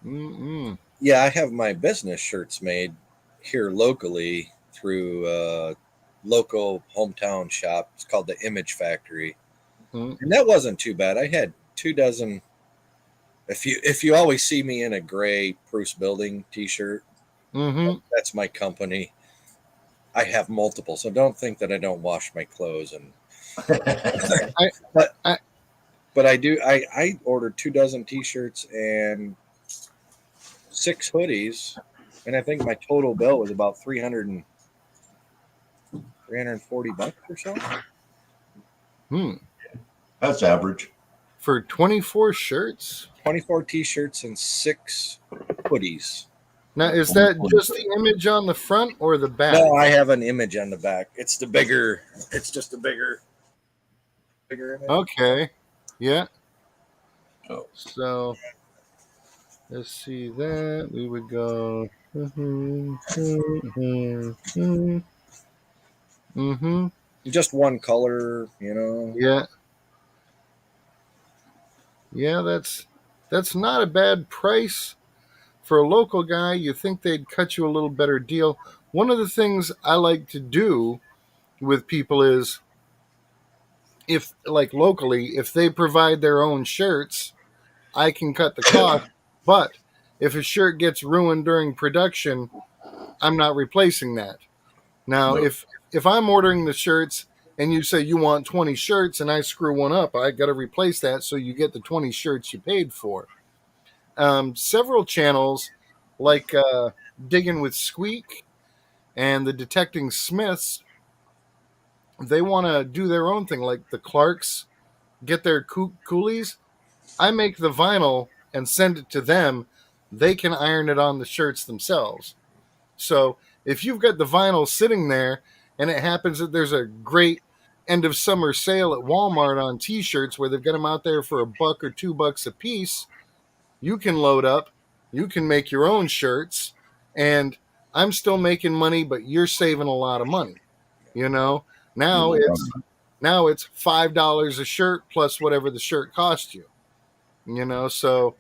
Mm-mm. Yeah, I have my business shirts made here locally through a local hometown shop. It's called the Image Factory, Mm. and that wasn't too bad. I had 2 dozen. If you always see me in a gray Bruce Building T-shirt, Mm-hmm. that's my company. I have multiple, so don't think that I don't wash my clothes. And but I do. I ordered 2 dozen T-shirts and 6 hoodies, and I think my total bill was about 340 bucks or so. That's average. For 24 shirts? 24 T-shirts and 6 hoodies. Now, is that just the image on the front or the back? No, I have an image on the back. It's the bigger. It's just a bigger image. Okay. Yeah. Oh. So let's see that. We would go. Mm-hmm. Just one color, you know. Yeah. Yeah, that's not a bad price. For a local guy, you think they'd cut you a little better deal. One of the things I like to do with people is, if like locally, if they provide their own shirts, I can cut the cost. But if a shirt gets ruined during production, I'm not replacing that. Now, No. if I'm ordering the shirts and you say you want 20 shirts and I screw one up, I got to replace that so you get the 20 shirts you paid for. Several channels like Digging with Squeak and the Detecting Smiths, they want to do their own thing. Like the Clarks get their coolies. I make the vinyl and send it to them. They can iron it on the shirts themselves. So if you've got the vinyl sitting there and it happens that there's a great end of summer sale at Walmart on t-shirts where they've got them out there for $1 or $2 a piece, you can load up, you can make your own shirts, and I'm still making money, but you're saving a lot of money. You know, now it's $5 a shirt plus whatever the shirt cost you. You know, so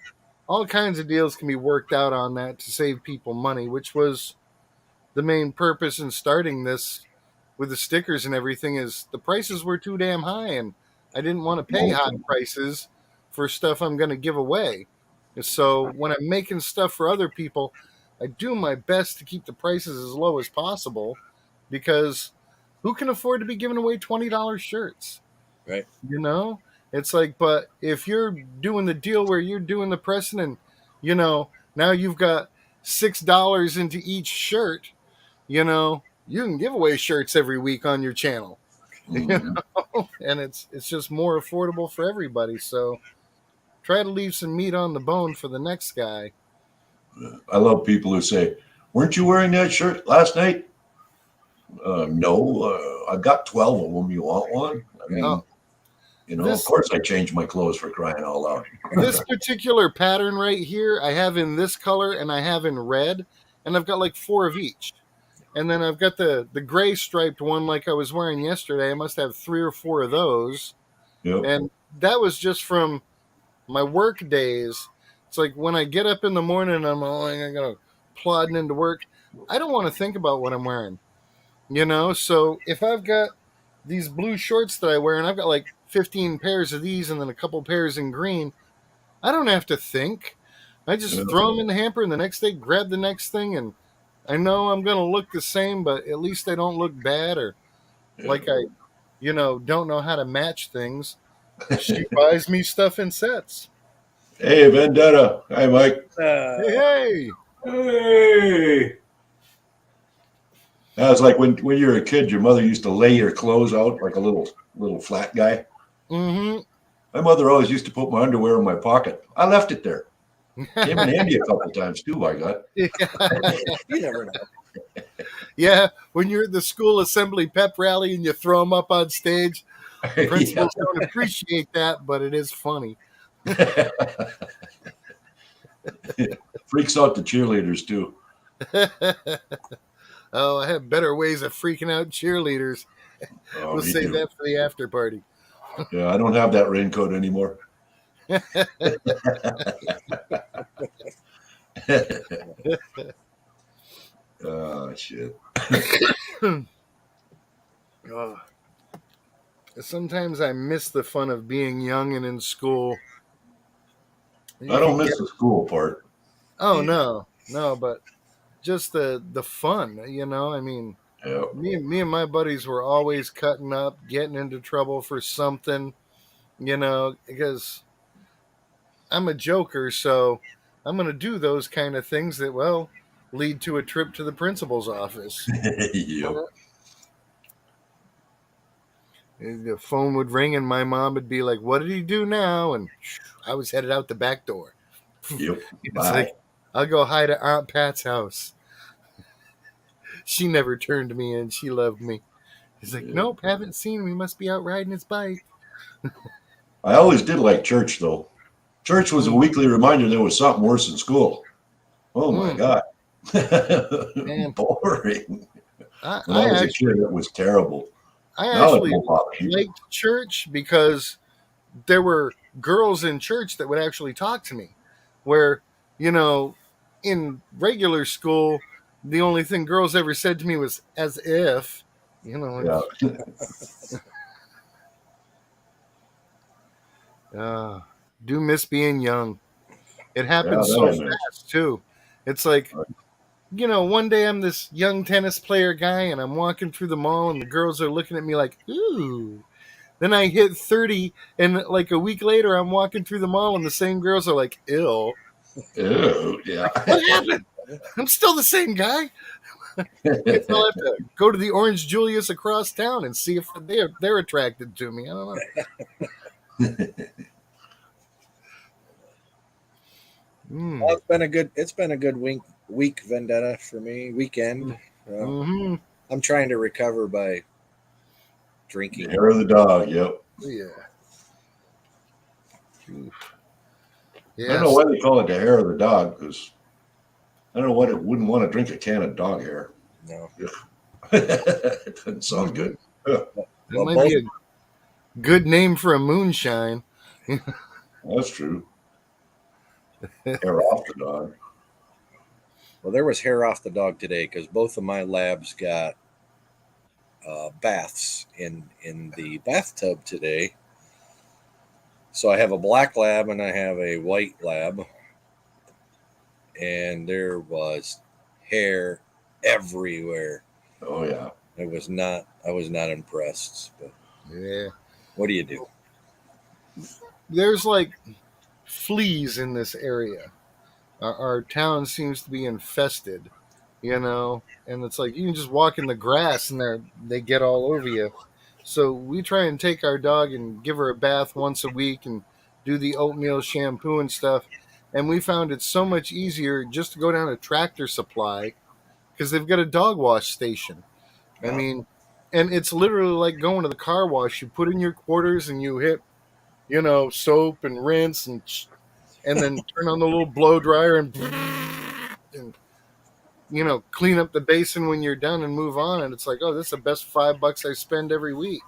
all kinds of deals can be worked out on that to save people money, which was the main purpose in starting this with the stickers and everything. Is the prices were too damn high, and I didn't want to pay high prices for stuff I'm going to give away. So when I'm making stuff for other people, I do my best to keep the prices as low as possible, because who can afford to be giving away $20 shirts? Right. You know, it's like, but if you're doing the deal where you're doing the pressing and, you know, now you've got $6 into each shirt, you know, you can give away shirts every week on your channel. Mhm. You know? And it's just more affordable for everybody. So try to leave some meat on the bone for the next guy. I love people who say, "Weren't you wearing that shirt last night?" No, I've got 12 of them. You want one? I mean, Oh, of course I change my clothes, for crying out loud. This particular pattern right here, I have in this color and I have in red, and I've got like 4 of each. And then I've got the gray striped one like I was wearing yesterday. I must have 3 or 4 of those. Yep. And that was just from my work days. It's like when I get up in the morning and I'm like, I gotta plodding into work, I don't want to think about what I'm wearing. You know, so if I've got these blue shorts that I wear and I've got like 15 pairs of these and then a couple pairs in green, I don't have to think. I just Yeah. throw them in the hamper and the next day grab the next thing, and I know I'm going to look the same, but at least they don't look bad or like I, don't know how to match things. She buys me stuff in sets. Hey, Vendetta. Hi, Mike. Hey, Hey. That was like when you were a kid, your mother used to lay your clothes out like a little flat guy. mm-hmm. My mother always used to put my underwear in my pocket. I left it there. Came in handy a couple times too, I got. You never know. Yeah, when you're at the school assembly pep rally and you throw them up on stage, Yeah. principals don't appreciate that, but it is funny. Freaks out the cheerleaders too. Oh, I have better ways of freaking out cheerleaders. Oh, We'll me save too. that for the after party. Yeah, I don't have that raincoat anymore. Oh shit. Oh, sometimes I miss the fun of being young and in school. You I don't could miss get, the school part. oh no, but just the fun, I mean, Yeah. me and my buddies were always cutting up, getting into trouble for something, because I'm a joker, so I'm going to do those kind of things that, well, lead to a trip to the principal's office. Yep. And the phone would ring, and my mom would be like, "What did he do now?" And I was headed out the back door. Yep. It's Bye. like, I'll go hide at Aunt Pat's house. She never turned me in. She loved me. He's like, Yeah. "Nope, haven't seen him. He must be out riding his bike." I always did like church though. Church was a Mm. weekly reminder there was something worse than school. Oh my Mm. God. Man, Boring. I, When I I was a actually, kid, it was terrible. I Now it actually won't bother me. liked church because there were girls in church that would actually talk to me. Where, you know, in regular school, the only thing girls ever said to me was "as if," Yeah. uh, do miss being young. It Yeah, happens that so I miss. fast too. It's like, Right. one day I'm this young tennis player guy and I'm walking through the mall and the girls are looking at me like, ooh. Then I hit 30 and like a week later I'm walking through the mall and the same girls are like, ill. Ew, yeah. What happened? I'm still the same guy. Guess I'll have to go to the Orange Julius across town and see if they're attracted to me. I don't know. Well, it's been a good week Vendetta for me. Weekend. Mm-hmm. I'm trying to recover by The drinking. hair of the dog. Yep. Yeah. Oof. I don't know Yes. why they call it the hair of the dog because I don't know what it wouldn't want to drink a can of dog hair. No. It doesn't sound good. That Well, might both, be a good name for a moonshine. That's true. Hair off the dog. well, there was hair off the dog today because both of my labs got baths in the bathtub today. So I have a black lab and I have a white lab, and there was hair everywhere. Oh yeah. I was not impressed. But Yeah. what do you do? There's like fleas in this area. Our town seems to be infested, and it's like you can just walk in the grass and they get all over you. So we try and take our dog and give her a bath once a week and do the oatmeal shampoo and stuff. And we found it so much easier just to go down to Tractor Supply because they've got a dog wash station. I Yeah. mean, and it's literally like going to the car wash. You put in your quarters and you hit, soap and rinse and then turn on the little blow dryer and clean up the basin when you're done and move on. And it's like, oh, this is the best $5 I spend every week.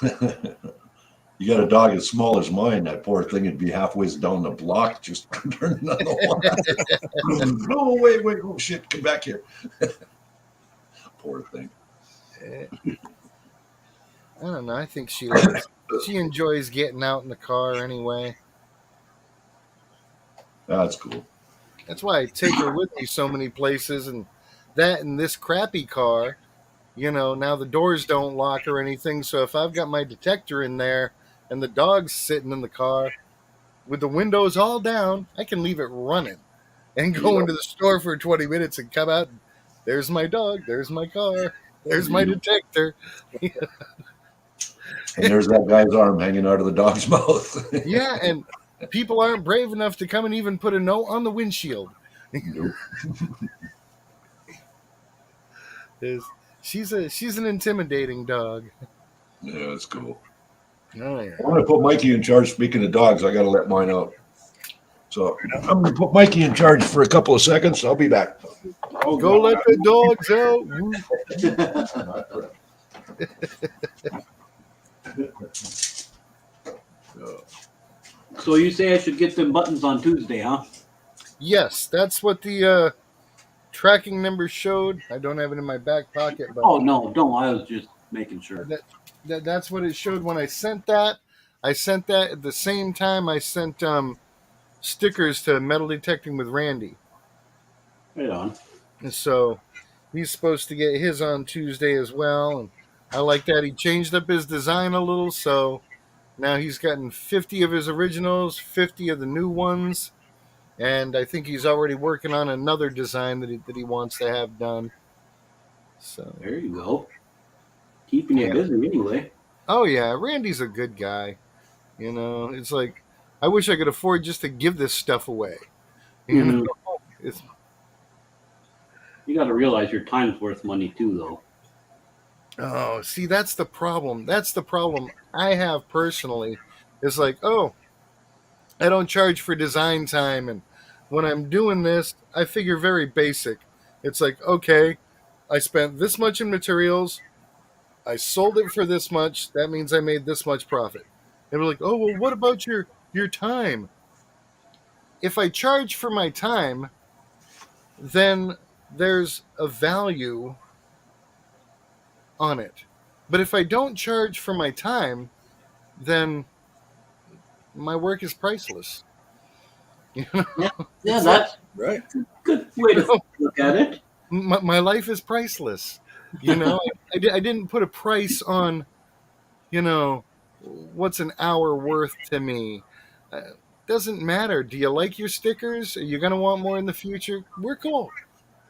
You got a dog as small as mine. That poor thing would be halfway down the block just turning on the water. No, wait, oh shit, come back here. Poor thing. I don't know. I think she enjoys getting out in the car anyway. That's cool. That's why I take her with me so many places, and this crappy car, now the doors don't lock or anything. So if I've got my detector in there and the dog's sitting in the car, with the windows all down, I can leave it running and go into the store for 20 minutes and come out. And there's my dog. There's my car. There's my detector. And there's that guy's arm hanging out of the dog's mouth. Yeah, and people aren't brave enough to come and even put a note on the windshield. Nope. She's an intimidating dog. Yeah, that's cool. Oh yeah. I want to put Mikey in charge. Speaking of dogs, I got to let mine out. So I'm going to put Mikey in charge for a couple of seconds. I'll be back. Oh, Go let the dogs out. Woo. So you say I should get them buttons on Tuesday, huh? Yes, that's what the tracking number showed. I don't have it in my back pocket, but Oh no, don't. I was just making sure. that's what it showed when I sent that. I sent that at the same time I sent stickers to Metal Detecting with Randy. Right on. And so he's supposed to get his on Tuesday as well. And I like that. He changed up his design a little. So now he's gotten 50 of his originals, 50 of the new ones. And I think he's already working on another design that he wants to have done. So There you go. Keeping you busy anyway. oh yeah, Randy's a good guy. You know, it's like I wish I could afford just to give this stuff away. You know, it's You got to realize your time's worth money too, though. oh, see, that's the problem. That's the problem I have personally. It's like, oh, I don't charge for design time, and when I'm doing this, I figure very basic. It's like, okay, I spent this much in materials, I sold it for this much. That means I made this much profit. And we're like, oh well, what about your time? If I charge for my time, then there's a value on it. But if I don't charge for my time, then my work is priceless. You know, Yeah, that's Right. a good way to look at it. my life is priceless. You know, I didn't put a price on, you know, what's an hour worth to me. Doesn't matter. Do you like your stickers? Are you going to want more in the future? We're cool.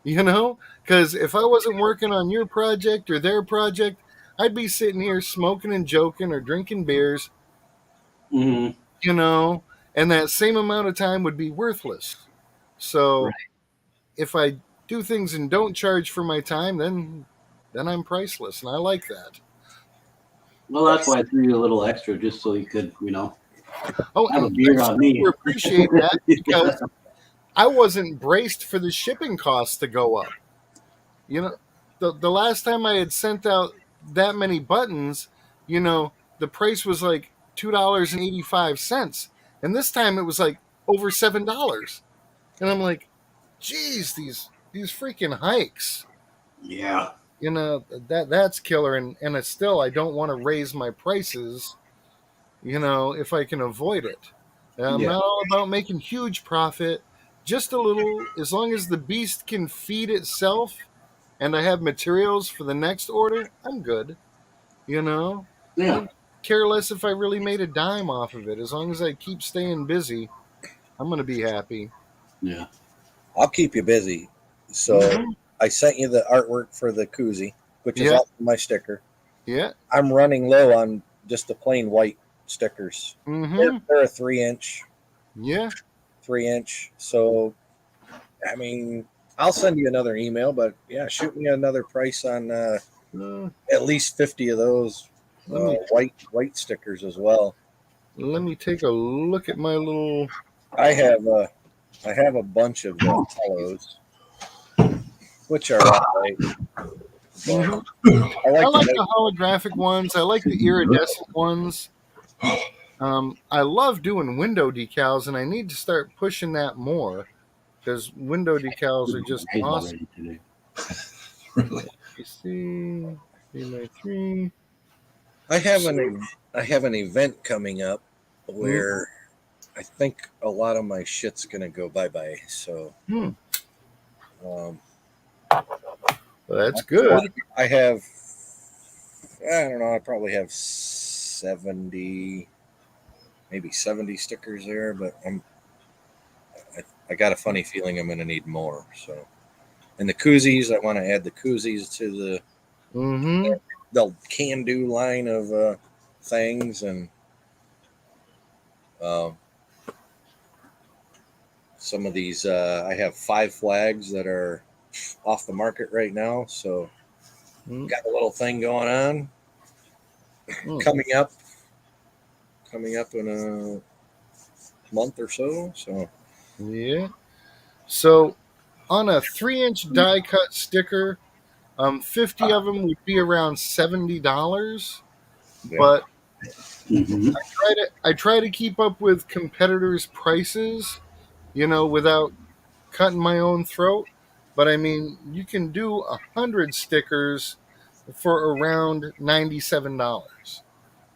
You know, because if I wasn't working on your project or their project, I'd be sitting here smoking and joking or drinking beers, Mm-hmm. you know, and that same amount of time would be worthless. So Right. if I do things and don't charge for my time, then I'm priceless, and I like that. Well, that's why I threw you a little extra, just so you could, Oh, have a and beer I on me. super appreciate that because I wasn't braced for the shipping costs to go up. You know, the last time I had sent out that many buttons, you know, the price was like $2.85, and this time it was like over $7. And I'm like, geez, these freaking hikes. Yeah. You know, that's killer, and it's still I don't want to raise my prices, you know, if I can avoid it. I'm Yeah. not all about making huge profit, just a little, as long as the beast can feed itself and I have materials for the next order, I'm good. You know? I Yeah. don't care less if I really made a dime off of it. As long as I keep staying busy, I'm going to be happy. Yeah. I'll keep you busy. So I sent you the artwork for the koozie, which is Yeah. also my sticker. Yeah. I'm running low on just the plain white stickers. Mm-hmm. They're a 3-inch. Yeah. 3-inch. So, I mean, I'll send you another email, but yeah, shoot me another price on at least 50 of those white stickers as well. Let me take a look at my little. I have a bunch of the hollows, which are all right. Mhm. I I like like the the holographic ones. I like the iridescent ones. I love doing window decals, and I need to start pushing that more because window decals are just Hey, awesome. already today. Really? You see, 3x3. I have an event coming up where I think a lot of my shit's gonna go bye bye. So, Hmm. um, Well, that's good. I have, I don't know, I probably have 70 maybe 70 stickers there, but I got a funny feeling I'm going to need more. So, and the koozies, I want to add the koozies to the can do line of things, and some of these. I have 5 flags that are off the market right now, so got a little thing going on coming up in a month or so. So Yeah. So on a 3-inch die cut sticker, 50 of them would be around $70. yeah. But Mhm. I try to keep up with competitors' prices, without cutting my own throat. But I mean, you can do 100 stickers for around $97.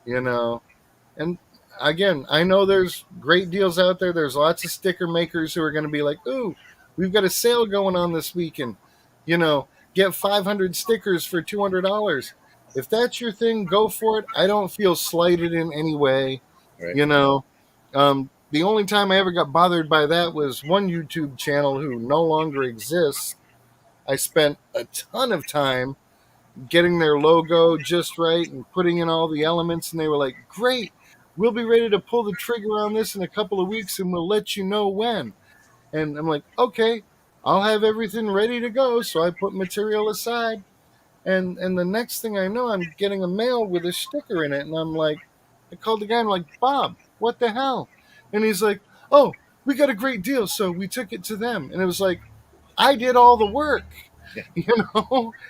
You know, and again, I know there's great deals out there. There's lots of sticker makers who are going to be like, "Ooh, we've got a sale going on this weekend. Get 500 stickers for $200." If that's your thing, go for it. I don't feel slighted in any way. Right. The only time I ever got bothered by that was one YouTube channel who no longer exists. I spent a ton of time getting their logo just right and putting in all the elements, and they were like, "Great, we'll be ready to pull the trigger on this in a couple of weeks, and we'll let you know when." And I'm like, "Okay, I'll have everything ready to go." So I put material aside, and the next thing I know, I'm getting a mail with a sticker in it, and I'm like, I called the guy, I'm like, "Bob, what the hell?" And he's like, "Oh, we got a great deal, so we took it to them." And it was like, I did all the work. Yeah.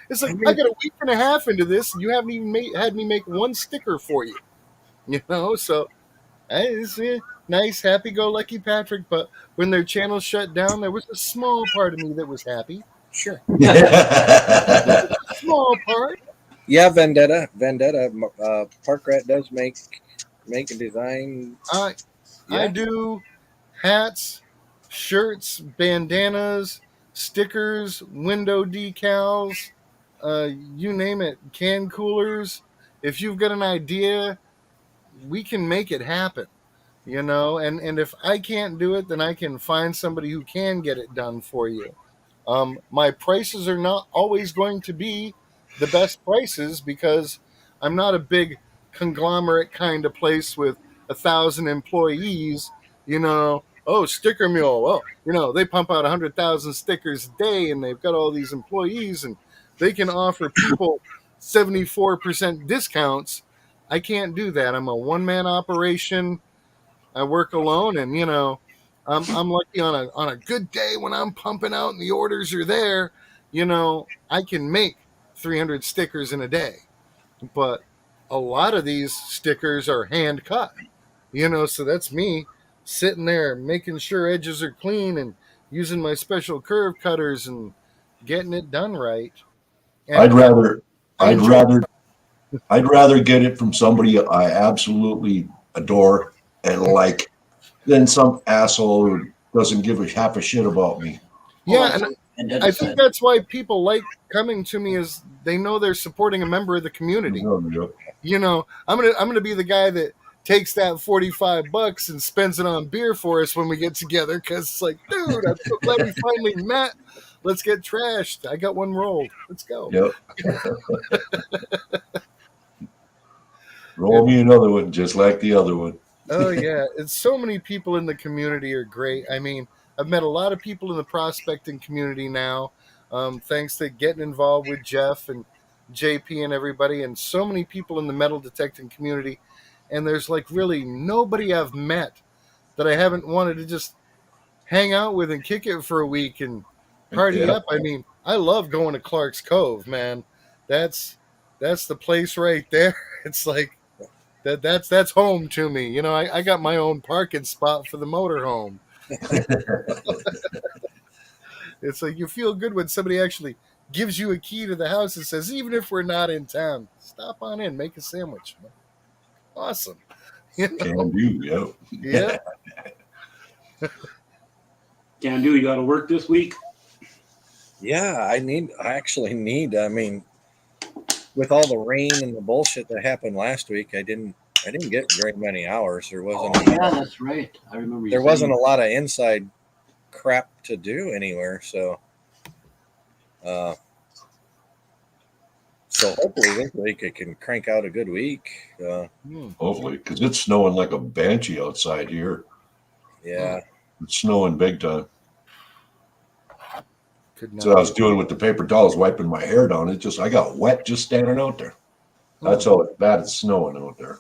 It's like I got a week and a half into this, and you haven't even had me make one sticker for you. So it's nice, happy-go-lucky Patrick. But when their channel shut down, there was a small part of me that was happy. Sure. Small part. Yeah, Vendetta. Park Rat does make and design. I do hats, shirts, bandanas, stickers, window decals, you name it, can coolers. If you've got an idea, we can make it happen. And if I can't do it, then I can find somebody who can get it done for you. My prices are not always going to be the best prices because I'm not a big conglomerate kind of place with 1,000 employees. Oh, Sticker Mule. Well, they pump out 100,000 stickers a day, and they've got all these employees, and they can offer people 74% discounts. I can't do that. I'm a one-man operation. I work alone, and I'm lucky on a good day when I'm pumping out and the orders are there. I can make 300 stickers in a day, but a lot of these stickers are hand cut. So that's me sitting there making sure edges are clean and using my special curve cutters and getting it done right. And I'd rather, I I'd enjoy. rather, I'd rather get it from somebody I absolutely adore and like than some asshole who doesn't give a half a shit about me. Yeah, and I think that's why people like coming to me is they know they're supporting a member of the community. I'm gonna be the guy that takes that $45 and spends it on beer for us when we get together because it's like, dude, I'm so glad we finally met. Let's get trashed. I got one rolled. Let's go. Yep. Roll me another one, just like the other one. Oh yeah, it's so many people in the community are great. I mean, I've met a lot of people in the prospecting community now, thanks to getting involved with Jeff and JP and everybody, and so many people in the metal detecting community. And there's like really nobody I've met that I haven't wanted to just hang out with and kick it for a week and party up. I mean, I love going to Clark's Cove, man. That's the place right there. It's like that's home to me. I got my own parking spot for the motorhome. It's like you feel good when somebody actually gives you a key to the house and says, even if we're not in town, stop on in, make a sandwich. Awesome. Can do, Yeah. Can do. You got to work this week. Yeah, I actually need. I mean, with all the rain and the bullshit that happened last week, I didn't I didn't get very many hours. There wasn't. Oh, yeah, that's right. I remember you There saying wasn't a lot of inside crap to do anywhere. So, so hopefully this week I can crank out a good week. Hopefully, because it's snowing like a banshee outside here. Yeah, It's snowing big time. Could So I not was doing with the paper towels, wiping my hair down. It just, I got wet just standing out there. That's how bad it's snowing out there.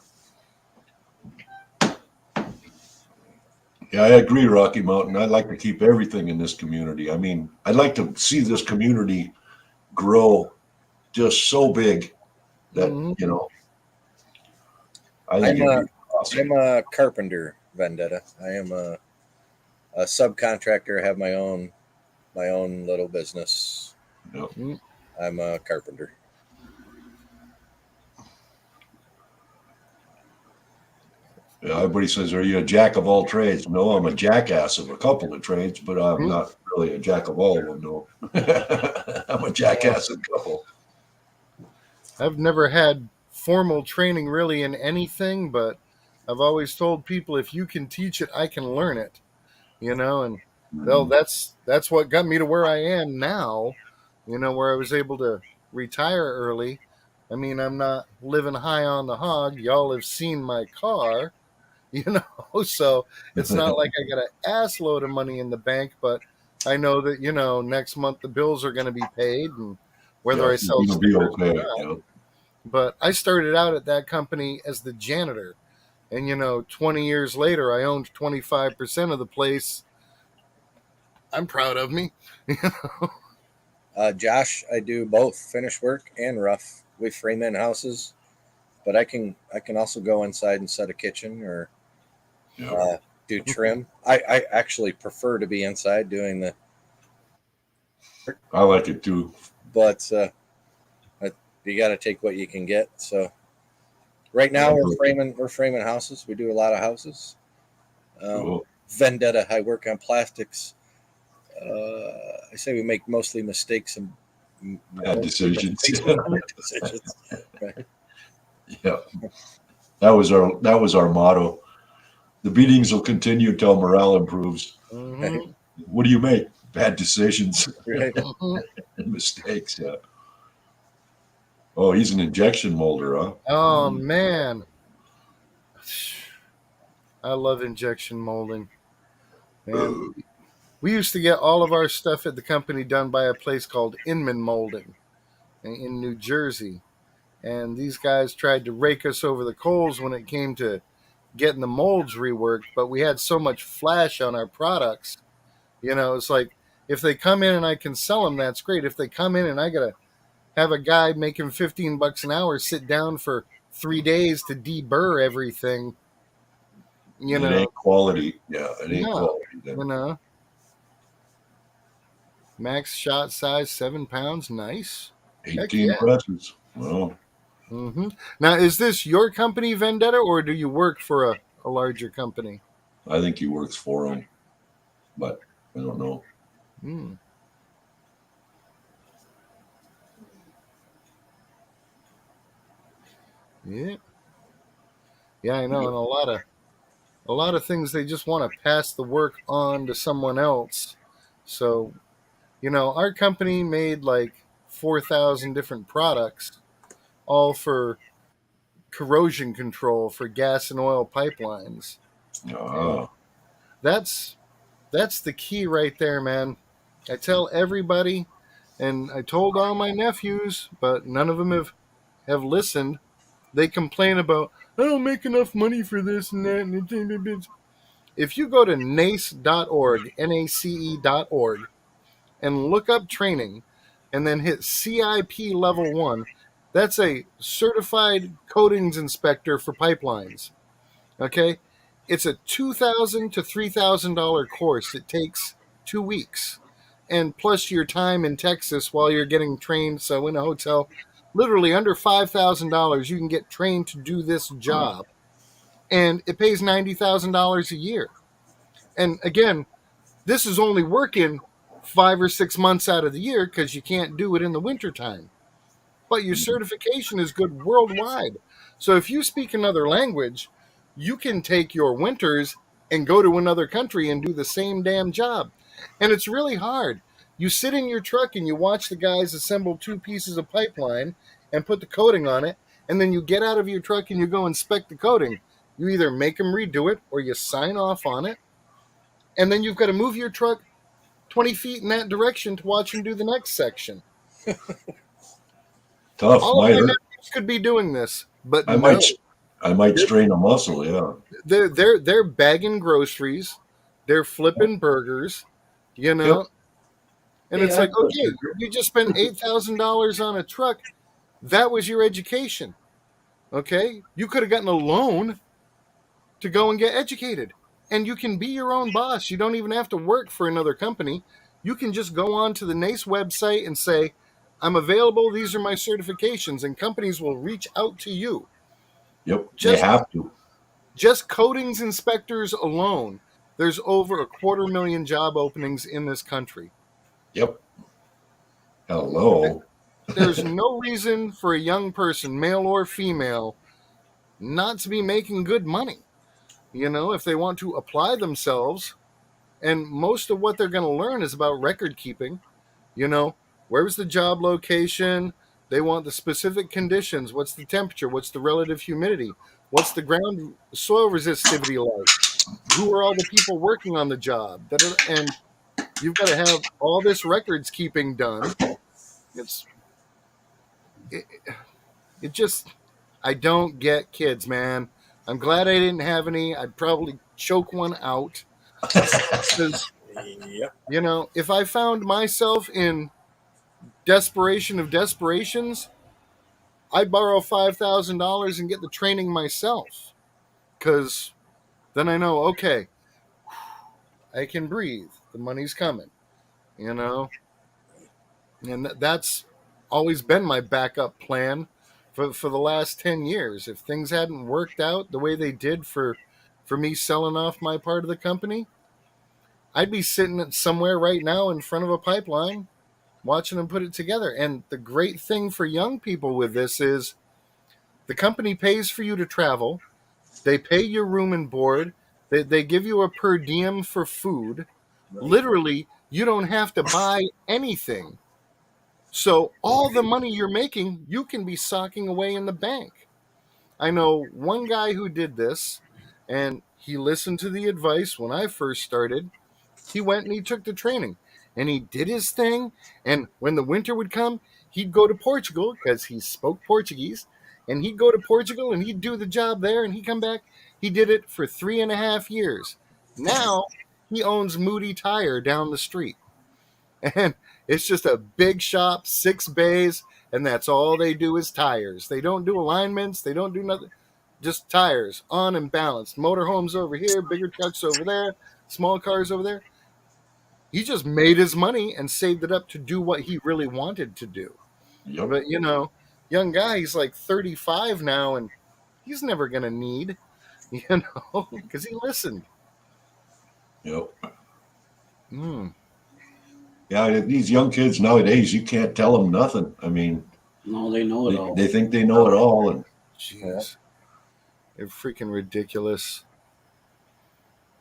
Yeah, I agree, Rocky Mountain. I'd like to keep everything in this community. I mean, I'd like to see this community grow just so big that, Mhm. you know, I think I'm it'd be awesome. I'm a carpenter, Vendetta. I am a subcontractor. I have my own little business. Yep. I'm a carpenter. Yeah, everybody says, "Are you a jack of all trades?" No, I'm a jackass of a couple of trades, but I'm not really a jack of all of them. No, I'm a jackass of a couple. I've never had formal training really in anything, but I've always told people if you can teach it, I can learn it. And well, that's what got me to where I am now. Where I was able to retire early. I mean, I'm not living high on the hog. Y'all have seen my car, so it's not like I got an ass load of money in the bank, but I know that, next month the bills are going to be paid and whether Yeah, I sell you'll be stickers or okay. not. Yeah. But I started out at that company as the janitor. And, 20 years later, I owned 25% of the place. I'm proud of me. Josh, I do both finish work and rough. We frame in houses, but I can also go inside and set a kitchen or Yeah. do trim. I actually prefer to be inside doing the, I like it too. but you got to take what you can get. So right now we're framing houses. We do a lot of houses. Cool. Vendetta. I work on plastics. I say we make mostly mistakes and Bad decisions. decisions. Right. Yeah, that was our motto. The beatings will continue until morale improves. Mm-hmm. What do you make? Bad decisions Right. and mistakes. Yeah. Oh, he's an injection molder, huh? Oh, man. I love injection molding. Man, we used to get all of our stuff at the company done by a place called Inman Molding in New Jersey. And these guys tried to rake us over the coals when it came to getting the molds reworked, but we had so much flash on our products. It's like if they come in and I can sell them, that's great. If they come in and I got to have a guy making $15 an hour sit down for 3 days to deburr everything, It ain't quality. Yeah, it ain't no, quality. Then. Max shot size 7 pounds, nice. 18 yeah. presses. Well, Now, is this your company, Vendetta, or do you work for a larger company? I think he works for him, but I don't know. Yeah, I know, and a lot of things they just want to pass the work on to someone else. So, our company made like 4,000 different products, all for corrosion control for gas and oil pipelines. Ah, That's the key right there, man. I tell everybody, and I told all my nephews, but none of them have listened. They complain about, I don't make enough money for this and that. If you go to nace.org, NACE.org, and look up training and then hit CIP level 1, that's a certified coatings inspector for pipelines. Okay? It's a $2,000 to $3,000 course. It takes 2 weeks. And plus your time in Texas while you're getting trained. So in a hotel, literally under $5,000, you can get trained to do this job. And it pays $90,000 a year. And again, this is only working 5 or 6 months out of the year because you can't do it in the wintertime. but your certification is good worldwide. So if you speak another language, you can take your winters and go to another country and do the same damn job. And it's really hard. You sit in your truck and you watch the guys assemble 2 pieces of pipeline and put the coating on it, and then you get out of your truck and you go inspect the coating. You either make them redo it or you sign off on it, and then you've got to move your truck 20 feet in that direction to watch them do the next section. Tough. All of Might my hurt. nephews could be doing this, but I no. might strain a muscle. Yeah. They're bagging groceries, they're flipping burgers, you know. Yep. And Yeah, it's like, that's okay, you just spent $8,000 on a truck. That was your education. Okay, you could have gotten a loan to go and get educated, and you can be your own boss. You don't even have to work for another company. You can just go on to the NACE website and say, I'm available. These are my certifications, and companies will reach out to you. Yep. They Just have to. Just coatings inspectors alone, there's over 250,000 job openings in this country. Yep. Hello. There's no reason for a young person, male or female, not to be making good money. You know, if they want to apply themselves, and most of what they're going to learn is about record keeping. You know, where's the job location? They want the specific conditions. What's the temperature? What's the relative humidity? What's the ground soil resistivity like? Who are all the people working on the job? And you've got to have all this records keeping done. It just, I don't get kids, man. I'm glad I didn't have any. I'd probably choke one out. Because, Yep. you know, if I found myself in desperation of desperations, I'd borrow $5,000 and get the training myself. Because then I know, okay, I can breathe. The money's coming, you know? And that's always been my backup plan for the last 10 years. If things hadn't worked out the way they did for me selling off my part of the company, I'd be sitting somewhere right now in front of a pipeline watching them put it together. And the great thing for young people with this is the company pays for you to travel. They pay your room and board. They give you a per diem for food. Literally, you don't have to buy anything. So all the money you're making, you can be socking away in the bank. I know one guy who did this, and he listened to the advice when I first started. He went and he took the training, and he did his thing. And when the winter would come, he'd go to Portugal because he spoke Portuguese, and he'd go to Portugal and he'd do the job there, and he'd come back. He did it for 3.5 years. Now he owns Moody Tire down the street. And it's just a big shop, 6 bays, and that's all they do is tires. They don't do alignments. They don't do nothing. Just tires, on and balanced. Motorhomes over here, bigger trucks over there, small cars over there. He just made his money and saved it up to do what he really wanted to do. Yep. But, you know, young guy, he's like 35 now, and he's never going to need, you know, because he listened. Yep. Mm. Yeah, these young kids nowadays, you can't tell them nothing. I mean, No, they know it all. they think they know it all, and Jeez. They're freaking ridiculous.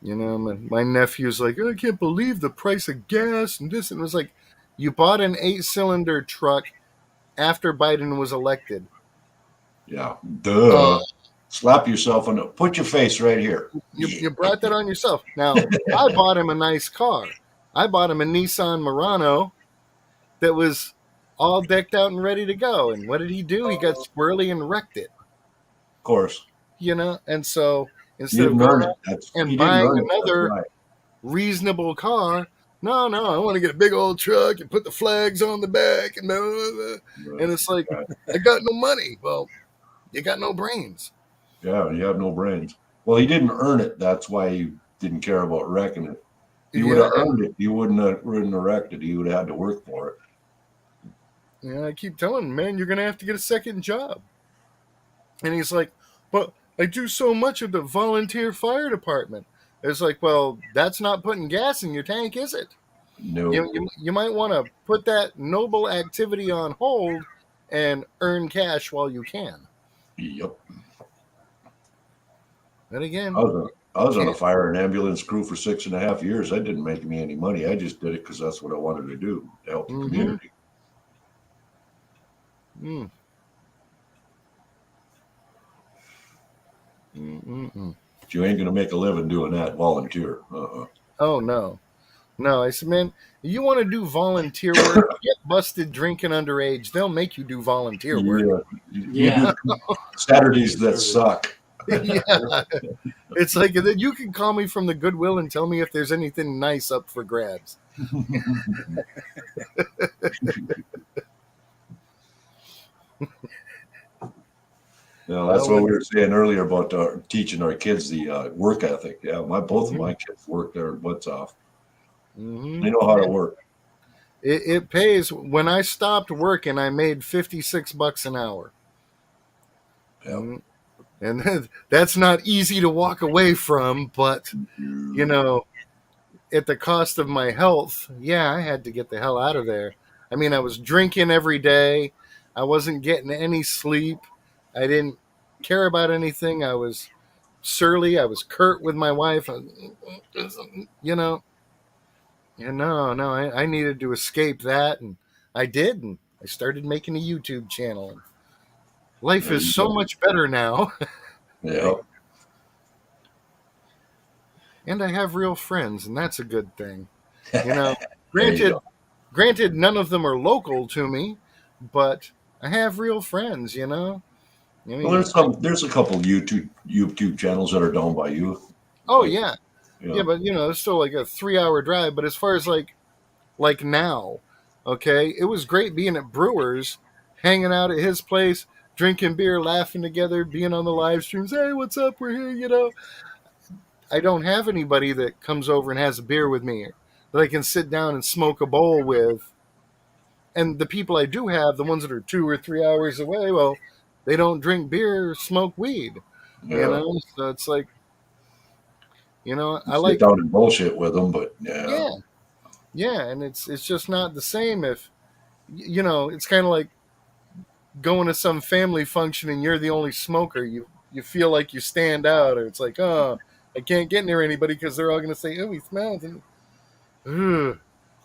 You know, my nephew's like, I can't believe the price of gas and this. And it was like, you bought an 8-cylinder truck after Biden was elected. yeah, duh. Slap yourself on it. Put your face right here. You brought that on yourself. Now, I bought him a nice car. I bought him a Nissan Murano that was all decked out and ready to go. And what did he do? He got squirrely and wrecked it. Of course. You know, and so You instead of didn't earn going it. That's, and you didn't buying earn it. That's another right. reasonable car, no, I want to get a big old truck and put the flags on the back and blah, blah, blah. And it's like, I got no money. Well, you got no brains. Yeah, you have no brains. Well, he didn't earn it. That's why he didn't care about wrecking it. If he would have earned it, he wouldn't have wrecked it. He would have had to work for it. Yeah, I keep telling him, man, you're going to have to get a second job. And he's like, but I do so much of the volunteer fire department. It's like, well, that's not putting gas in your tank, is it? No. You might want to put that noble activity on hold and earn cash while you can. Yep. And again, I was on a fire and ambulance crew for 6.5 years. That didn't make me any money. I just did it because that's what I wanted to do, to help the community. Mm. But you ain't going to make a living doing that. Volunteer. Oh, no. No, I said, man, you want to do volunteer work, get busted drinking underage. They'll make you do volunteer work. Yeah. Saturdays that suck. Yeah. It's like, then you can call me from the Goodwill and tell me if there's anything nice up for grabs. No, that's what we were saying earlier about teaching our kids the work ethic. Yeah, both of my kids work their butts off. They know how to work. It pays. When I stopped working, I made $56 an hour. Yeah. And that's not easy to walk away from, but you know, at the cost of my health, yeah, I had to get the hell out of there. I mean, I was drinking every day. I wasn't getting any sleep. I didn't care about anything. I was surly. I was curt with my wife. You know, and no, I needed to escape that, and I did, and I started making a YouTube channel. And life is so much better now. Yeah. And I have real friends, and that's a good thing. You know, granted, none of them are local to me, but I have real friends. You know. I mean, Well, there's a couple YouTube channels that are down by you. Oh yeah, but you know, it's still like a 3-hour drive. But as far as like now, okay, it was great being at Brewers, hanging out at his place, drinking beer, laughing together, being on the live streams. Hey, what's up? We're here. You know, I don't have anybody that comes over and has a beer with me that I can sit down and smoke a bowl with. And the people I do have, the ones that are 2 or 3 hours away, well, they don't drink beer or smoke weed. Yeah. You know, so it's like, you know, I sit like down and bullshit with them, but yeah. Yeah, and it's just not the same if, you know, it's kind of like going to some family function and you're the only smoker. You feel like you stand out, or it's like, oh, I can't get near anybody because they're all going to say, oh, he smells. And,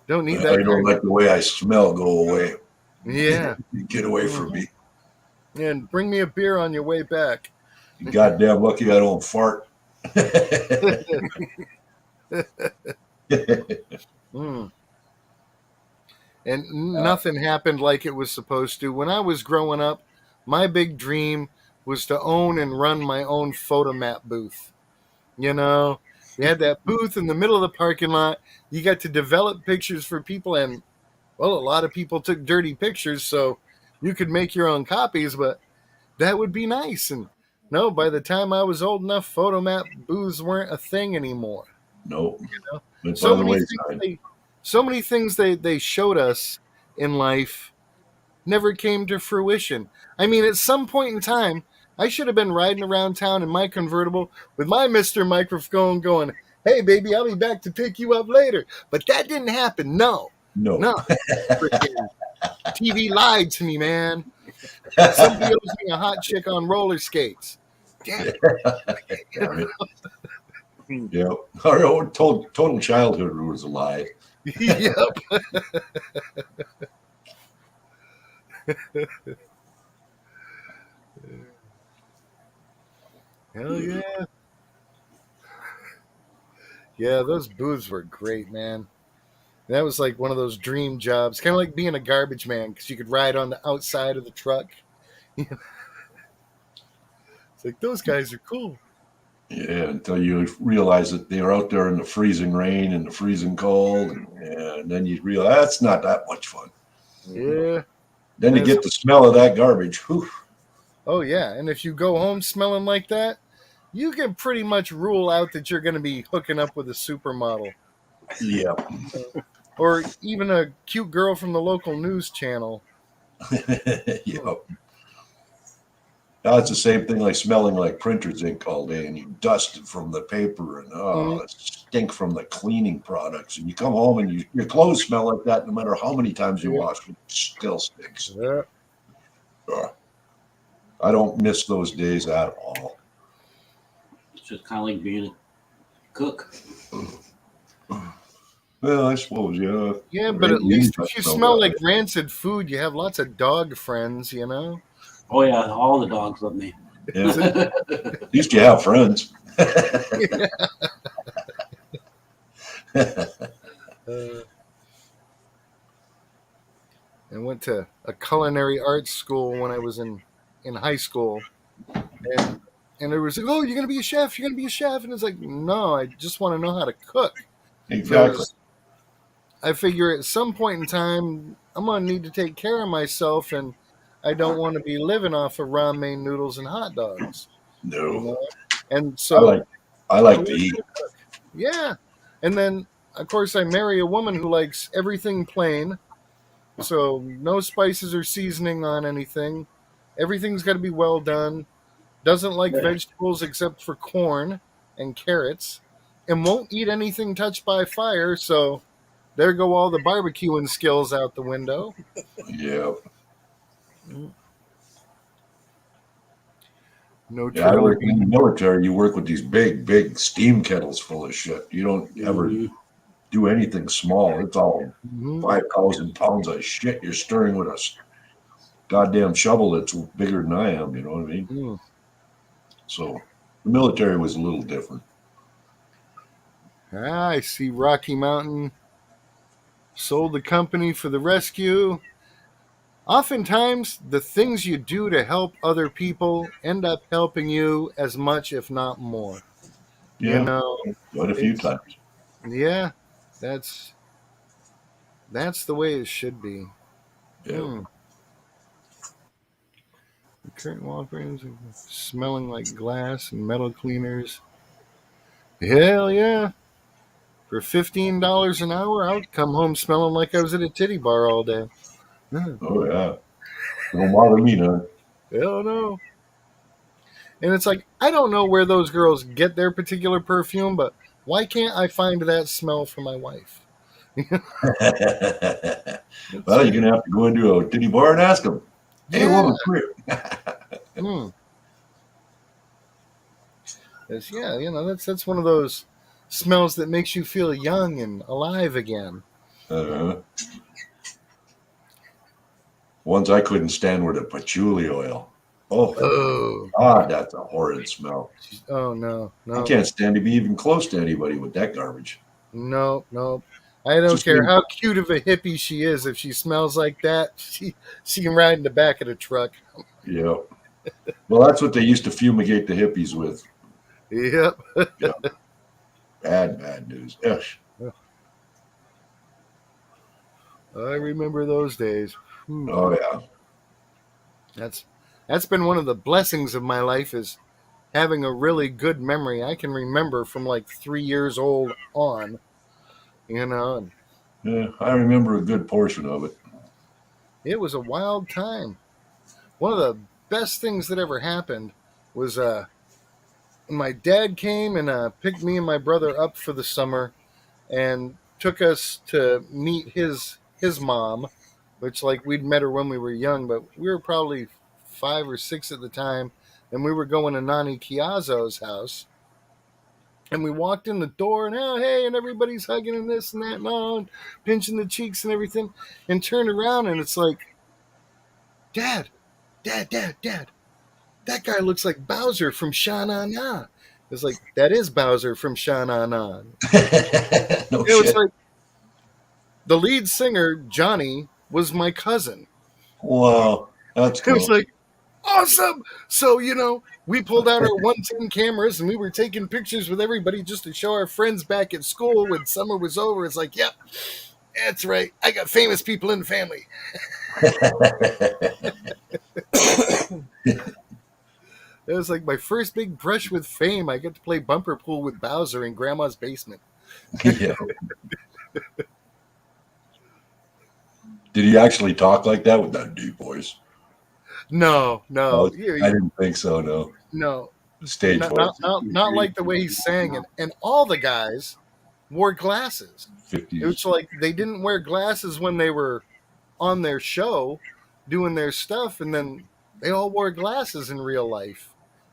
don't need that. I don't like the way I smell. Go away. Yeah. Get away from me. And bring me a beer on your way back. You goddamn lucky I don't fart. And nothing happened like it was supposed to. When I was growing up, my big dream was to own and run my own photomat booth. You know, we had that booth in the middle of the parking lot. You got to develop pictures for people, and well, a lot of people took dirty pictures, so you could make your own copies, but that would be nice. And no, by the time I was old enough, photomat booths weren't a thing anymore. Nope. You know? It's So by the many wayside. so many things they showed us in life never came to fruition. I mean, at some point in time, I should have been riding around town in my convertible with my Mr. Microphone going, hey, baby, I'll be back to pick you up later. But that didn't happen. No. Freaking TV lied to me, man. Somebody owes me a hot chick on roller skates. Damn it. Yeah. Our own total childhood was a lie. Yep. Hell yeah. Yeah, those booths were great, man. That was like one of those dream jobs, kind of like being a garbage man, because you could ride on the outside of the truck. It's like, those guys are cool. Yeah, until you realize that they're out there in the freezing rain and the freezing cold, and then you realize that's not that much fun. Yeah. Then you get the smell of that garbage. Whew. Oh, yeah. And if you go home smelling like that, you can pretty much rule out that you're going to be hooking up with a supermodel. Yeah. Or even a cute girl from the local news channel. Yep. Now it's the same thing like smelling like printer's ink all day, and you dust it from the paper, and it stink from the cleaning products. And you come home and your clothes smell like that no matter how many times you wash them. It still stinks. Yeah. I don't miss those days at all. It's just kind of like being a cook. Well, I suppose, yeah. Yeah, but at You least don't if you smell smell that. like rancid food, you have lots of dog friends, you know? Oh yeah, all the dogs love me. Yeah. At least you have friends. Uh, I went to a culinary arts school when I was in high school, and it was like, oh, you're gonna be a chef, you're gonna be a chef, and it's like, no, I just want to know how to cook Exactly. because I figure at some point in time I'm gonna need to take care of myself, and I don't want to be living off of ramen noodles and hot dogs, you No. know. And I so like I I like to learned eat. how to cook. Yeah, and then of course I marry a woman who likes everything plain. So no spices or seasoning on anything. Everything's got to be well done. Doesn't like vegetables except for corn and carrots, and won't eat anything touched by fire. So there go all the barbecuing skills out the window. Yeah. No Yeah, I turkey work meat. in the military. You work with these big steam kettles full of shit. You don't ever Mhm. do anything small. It's all Mhm. 5,000 pounds of shit you're stirring with a goddamn shovel that's bigger than I am. You know what I mean? Mm. So the military was a little different. Ah, I see Rocky Mountain sold the company for the rescue. Oftentimes, the things you do to help other people end up helping you as much, if not more. You Yeah, know, quite a few it's times. yeah, that's that's the way it should be. Yeah. Hmm. The current wall frames are smelling like glass and metal cleaners. Hell yeah! For $15 an hour, I would come home smelling like I was at a titty bar all day. Hmm. Oh yeah. Don't bother me none. Hell no! And it's like I don't know where those girls get their particular perfume, but why can't I find that smell for my wife? It's Well, you're gonna have to go into a titty bar and ask them. Hey, yeah. woman, come here. Hmm. Yeah, that's one of those smells that makes you feel young and alive again. Uh, Ones I couldn't stand were the patchouli oil. Oh Oh, God, that's a horrid smell. oh no, I no, can't stand to be even close to anybody with that garbage. no, no. I don't Just care me. how cute of a hippie she is. If she smells like that, she can ride in the back of the truck. Yeah. Well, that's what they used to fumigate the hippies with. Yep. Yeah. Bad news. Ugh. I remember those days. Whew. Oh yeah. That's that's been one of the blessings of my life is having a really good memory. I can remember from like 3 years old on, and Yeah. I remember a good portion of it. it was a wild time. One of the best things that ever happened was my dad came and picked me and my brother up for the summer and took us to meet his mom, which like we'd met her when we were young, but we were probably 5 or 6 at the time, and we were going to Nani Chiazzo's house. And we walked in the door, and oh hey, and everybody's hugging and this and that and all, and pinching the cheeks and everything, and turned around and it's like, Dad, Dad, that guy looks like Bowser from Sha Na Na. It's like that is Bowser from Sha Na Na. No It was shit. like the lead singer Johnny was my cousin. Wow, that's It was cool. like awesome. So we pulled out our 110 cameras and we were taking pictures with everybody just to show our friends back at school when summer was over. It's like, yep, that's right. I got famous people in the family. It was like my first big brush with fame. I get to play bumper pool with Bowser in Grandma's basement. Yeah. Did he actually talk like that with that deep voice? No, Oh, no, I didn't think so. No, no, stage voice. not like the way he sang it. And all the guys wore glasses. It 50s. was like they didn't wear glasses when they were on their show doing their stuff, and then They all wore glasses in real life.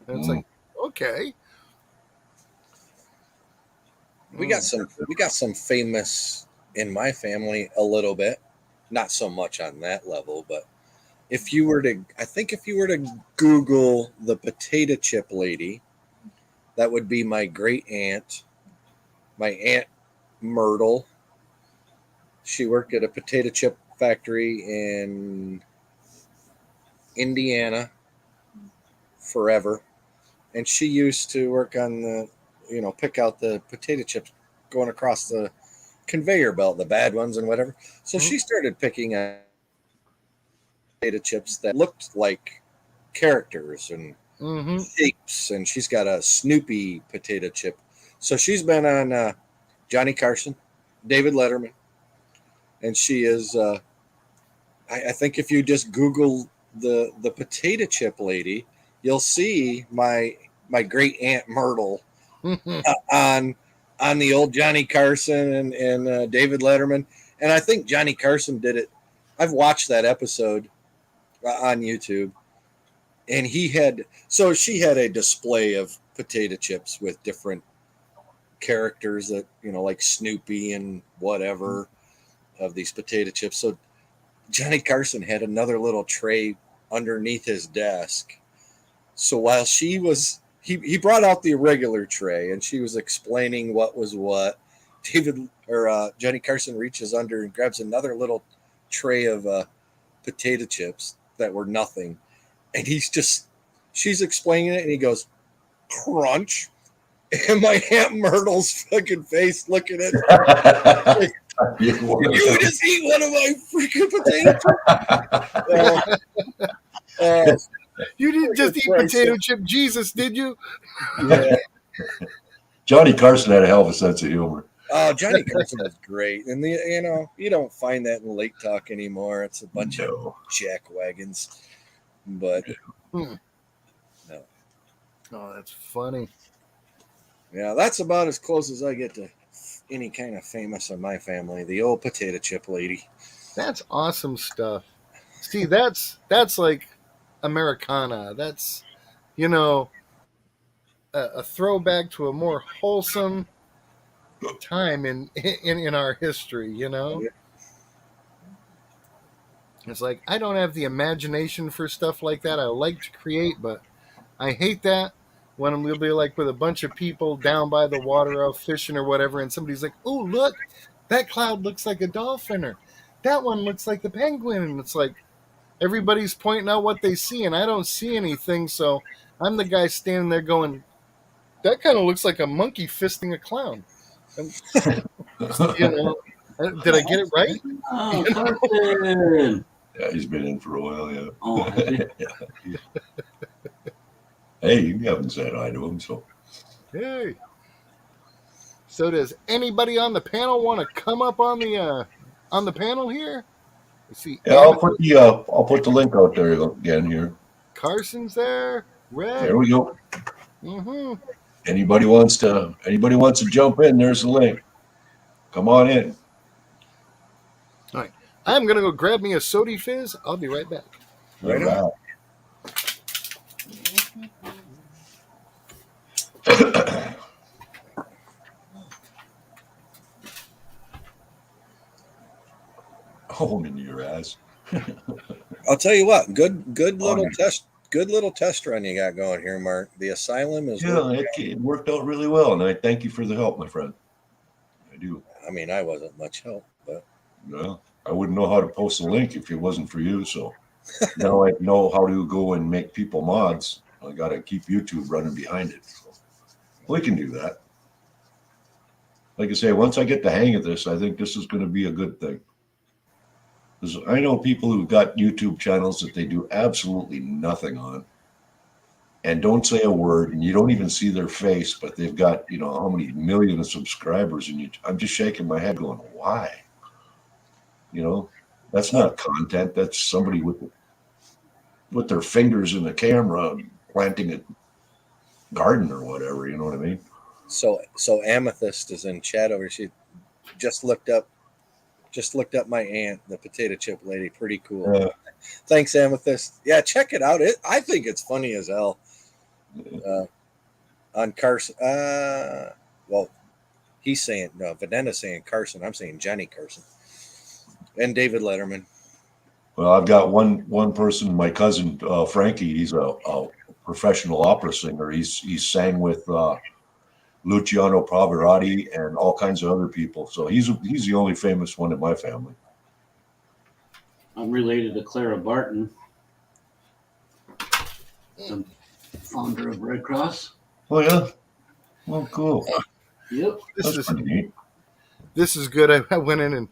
And it's like, okay. We got some famous in my family a little bit, not so much on that level, but if you were to Google the potato chip lady, that would be my great aunt, my Aunt Myrtle. She worked at a potato chip factory in Indiana forever, and she used to work on pick out the potato chips going across the conveyor belt, the bad ones and whatever. So she started picking out potato chips that looked like characters and shapes, and she's got a Snoopy potato chip. So she's been on Johnny Carson, David Letterman, and she is. I think if you just Google the potato chip lady, you'll see my great Aunt Myrtle on the old Johnny Carson and David Letterman, and I think Johnny Carson did it. I've watched that episode on YouTube, and she had a display of potato chips with different characters that like Snoopy and whatever of these potato chips. So Johnny Carson had another little tray underneath his desk. So while he brought out the regular tray and she was explaining what was what, Johnny Carson reaches under and grabs another little tray of potato chips that were nothing, and she's explaining it, and he goes, crunch, and my Aunt Myrtle's fucking face looking at me. You just eat one of my freaking potato chips. You didn't just eat potato chip Jesus, did you? Yeah. Johnny Carson had a hell of a sense of humor. Oh, Johnny Carson was great, and you don't find that in Lake Talk anymore. It's a bunch of jack wagons, but no. Oh, that's funny. Yeah, that's about as close as I get to any kind of famous in my family. The old potato chip lady. That's awesome stuff. See, that's like Americana. That's a throwback to a more wholesome time in our history. It's like I don't have the imagination for stuff like that. I like to create, but I hate that when we'll be like with a bunch of people down by the water out fishing or whatever, and somebody's like, "Oh, look, that cloud looks like a dolphin, or that one looks like the penguin," and it's like everybody's pointing out what they see, and I don't see anything, so I'm the guy standing there going, "That kind of looks like a monkey fisting a clown." And, did I get it right? Oh, Carson. Yeah, he's been in for a while, yeah. Oh, Hey, you haven't said hi to him, so. Hey. So does anybody on the panel want to come up on the panel here? Let's see. Yeah, I'll put the link out there again here. Carson's there. Red. There we go. Mm-hmm. Anybody wants to jump in, there's the link. Come on in. All right. I'm gonna go grab me a Sody Fizz. I'll be right back. Right on. Home into your ass. I'll tell you what, good little test run you got going here, Mark. The Asylum is it worked out really well, and I thank you for the help, my friend. I do. I mean, I wasn't much help, but Well, I wouldn't know how to post a link if it wasn't for you. So now I know how to go and make people mods. I got to keep YouTube running behind it. So we can do that. Like I say, once I get the hang of this, I think this is going to be a good thing. Because I know people who've got YouTube channels that they do absolutely nothing on and don't say a word, and you don't even see their face, but they've got, how many million of subscribers, and I'm just shaking my head going, why? That's not content. That's somebody with their fingers in the camera planting a garden or whatever. You know what I mean? So Amethyst is in chat over. She just looked up my aunt, the potato chip lady. Pretty cool. Thanks, Amethyst. Yeah, check it out. I think it's funny as hell. On Carson. Well, he's saying no. Venena's saying Carson. I'm saying Johnny Carson. And David Letterman. Well, I've got one person, my cousin Frankie. He's a professional opera singer. He's sang with Luciano Pavarotti and all kinds of other people. So he's the only famous one in my family. I'm related to Clara Barton, the founder of Red Cross. Oh yeah. Well, cool. Yep. That's pretty neat. This is good. I went in and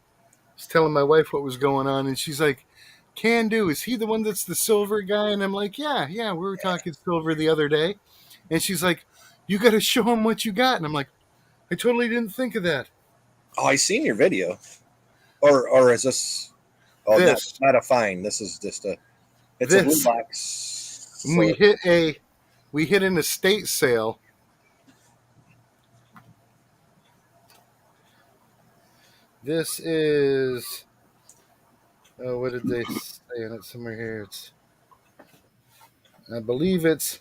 was telling my wife what was going on, and she's like, "Can do. Is he the one that's the silver guy?" And I'm like, "Yeah. We were talking silver the other day." And she's like, "You got to show him what you got." And I'm like, "I totally didn't think of that." Oh, I seen your video. Or is this? Oh, This. not a fine. This is just a. It's a blue This. box. And we hit an estate sale. This is. Oh, what did they say in it? Somewhere here. I believe it's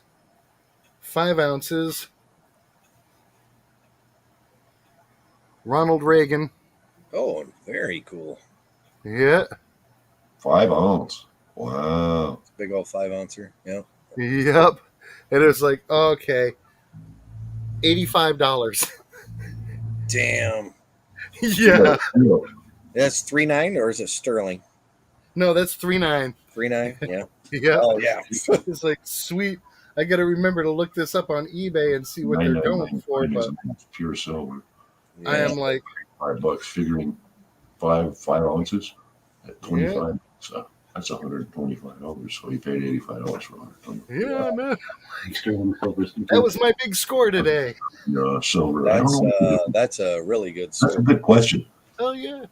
5 ounces. Ronald Reagan. Oh, very cool. Yeah. 5 ounce. Wow. Big old 5 ouncer. Yeah. Yep. And it was like, okay, $85. Damn. Yeah. That's 3.9 or is it sterling? No, that's $3.9. 3.9. Yeah. Yeah. Oh yeah. It's like, sweet. I got to remember to look this up on eBay and see what they're going for. But It's pure silver. I am like, $5 figuring 5 ounces at 25. So that's $125. So he paid $85 for $125. yeah, man. Sterling silver's That was my big score today. Silver. I don't know. That's a really good That's a story. good question. Oh, yeah.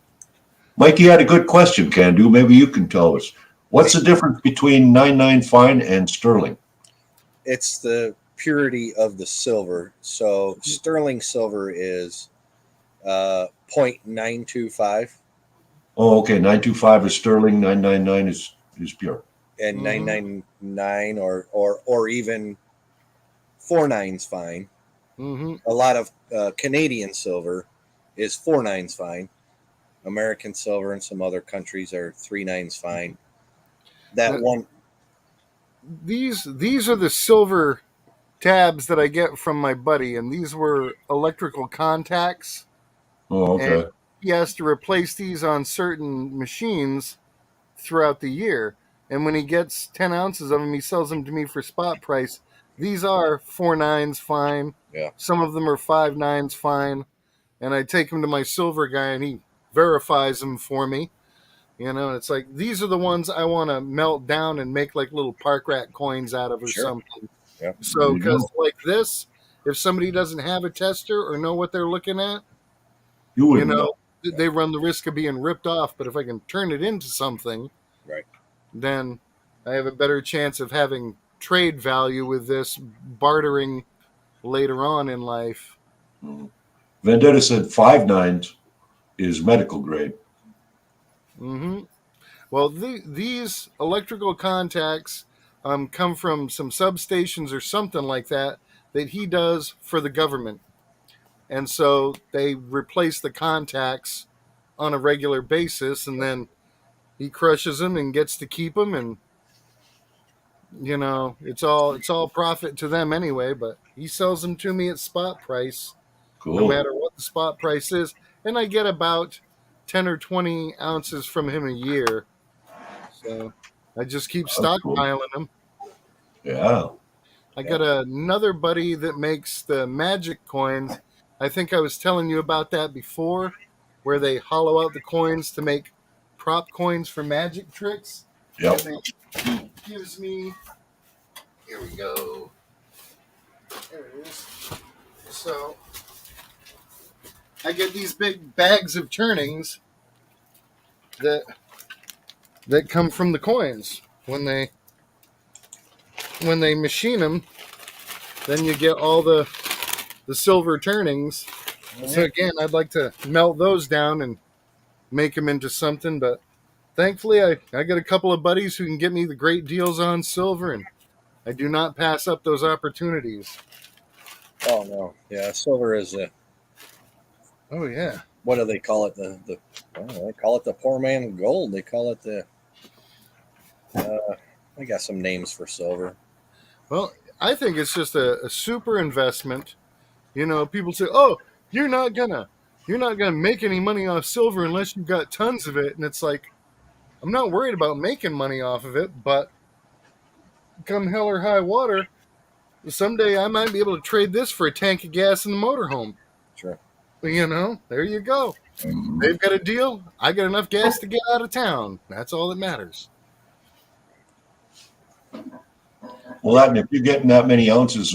Mikey had a good question, Can-Do. Maybe you can tell us. What's the difference between 99 fine and sterling? It's the purity of the silver. So sterling silver is 0.925 Oh, okay. 925 is sterling. 999 is pure. and Mhm. 999 or even 49's fine. Mm-hmm. A lot of Canadian silver is 49's fine. American silver and some other countries are 39's fine. That But- one, These are the silver tabs that I get from my buddy, and these were electrical contacts. Oh, okay. And he has to replace these on certain machines throughout the year. And when he gets 10 ounces of them, he sells them to me for spot price. These are 4.9's fine. Yeah. Some of them are 5.9's fine. And I take them to my silver guy, and he verifies them for me. You know, it's like, these are the ones I want to melt down and make like little park rat coins out of or Sure. something. Yeah. So, There you because go. like this, if somebody doesn't have a tester or know what they're looking at, You you wouldn't know, they run the risk of being ripped off. But if I can turn it into something, Right. then I have a better chance of having trade value with this bartering later on in life. know. Vendetta said 5.9 is medical grade. Hmm. Well, these electrical contacts come from some substations or something like that he does for the government. And so they replace the contacts on a regular basis, and then he crushes them and gets to keep them, and you know, it's all profit to them anyway, but he sells them to me at spot price no Cool. matter what the spot price is, and I get about 10 or 20 ounces from him a year. So I just keep That's cool. stockpiling them. Yeah. I got another buddy that makes the magic coins. I think I was telling you about that before, where they hollow out the coins to make prop coins for magic tricks. Yep. And he gives me, here we go. There it is. So I get these big bags of turnings that come from the coins when they machine them. Then you get all the silver turnings. So again, I'd like to melt those down and make them into something, but thankfully, I got a couple of buddies who can get me the great deals on silver, and I do not pass up those opportunities. Oh no, yeah, silver is a Oh yeah. what do they call it? I don't know, they call it the poor man gold. They call it the. I got some names for silver. Well, I think it's just a super investment. You know, people say, "Oh, you're not gonna make any money off silver unless you've got tons of it." And it's like, I'm not worried about making money off of it, but come hell or high water, someday I might be able to trade this for a tank of gas in the motorhome. Sure. You know, there you go. Mhm. They've got a deal. I got enough gas to get out of town. That's all that matters. Well, that, and if you're getting that many ounces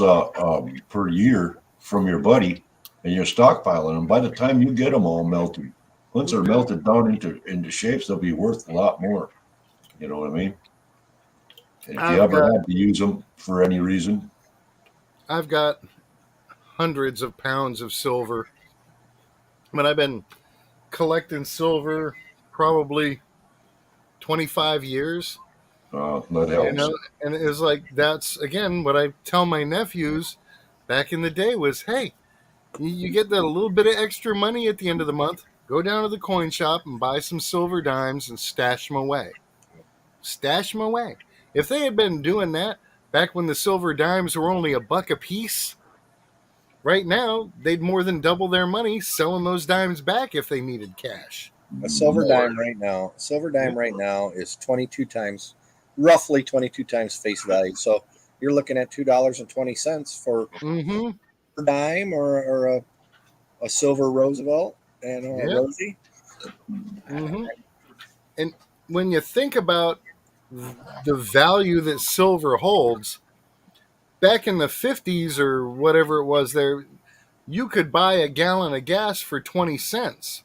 per year from your buddy and you're stockpiling them, by the time you get them all melted, once they're melted down into shapes, they'll be worth a lot more. You know what I mean? And if you I've ever got had to use them for any reason, I've got hundreds of pounds of silver. But I've been collecting silver probably 25 years. that You helps. know, and it was like that's again what I tell my nephews back in the day was, hey, you get that little bit of extra money at the end of the month, go down to the coin shop and buy some silver dimes and stash them away. Stash them away. If they had been doing that back when the silver dimes were only $1 a piece, right now they'd more than double their money selling those dimes back if they needed cash. A silver dime right now. Silver dime right now is 22 times, roughly 22 times face value. So you're looking at $2.20 for Mm-hmm. a dime or a silver Roosevelt and a Yeah. Rosie. Mm-hmm. And when you think about the value that silver holds, back in the 50s or whatever it was there, you could buy a gallon of gas for 20 cents.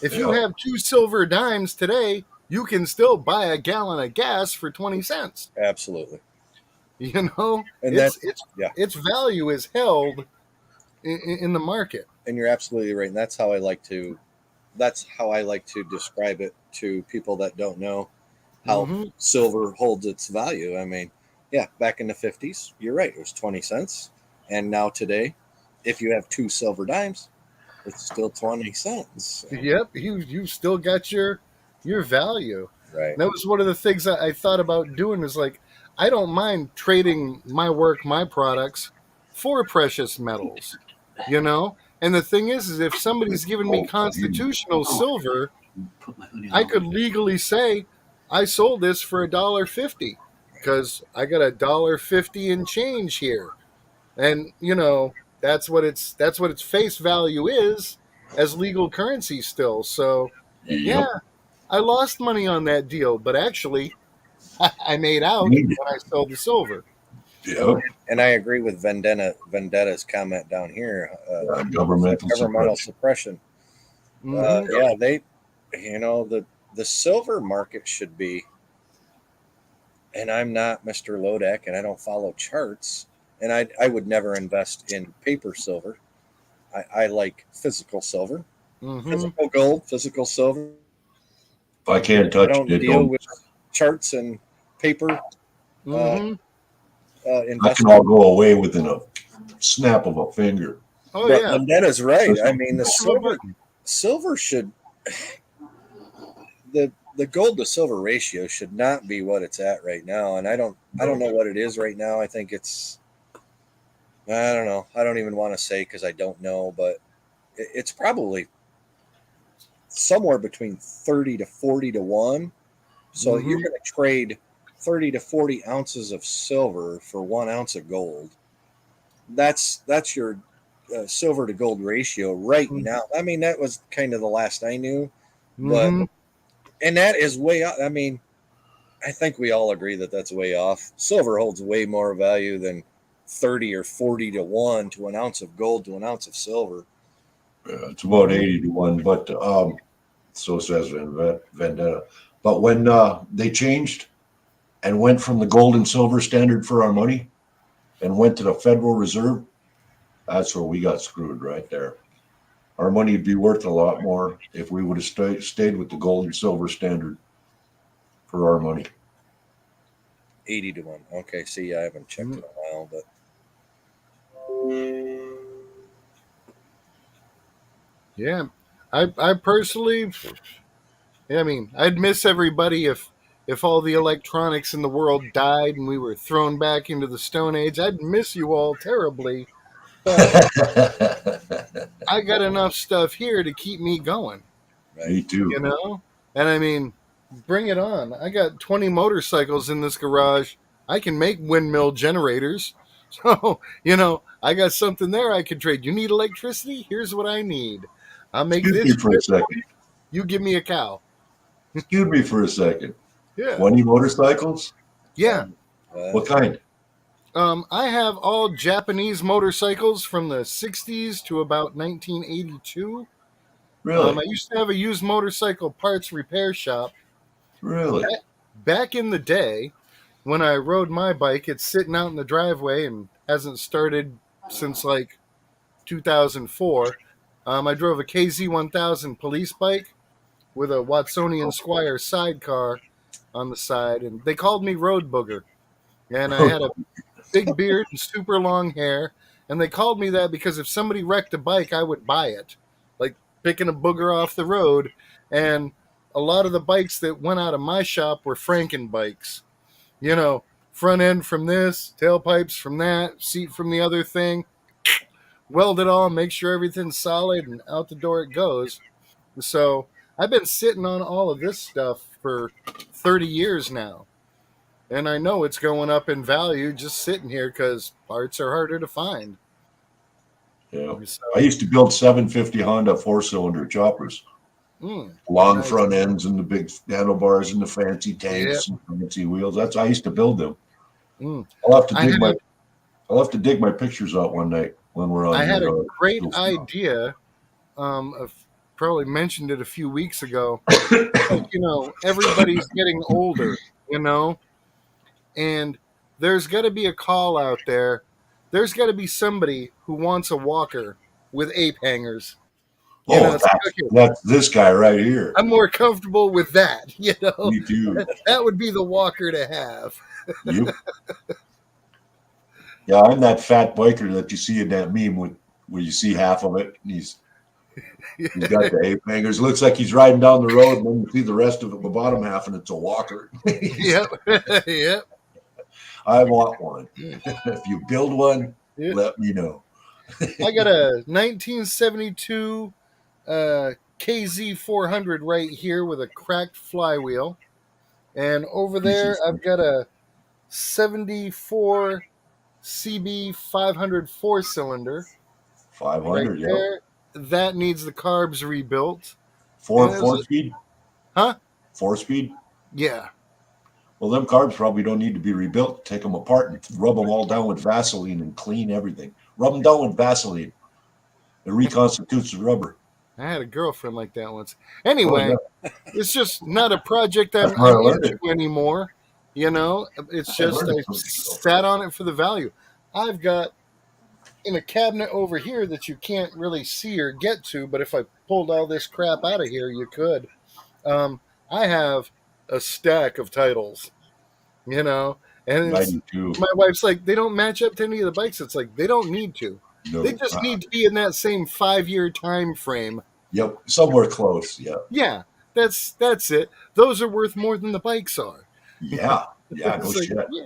If you Yeah. have 2 silver dimes today, you can still buy a gallon of gas for 20 cents. Absolutely. You know, And that's yeah. its value is held in the market. And you're absolutely right. And that's how I like to describe it to people that don't know how Mhm. silver holds its value. I mean, yeah, back in the 50s, you're right, it was 20 cents. And now today, if you have 2 silver dimes, it's still 20 cents. Yep, you still got your value. Right. And that was one of the things that I thought about doing is like, I don't mind trading my work, my products for precious metals, you know? And the thing is if somebody's giving me constitutional silver, Put my hoodie on. I could legally say I sold this for $1.50 because I got $1.50 in change here. And, you know, that's what its face value is as legal currency still. So, yeah, Yep. I lost money on that deal, but actually, I made out Need when I sold the silver. Yep. And I agree with Vendetta's comment down here. Governmental Governmental suppression. suppression. Mhm. Yeah, they, the silver market should be. And I'm not Mr. Lodek, and I don't follow charts, and I would never invest in paper silver. I like physical silver, Mhm. physical gold, physical silver. If I can't I touch don't it, deal don't. with charts and paper Mhm. That can investment. all go away within a snap of a finger. Oh But yeah. Vendetta's right. I mean, the Push of a silver should the gold to silver ratio should not be what it's at right now, and I don't know what it is right now. I think it's I don't know. I don't even want to say because I don't know, but it's probably somewhere between 30 to 40 to 1. So you're Mhm. going to trade 30 to 40 ounces of silver for 1 ounce of gold. That's your silver to gold ratio right Mhm. now. I mean, that was kind of the last I knew, but Mhm. and that is way off. I mean, I think we all agree that that's way off. Silver holds way more value than 30 or 40 to 1 to an ounce of gold to an ounce of silver. It's about 80 to 1, but so says Vendetta. But when they changed and went from the gold and silver standard for our money and went to the Federal Reserve, that's where we got screwed right there. Our money would be worth a lot more if we would have stayed with the gold and silver standard. for our money. 80 to 1. Okay, see, I haven't checked in a while, but Yeah, I personally, I mean, I'd miss everybody if all the electronics in the world died and we were thrown back into the Stone Age. I'd miss you all terribly, but I got enough stuff here to keep me going, Me right. too. you know? And I mean, bring it on. I got 20 motorcycles in this garage. I can make windmill generators. So, I got something there I can trade. You need electricity? Here's what I need. I'll make Excuse me this. for a second. You give me a cow. Excuse me for a second. Yeah. 20 motorcycles? Yeah. What kind? I have all Japanese motorcycles from the 60s to about 1982. Really? I used to have a used motorcycle parts repair shop. Really? Back in the day, when I rode my bike, it's sitting out in the driveway and hasn't started since like 2004. I drove a KZ1000 police bike with a Watsonian Squire sidecar on the side, and they called me Road Booger. And I had a big beard and super long hair, and they called me that because if somebody wrecked a bike, I would buy it, like picking a booger off the road. And a lot of the bikes that went out of my shop were Franken bikes. Front end from this, tailpipes from that, seat from the other thing. Weld it all, make sure everything's solid, and out the door it goes. So I've been sitting on all of this stuff for 30 years now. And I know it's going up in value just sitting here because parts are harder to find. Yeah. So, I used to build 750 Honda 4-cylinder choppers. Long nice. front ends and the big handlebars and the fancy tanks and fancy wheels. I used to build them. I'll have to dig my pictures out one night when we're on. I had a great idea. I've probably mentioned it a few weeks ago. Like, everybody's getting older, and there's got to be a call out there. There's got to be somebody who wants a walker with ape hangers. That's this guy right here. I'm more comfortable with that. Me too. That would be the walker to have. Yep. Yeah, I'm that fat biker that you see in that meme where you see half of it. And he's got the ape hangers. Looks like he's riding down the road, and then you see the rest of it, the bottom half, and it's a walker. Yep. Yep. I want one. If you build one, let me know. I got a 1972 KZ 400 right here with a cracked flywheel. And over there, I've got a 74 CB 500 4-cylinder. 500, right there. That needs the carbs rebuilt. Four speed? Huh? 4-speed? Yeah. Well, them carbs probably don't need to be rebuilt. Take them apart and rub them all down with Vaseline and clean everything. Rub them down with Vaseline. It reconstitutes the rubber. I had a girlfriend like that once. Anyway, It's just not a project I'm into anymore. It's just I sat on it for the value. I've got in a cabinet over here that you can't really see or get to, but if I pulled all this crap out of here, you could. I have a stack of titles, and I do too. My wife's like, they don't match up to any of the bikes. It's like, they don't need to. No, they just need to be in that same 5-year time frame. Yep, somewhere close. Yeah. Yeah, that's it. Those are worth more than the bikes are. Yeah, no shit. Yeah,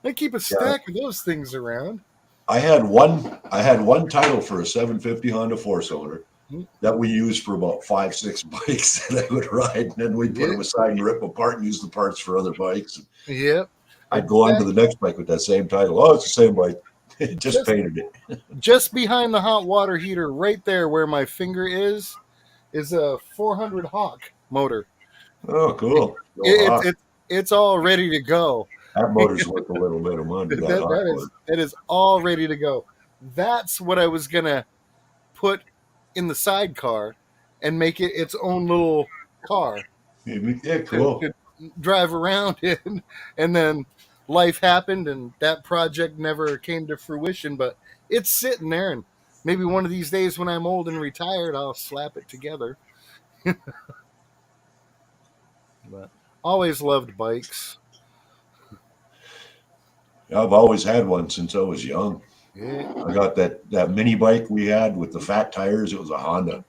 I keep a stack of those things around. I had one title for a 750 Honda 4-cylinder that we used for about 5-6 bikes that I would ride, and then we'd put them aside and rip them apart and use the parts for other bikes. Yep. I'd go on to the next bike with that same title. Oh, it's the same bike. just painted it. Just behind the hot water heater, right there where my finger is a 400 Hawk motor. Oh, cool. It's all ready to go. That motor's worth a little bit of money. That is all ready to go. That's what I was going to put in the sidecar and make it its own little car. Yeah, cool. To drive around in. And then life happened and that project never came to fruition, but it's sitting there, and maybe one of these days when I'm old and retired, I'll slap it together. But Always loved bikes. I've always had one since I was young. Yeah. I got that mini bike we had with the fat tires. It was a Honda.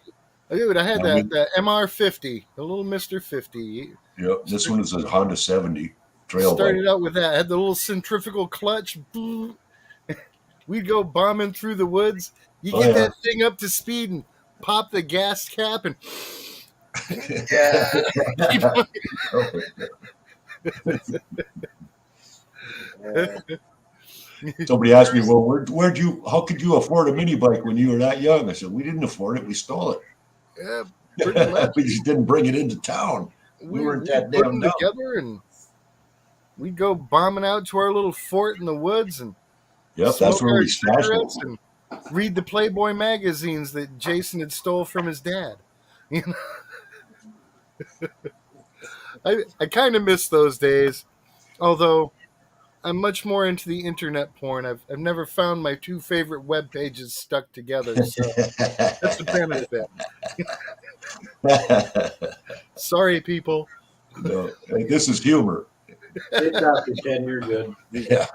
Dude, I had I mean, that MR50, the little Mr. 50. yeah, this one is a Honda 70 trail bike. Started out with that. Had the little centrifugal clutch. We'd go bombing through the woods. You Oh, get yeah. that thing up to speed and pop the gas cap and yeah. Keep on. Somebody asked me, well, how could you afford a mini bike when you were that young? I said, we didn't afford it. We stole it. Yeah, pretty much. We just didn't bring it into town. We weren't that put damn them dumb. together and we'd go bombing out to our little fort in the woods and Yep, smoke that's where our we stashed cigarettes it. and read the Playboy magazines that Jason had stole from his dad. You know, I kind of miss those days, although I'm much more into the internet porn. I've never found my two favorite web pages stuck together, so that's a benefit. Sorry, people. No, hey, this is humor. It's after 10, you're good. Yeah.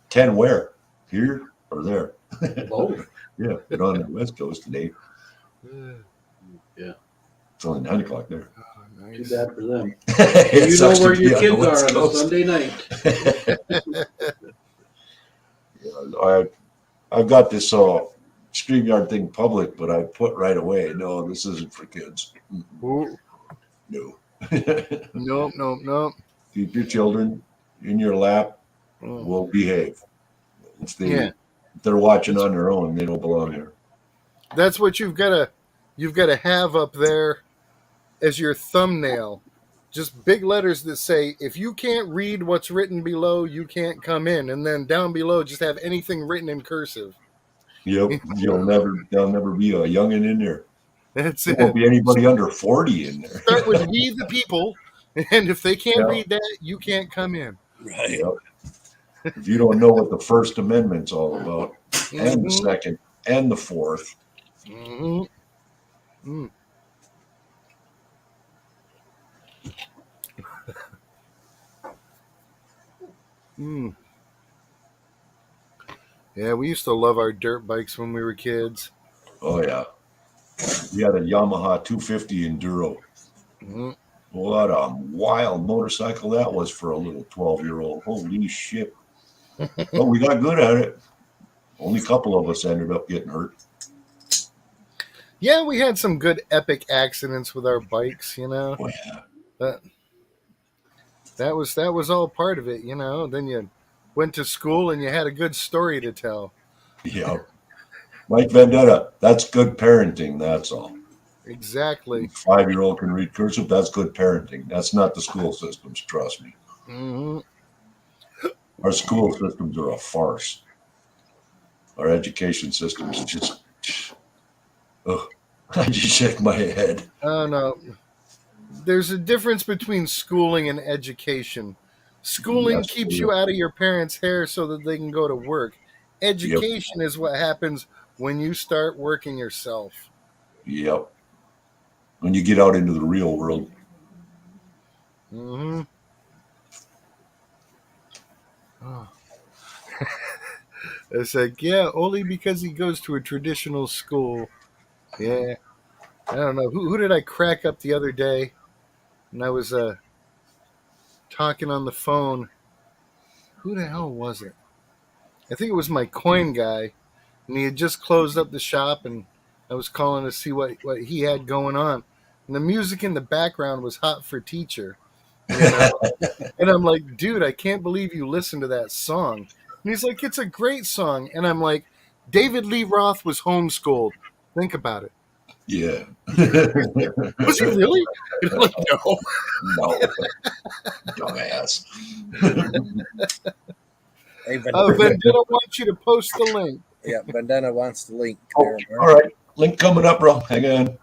10 where? Here or there? Both. Yeah, but on the West Coast today. Yeah. It's only 9 o'clock there. Oh, Too nice. bad for them. It You know sucks to where be your on the kids West are on a Coast. Sunday night. I've got this StreamYard thing public, but I put right away, no, this isn't for kids. Ooh. No. Nope. Keep your children in your lap. Oh. Will behave. If Yeah. they're watching on their own, they don't belong here. That's what you've got to have up there as your thumbnail. Just big letters that say, if you can't read what's written below, you can't come in. And then down below, just have anything written in cursive. Yep, there'll never be a youngin' in there. That's There it. won't be anybody under 40 in there. Start with we the people. And if they can't Yeah. read that, you can't come in. Right. Yep. If you don't know what the First Amendment's all about, and the Mhm. Second, and the Fourth, Mhm. Mm. Mm. Yeah, we used to love our dirt bikes when we were kids. oh yeah. We had a Yamaha 250 Enduro. Mhm. What a wild motorcycle that was for a little 12-year-old. Holy shit. But we got good at it. Only a couple of us ended up getting hurt. Yeah, we had some good epic accidents with our bikes, you know. Oh, yeah. But that was all part of it, you know. Then you went to school and you had a good story to tell. Yeah. Mike Vendetta, that's good parenting, that's all. Exactly. 5-year-old can read cursive, that's good parenting. That's not the school systems, trust me. Hmm. Our school systems are a farce. Our education systems just, ugh, I just shake my head. Oh no. There's a difference between schooling and education. Schooling Yes, keeps yeah. you out of your parents' hair so that they can go to work. Education is what happens when you start working yourself. Yep. When you get out into the real world. Hmm. Oh. It's like, yeah, only because he goes to a traditional school. Yeah. I don't know. Who did I crack up the other day? And I was talking on the phone. Who the hell was it? I think it was my coin guy. And he had just closed up the shop, and I was calling to see what he had going on. And the music in the background was Hot for Teacher. You know? And I'm like, dude, I can't believe you listened to that song. And he's like, it's a great song. And I'm like, David Lee Roth was homeschooled. Think about it. Yeah. Was he really? And I'm like, no. No. Dumbass. Hey, Vendetta wants you to post the link. yeah, Bandana wants the link. Oh, There, all right. Link coming up, bro. Hang on.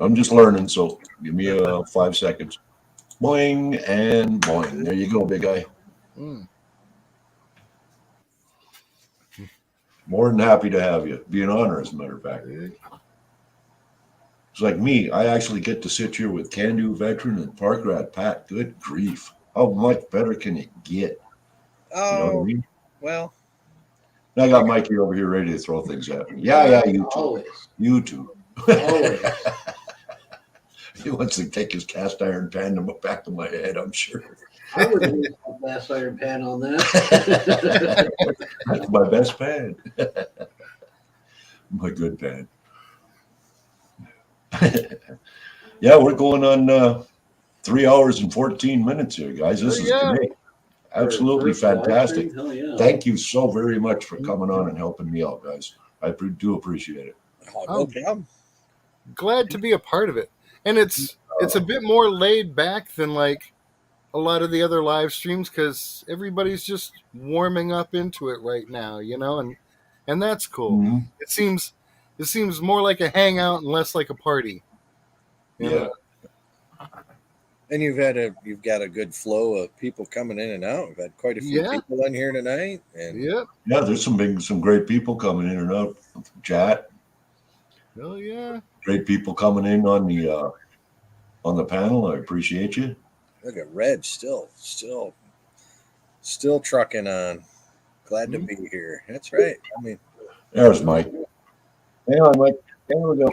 I'm just learning, so give me 5 seconds. Boing and boing. There you go, big guy. Mm. More than happy to have you. Be an honor, as a matter of fact. It's like me. I actually get to sit here with Can-Do Veteran and Park Rat Pat. Good grief. How much better can it get? You know what I Oh, mean? well, And I got Mikey over here ready to throw things at me. Yeah, you too. Always. You too. Always. He wants to take his cast iron pan to the back of my head, I'm sure. I would use a cast iron pan on that. That's my best pan. My good pan. Yeah, we're going on 3 hours and 14 minutes here, guys. This is Yeah. great. Absolutely For live fantastic. stream? Hell yeah. Thank you so very much for coming on and helping me out, guys. I do appreciate it. oh, no problem. Glad to be a part of it. And it's a bit more laid back than like a lot of the other live streams because everybody's just warming up into it right now, you know, and that's cool. Mhm. It seems more like a hangout and less like a party. you Yeah. know? And you've got a good flow of people coming in and out. We've had quite a few Yeah. people in here tonight, and Yep. Yeah, there's some great people coming in and out. Chat. Oh yeah. Great people coming in on the panel. I appreciate you. look at Reg still trucking on. Glad to be here. That's right. I mean, There's Mike. Hang on, Mike. There we go.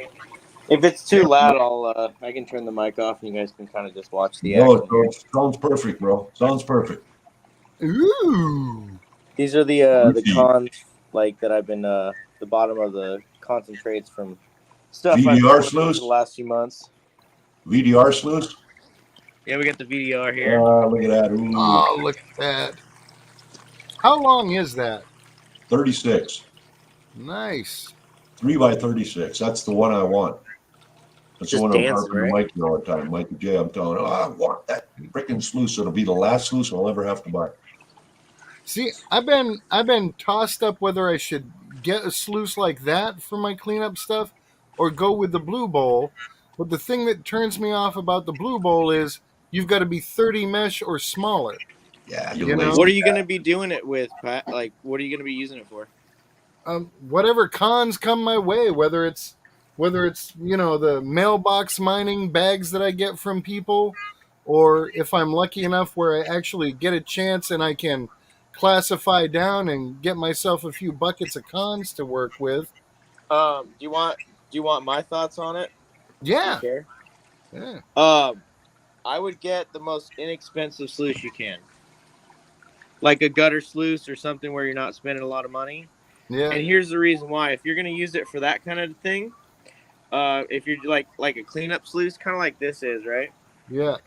If it's too loud, I can turn the mic off and you guys can kind of just watch the No, action. it sounds perfect, bro. Sounds perfect. Ooh. These are the cons like that I've been the bottom of the concentrates from stuff I've VDR been working sluice? for the last few months. VDR sluice. Yeah, we got the VDR here. Look at that. Ooh, Oh, look at that. How long is that? 36. Nice. 3 by 36. That's the one I want. That's Just the one I'm dancing, harping to right? Mikey all the time. Mikey J, I'm telling him, I want that freaking sluice. It'll be the last sluice I'll ever have to buy. See, I've been tossed up whether I should get a sluice like that for my cleanup stuff or go with the blue bowl. But the thing that turns me off about the blue bowl is you've got to be 30 mesh or smaller. Yeah, You you're know? lazy. What are you going to be doing it with, Pat? Like, what are you going to be using it for? Whatever cons come my way, whether it's the mailbox mining bags that I get from people, or if I'm lucky enough where I actually get a chance and I can classify down and get myself a few buckets of cons to work with. Do you want my thoughts on it? Yeah. Do you care? Yeah. I would get the most inexpensive sluice you can, like a gutter sluice or something where you're not spending a lot of money. Yeah. And here's the reason why: if you're going to use it for that kind of thing, if you're like a cleanup sluice, kind of like this is, right? Yeah.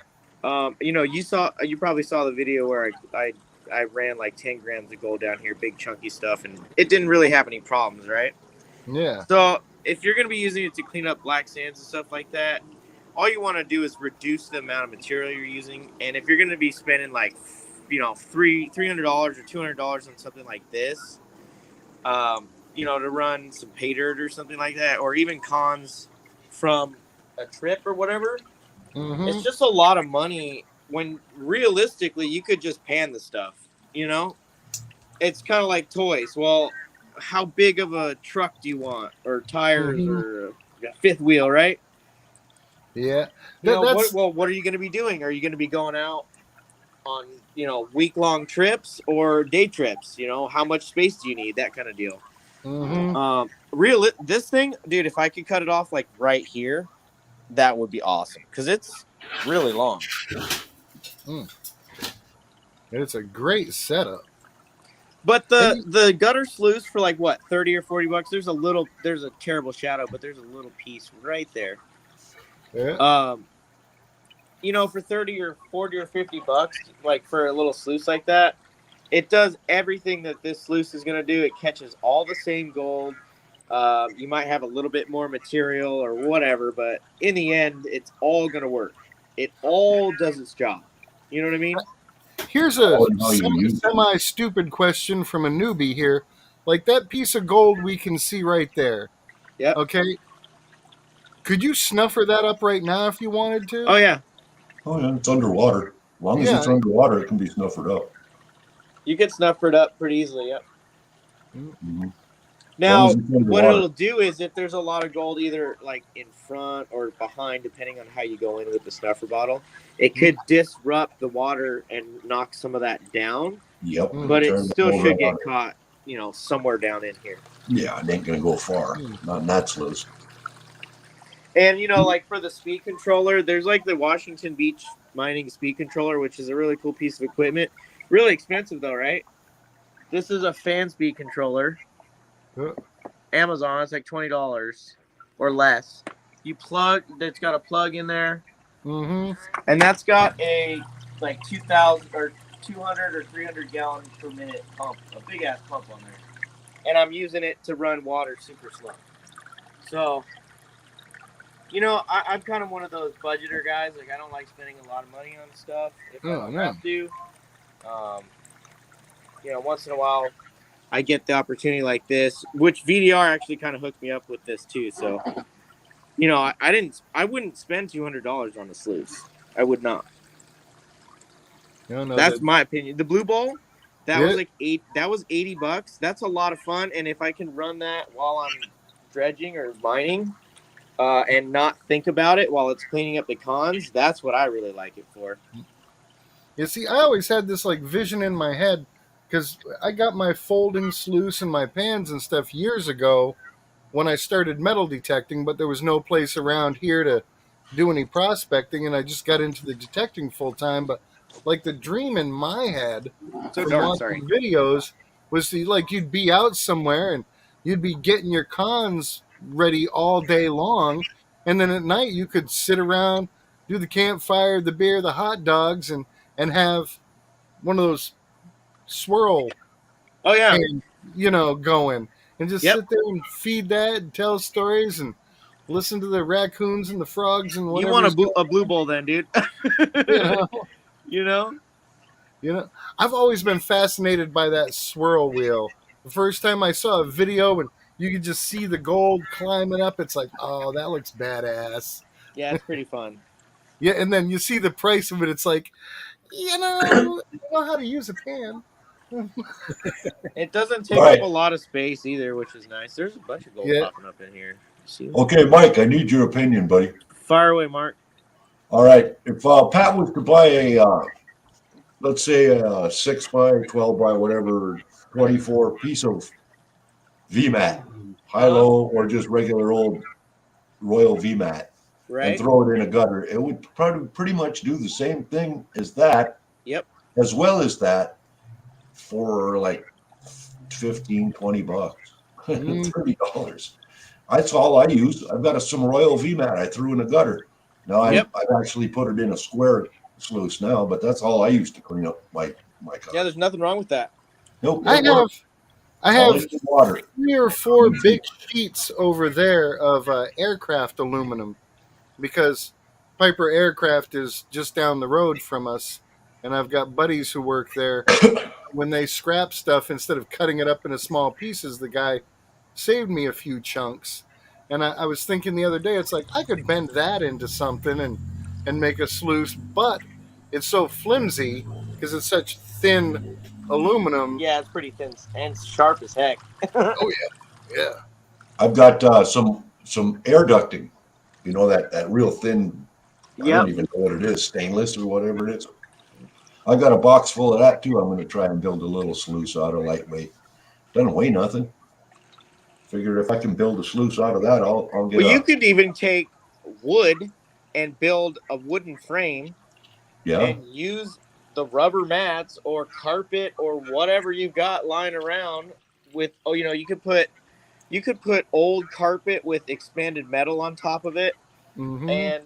You probably saw the video where I ran like 10 grams of gold down here, big chunky stuff, and it didn't really have any problems, right? Yeah. So if you're going to be using it to clean up black sands and stuff like that, all you want to do is reduce the amount of material you're using. And if you're going to be spending like, $300 or $200 on something like this, to run some pay dirt or something like that, or even cons from a trip or whatever, Mm-hmm. it's just a lot of money when realistically you could just pan the stuff, It's kind of like toys. Well, how big of a truck do you want, or tires, or a fifth wheel, right? Yeah. What are you going to be doing? Are you going to be going out on, week-long trips or day trips? How much space do you need? That kind of deal. Mm-hmm. This thing, dude, if I could cut it off like right here, that would be awesome because it's really long. It's a great setup. But the gutter sluice for like what, $30 or $40? There's a terrible shadow, but there's a little piece right there. Yeah. For 30 or 40 or $50, like for a little sluice like that, it does everything that this sluice is going to do. It catches all the same gold. You might have a little bit more material or whatever, but in the end, it's all going to work. It all does its job. You know what I mean? Here's a semi-stupid question from a newbie here. Like that piece of gold we can see right there. Yep. Okay. Could you snuffer that up right now if you wanted to? Oh, yeah. Oh, yeah, it's underwater. As long as it's underwater, it can be snuffered up. You can snuffer it up pretty easily, yep. Mm-hmm. Now, as it's in the what water. it'll do is if there's a lot of gold either like in front or behind, depending on how you go in with the snuffer bottle, it could disrupt the water and knock some of that down, Yep. but it Turn the still gold should right get on. caught, somewhere down in here. Yeah, it ain't gonna go far. Not in that sluice. And like for the speed controller, there's like the Washington Beach mining speed controller, which is a really cool piece of equipment. Really expensive though, right? This is a fan speed controller. Amazon, it's like $20 or less. It's got a plug in there, Mm-hmm. and that's got a like 2,000 or 200 or 300 gallon per minute pump, a big ass pump on there. And I'm using it to run water super slow. So, I'm kind of one of those budgeter guys. Like, I don't like spending a lot of money on stuff if I don't have to. Once in a while, I get the opportunity like this, which VDR actually kind of hooked me up with this too. So, I wouldn't spend $200 on a sluice. I would not. That's my opinion. The Blue Bowl, that was like $80. That's a lot of fun, and if I can run that while I'm dredging or mining, and not think about it while it's cleaning up the cons, that's what I really like it for. You see, I always had this like vision in my head because I got my folding sluice and my pans and stuff years ago when I started metal detecting, but there was no place around here to do any prospecting, and I just got into the detecting full time. But like the dream in my head from watching videos was you'd be out somewhere and you'd be getting your cons ready all day long, and then at night you could sit around, do the campfire, the beer, the hot dogs, and have one of those swirl pan, going, and just sit there and feed that and tell stories and listen to the raccoons and the frogs and whatever. You want a Blue Bowl then, dude? you know. I've always been fascinated by that swirl wheel. The first time I saw a video and you could just see the gold climbing up, it's like, oh, that looks badass. Yeah, it's pretty fun. Yeah, and then you see the price of it. It's like, you know how to use a pan. It doesn't take up a lot of space either, which is nice. There's a bunch of gold popping up in here. Okay, Mike, I need your opinion, buddy. Fire away, Mark. All right. If Pat was to buy a, let's say a 6 by 12 by whatever, 24 piece of VMAT, high-low or just regular old Royal VMAT, and throw it in a gutter, it would probably pretty much do the same thing as that. Yep. As well as that for like $15, $20, $30. That's all I use. I've got some Royal VMAT I threw in a gutter. Now I've actually put it in a square sluice now, but that's all I use to clean up my gutter. Yeah, there's nothing wrong with that. Nope. I have 3 or 4 big sheets over there of aircraft aluminum because Piper Aircraft is just down the road from us, and I've got buddies who work there. When they scrap stuff, instead of cutting it up into small pieces, the guy saved me a few chunks. And I was thinking the other day, it's like I could bend that into something and make a sluice, but it's so flimsy because it's such thin aluminum. Yeah, it's pretty thin and sharp as heck. Oh yeah. I've got some air ducting. You know that real thin. I don't even know what it is, stainless or whatever it is. I got a box full of that too. I'm going to try and build a little sluice out of lightweight. Doesn't weigh nothing. Figure if I can build a sluice out of that, I'll get. Well, you could even take wood and build a wooden frame. Yeah. And use the rubber mats or carpet or whatever you've got lying around with. Oh, you could put old carpet with expanded metal on top of it, and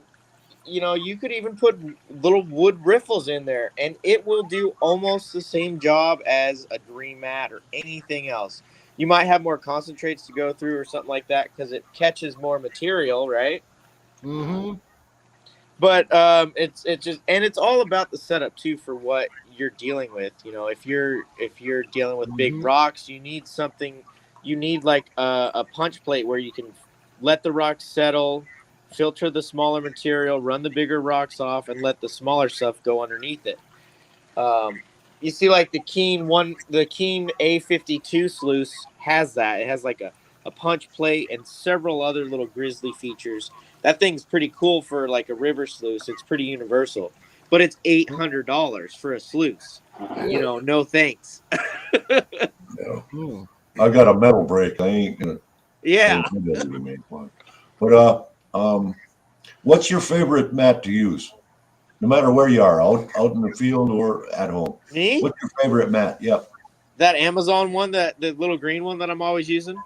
you could even put little wood riffles in there, and it will do almost the same job as a dream mat or anything else. You might have more concentrates to go through or something like that because it catches more material, right? But it's just, and it's all about the setup too for what you're dealing with. If you're dealing with big rocks, you need something. You need like a punch plate where you can let the rocks settle, filter the smaller material, run the bigger rocks off, and let the smaller stuff go underneath it. You see, like the Keen A52 sluice has that. It has like a punch plate, and several other little grizzly features. That thing's pretty cool for like a river sluice. It's pretty universal, but it's $800 for a sluice. You know, no thanks. Yeah. Hmm. I got a metal brake. I ain't gonna Yeah. do that to make one. But what's your favorite mat to use? No matter where you are, out in the field or at home. Me? What's your favorite mat? Yep. That Amazon one, that the little green one that I'm always using,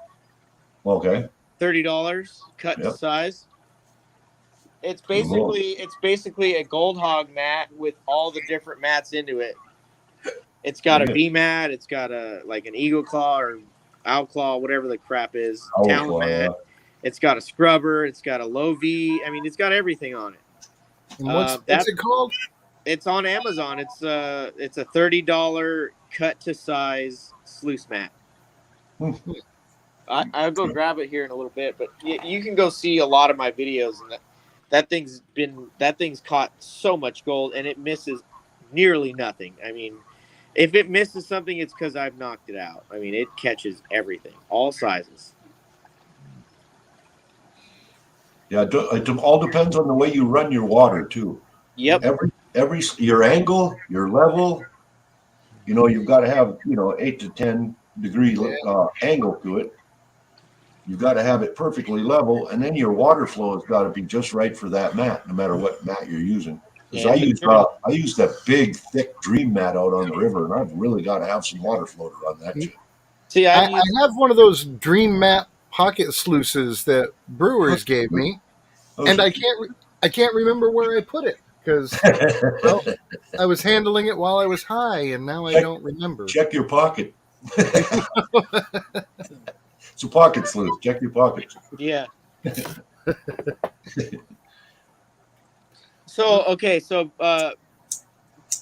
Okay. $30, cut to Yep. size. It's Cool. basically a gold hog mat with all the different mats into it. It's got a Yeah. V mat. It's got a like an eagle claw or owl claw, whatever the crap is. Owl Talon claw, mat. yeah. It's got a scrubber. It's got a low V. I mean, it's got everything on it. And what's That it called? it's on Amazon. It's a $30 cut to size sluice mat. Hmm. I'll go grab it here in a little bit, but you can go see a lot of my videos, and that thing's caught so much gold, and it misses nearly nothing. I mean, if it misses something, it's because I've knocked it out. I mean, it catches everything, all sizes. Yeah, it all depends on the way you run your water too. Yep. Every your angle, your level, you've got to have 8 to 10 degree angle to it. You've got to have it perfectly level, and then your water flow has got to be just right for that mat, no matter what mat you're using. Because I use that big, thick Dream mat out on the river, and I've really got to have some water flow to run that shit. See, I have one of those Dream Mat pocket sluices that Brewers gave me, and I can't remember where I put it because I was handling it while I was high, and now I don't remember. Check your pocket. It's a pocket sluice. Check your pockets. Yeah. So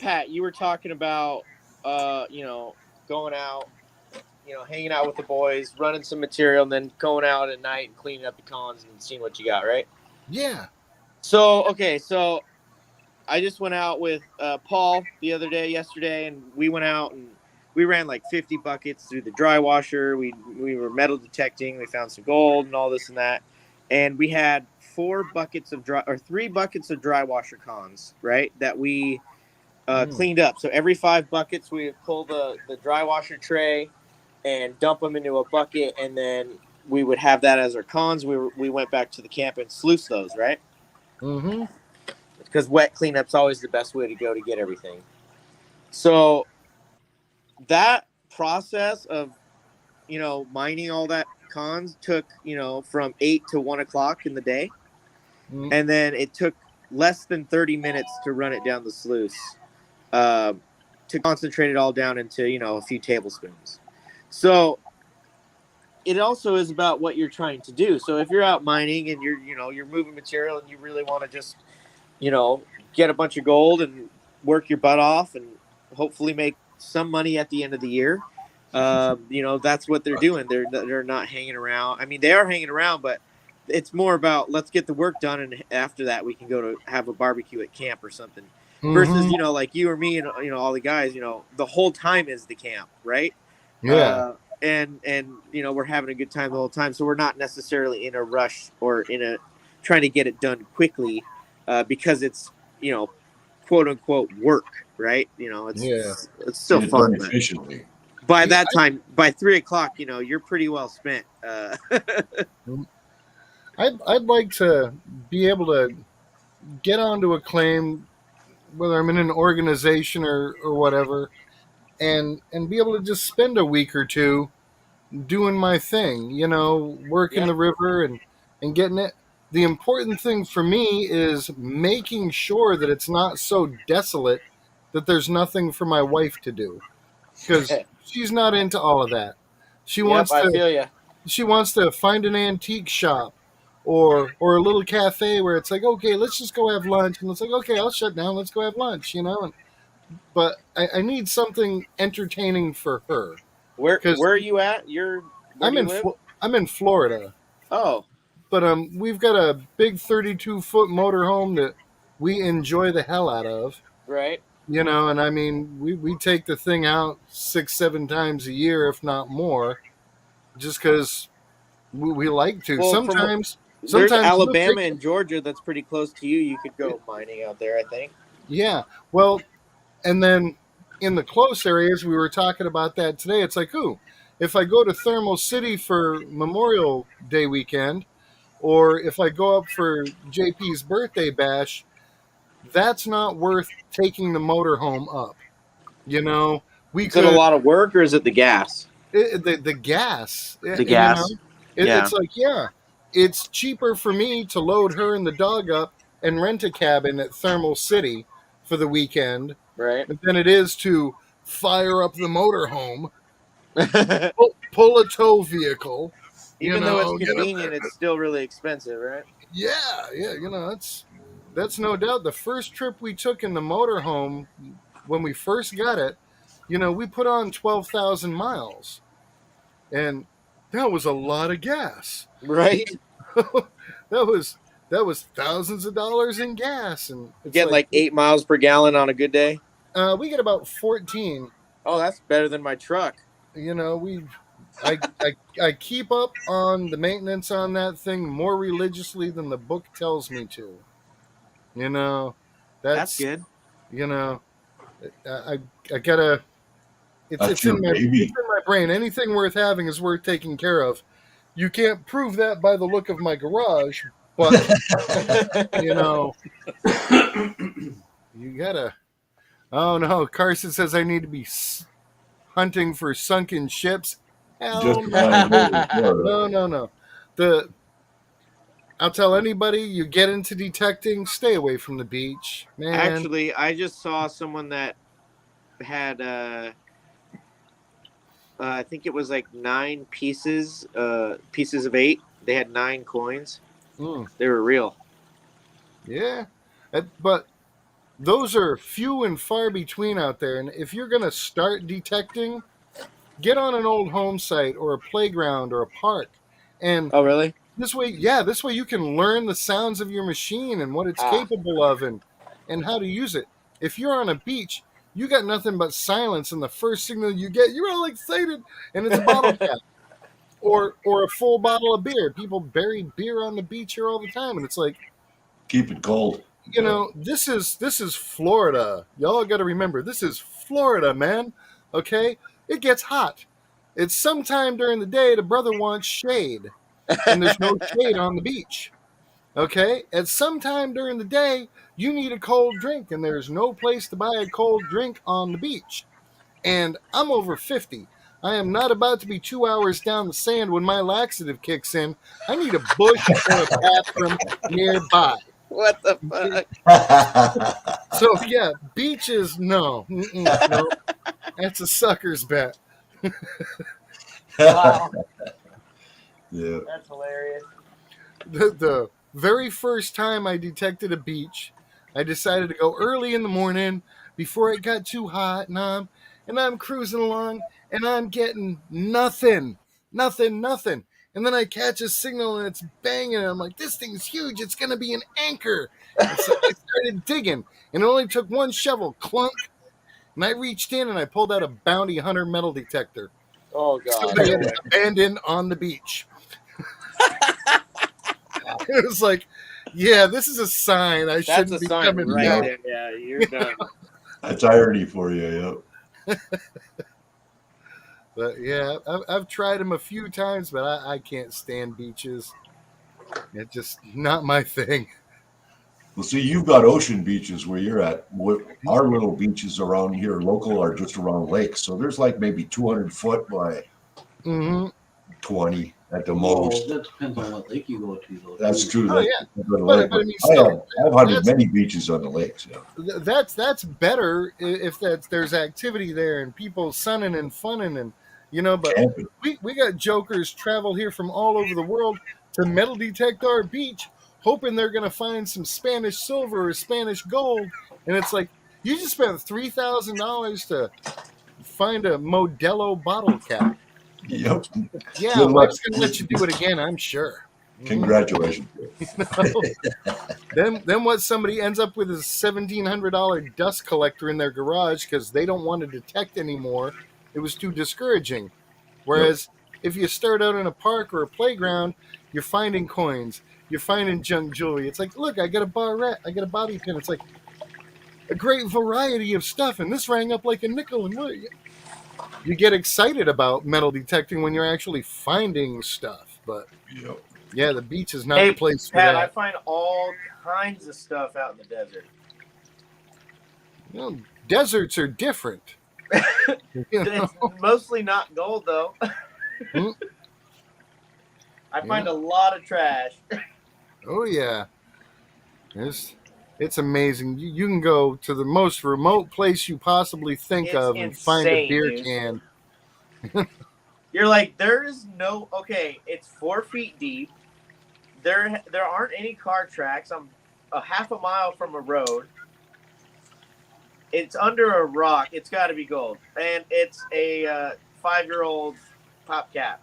Pat, you were talking about going out, hanging out with the boys, running some material, and then going out at night and cleaning up the cons and seeing what you got, right? Yeah. So I just went out with Paul yesterday, and we went out and we ran like 50 buckets through the dry washer. We were metal detecting. We found some gold and all this and that. And we had 3 buckets of dry washer cons, right? That we cleaned up. So every 5 buckets, we would pull the dry washer tray and dump them into a bucket. And then we would have that as our cons. We went back to the camp and sluiced those, right? Mm-hmm. Because wet cleanup's always the best way to go to get everything. So that process of, mining all that cons took, from 8 to 1 o'clock in the day. Mm-hmm. And then it took less than 30 minutes to run it down the sluice, to concentrate it all down into, a few tablespoons. So it also is about what you're trying to do. So if you're out mining and you're moving material and you really want to just, get a bunch of gold and work your butt off and hopefully make some money at the end of the year, that's what they're doing. They're not hanging around. I mean, they are hanging around, but it's more about let's get the work done, and after that we can go to have a barbecue at camp or something. Mm-hmm. Versus, like you or me and all the guys, the whole time is the camp, right? Yeah. And we're having a good time the whole time, so we're not necessarily in a rush or trying to get it done quickly, because it's quote unquote work, right? It's still Get it fun done but efficiently. by that time, by 3 o'clock, you're pretty well spent. I'd like to be able to get onto a claim, whether I'm in an organization or whatever, and be able to just spend a week or two doing my thing, working the river and getting it. The important thing for me is making sure that it's not so desolate that there's nothing for my wife to do, because she's not into all of that. She wants I to feel you. she wants to find an antique shop or a little cafe where it's like, okay, let's just go have lunch, and it's like, okay, I'll shut down, let's go have lunch, but I need something entertaining for her. Where are you at? I'm in Florida. Oh, but we've got a big 32-foot motorhome that we enjoy the hell out of. right. And I mean, we take the thing out 6-7 times a year, if not more, just because We like to. Well, from- Sometimes There's we'll Alabama take- and Georgia that's pretty close to you. You could go mining out there, I think. Yeah. Well, and then in the close areas, we were talking about that today. It's like, ooh, if I go to Thermal City for Memorial Day weekend, or if I go up for JP's birthday bash, that's not worth taking the motorhome up. You know, we Is it a lot of work or is it the gas? the gas. The gas. Yeah. It's like, yeah, it's cheaper for me to load her and the dog up and rent a cabin at Thermal City for the weekend Right. than it is to fire up the motorhome, pull a tow vehicle. Even you though know, it's get up convenient, there. it's still really expensive, right? Yeah, you know, that's no doubt. The first trip we took in the motorhome when we first got it, you know, we put on 12,000 miles, and that was a lot of gas. Right. that was thousands of dollars in gas, and You get like 8 miles per gallon on a good day. we get about 14. Oh, that's better than my truck. You know, I keep up on the maintenance on that thing more religiously than the book tells me to. You know, That's good. You know, I gotta. That's It's your in my baby. it's in my brain. Anything worth having is worth taking care of. You can't prove that by the look of my garage, but you know, you gotta. Oh no, Carson says I need to be hunting for sunken ships. Hell Just no. flying over Florida. No. I'll tell anybody you get into detecting, stay away from the beach, man. Actually, I just saw someone that had I think it was like 9 pieces of 8. They had 9 coins. Mm, They were real. yeah, but those are few and far between out there. And if you're gonna start detecting, get on an old home site or a playground or a park, and Oh, really? this way you can learn the sounds of your machine and what it's Ah. capable of and how to use it. If you're on a beach, you got nothing but silence, and the first signal you get, you're all excited, and it's a bottle cap or a full bottle of beer. People bury beer on the beach here all the time, and it's like, Keep it cold. you know, this is Florida. Y'all got to remember, this is Florida, man. Okay, it gets hot. It's sometime during the day the brother wants shade, and there's no shade on the beach. Okay, at some time during the day you need a cold drink, and there's no place to buy a cold drink on the beach. And I'm over 50. I am not about to be 2 hours down the sand when my laxative kicks in. I need a bush or a bathroom nearby. What the fuck? So yeah, beaches, no, no, that's a sucker's bet. Wow. Yeah. That's hilarious. The very first time I detected a beach, I decided to go early in the morning before it got too hot, and I'm cruising along, and I'm getting nothing. And then I catch a signal, and it's banging, and I'm like, this thing's huge. It's going to be an anchor. And so I started digging, and it only took one shovel, clunk, and I reached in, and I pulled out a bounty hunter metal detector. Oh, God. Somebody had it abandoned on the beach. It was like, yeah, this is a sign I That's shouldn't a be sign coming right down. there. Yeah, you're done. That's irony for you. Yep. But yeah, I've tried them a few times, but I can't stand beaches. It's just not my thing. Well, see, you've got ocean beaches where you're at. Our little beaches around here, local, are just around lakes. So there's like maybe 200 foot by Mm-hmm. 20 at the Well, most. that depends on what lake you go to, though. That's true. Oh, That- yeah. but But I mean, still, I've hunted that's- many beaches on the lakes. Yeah. That's better if there's activity there and people sunning and funning and But Camping. we got jokers travel here from all over the world to metal detect our beach, hoping they're gonna find some Spanish silver or Spanish gold, and it's like you just spent $3,000 to find a Modelo bottle cap. Yep. Yeah, Good luck. wife's gonna let you do it again, I'm sure. Congratulations. Then what somebody ends up with is a $1,700 dust collector in their garage because they don't want to detect anymore. It was too discouraging. Whereas if you start out in a park or a playground, you're finding coins, you're finding junk jewelry. It's like, look, I got a barrette, I got a bobby pin. It's like a great variety of stuff, and this rang up like a nickel. And what? You get excited about metal detecting when you're actually finding stuff. But Yep. yeah, the beach is not Hey, the place for Pat, I that. find all kinds of stuff out in the desert. You know, deserts are different. You know? It's mostly not gold, though. Hmm. I find a lot of trash. Oh yeah, it's amazing. You can go to the most remote place you possibly think It's of and find a insane, beer dude. can. You're like, there is no. Okay, it's 4 feet deep. There aren't any car tracks. I'm a half a mile from a road. It's under a rock. It's got to be gold, and it's a 5-year-old pop cap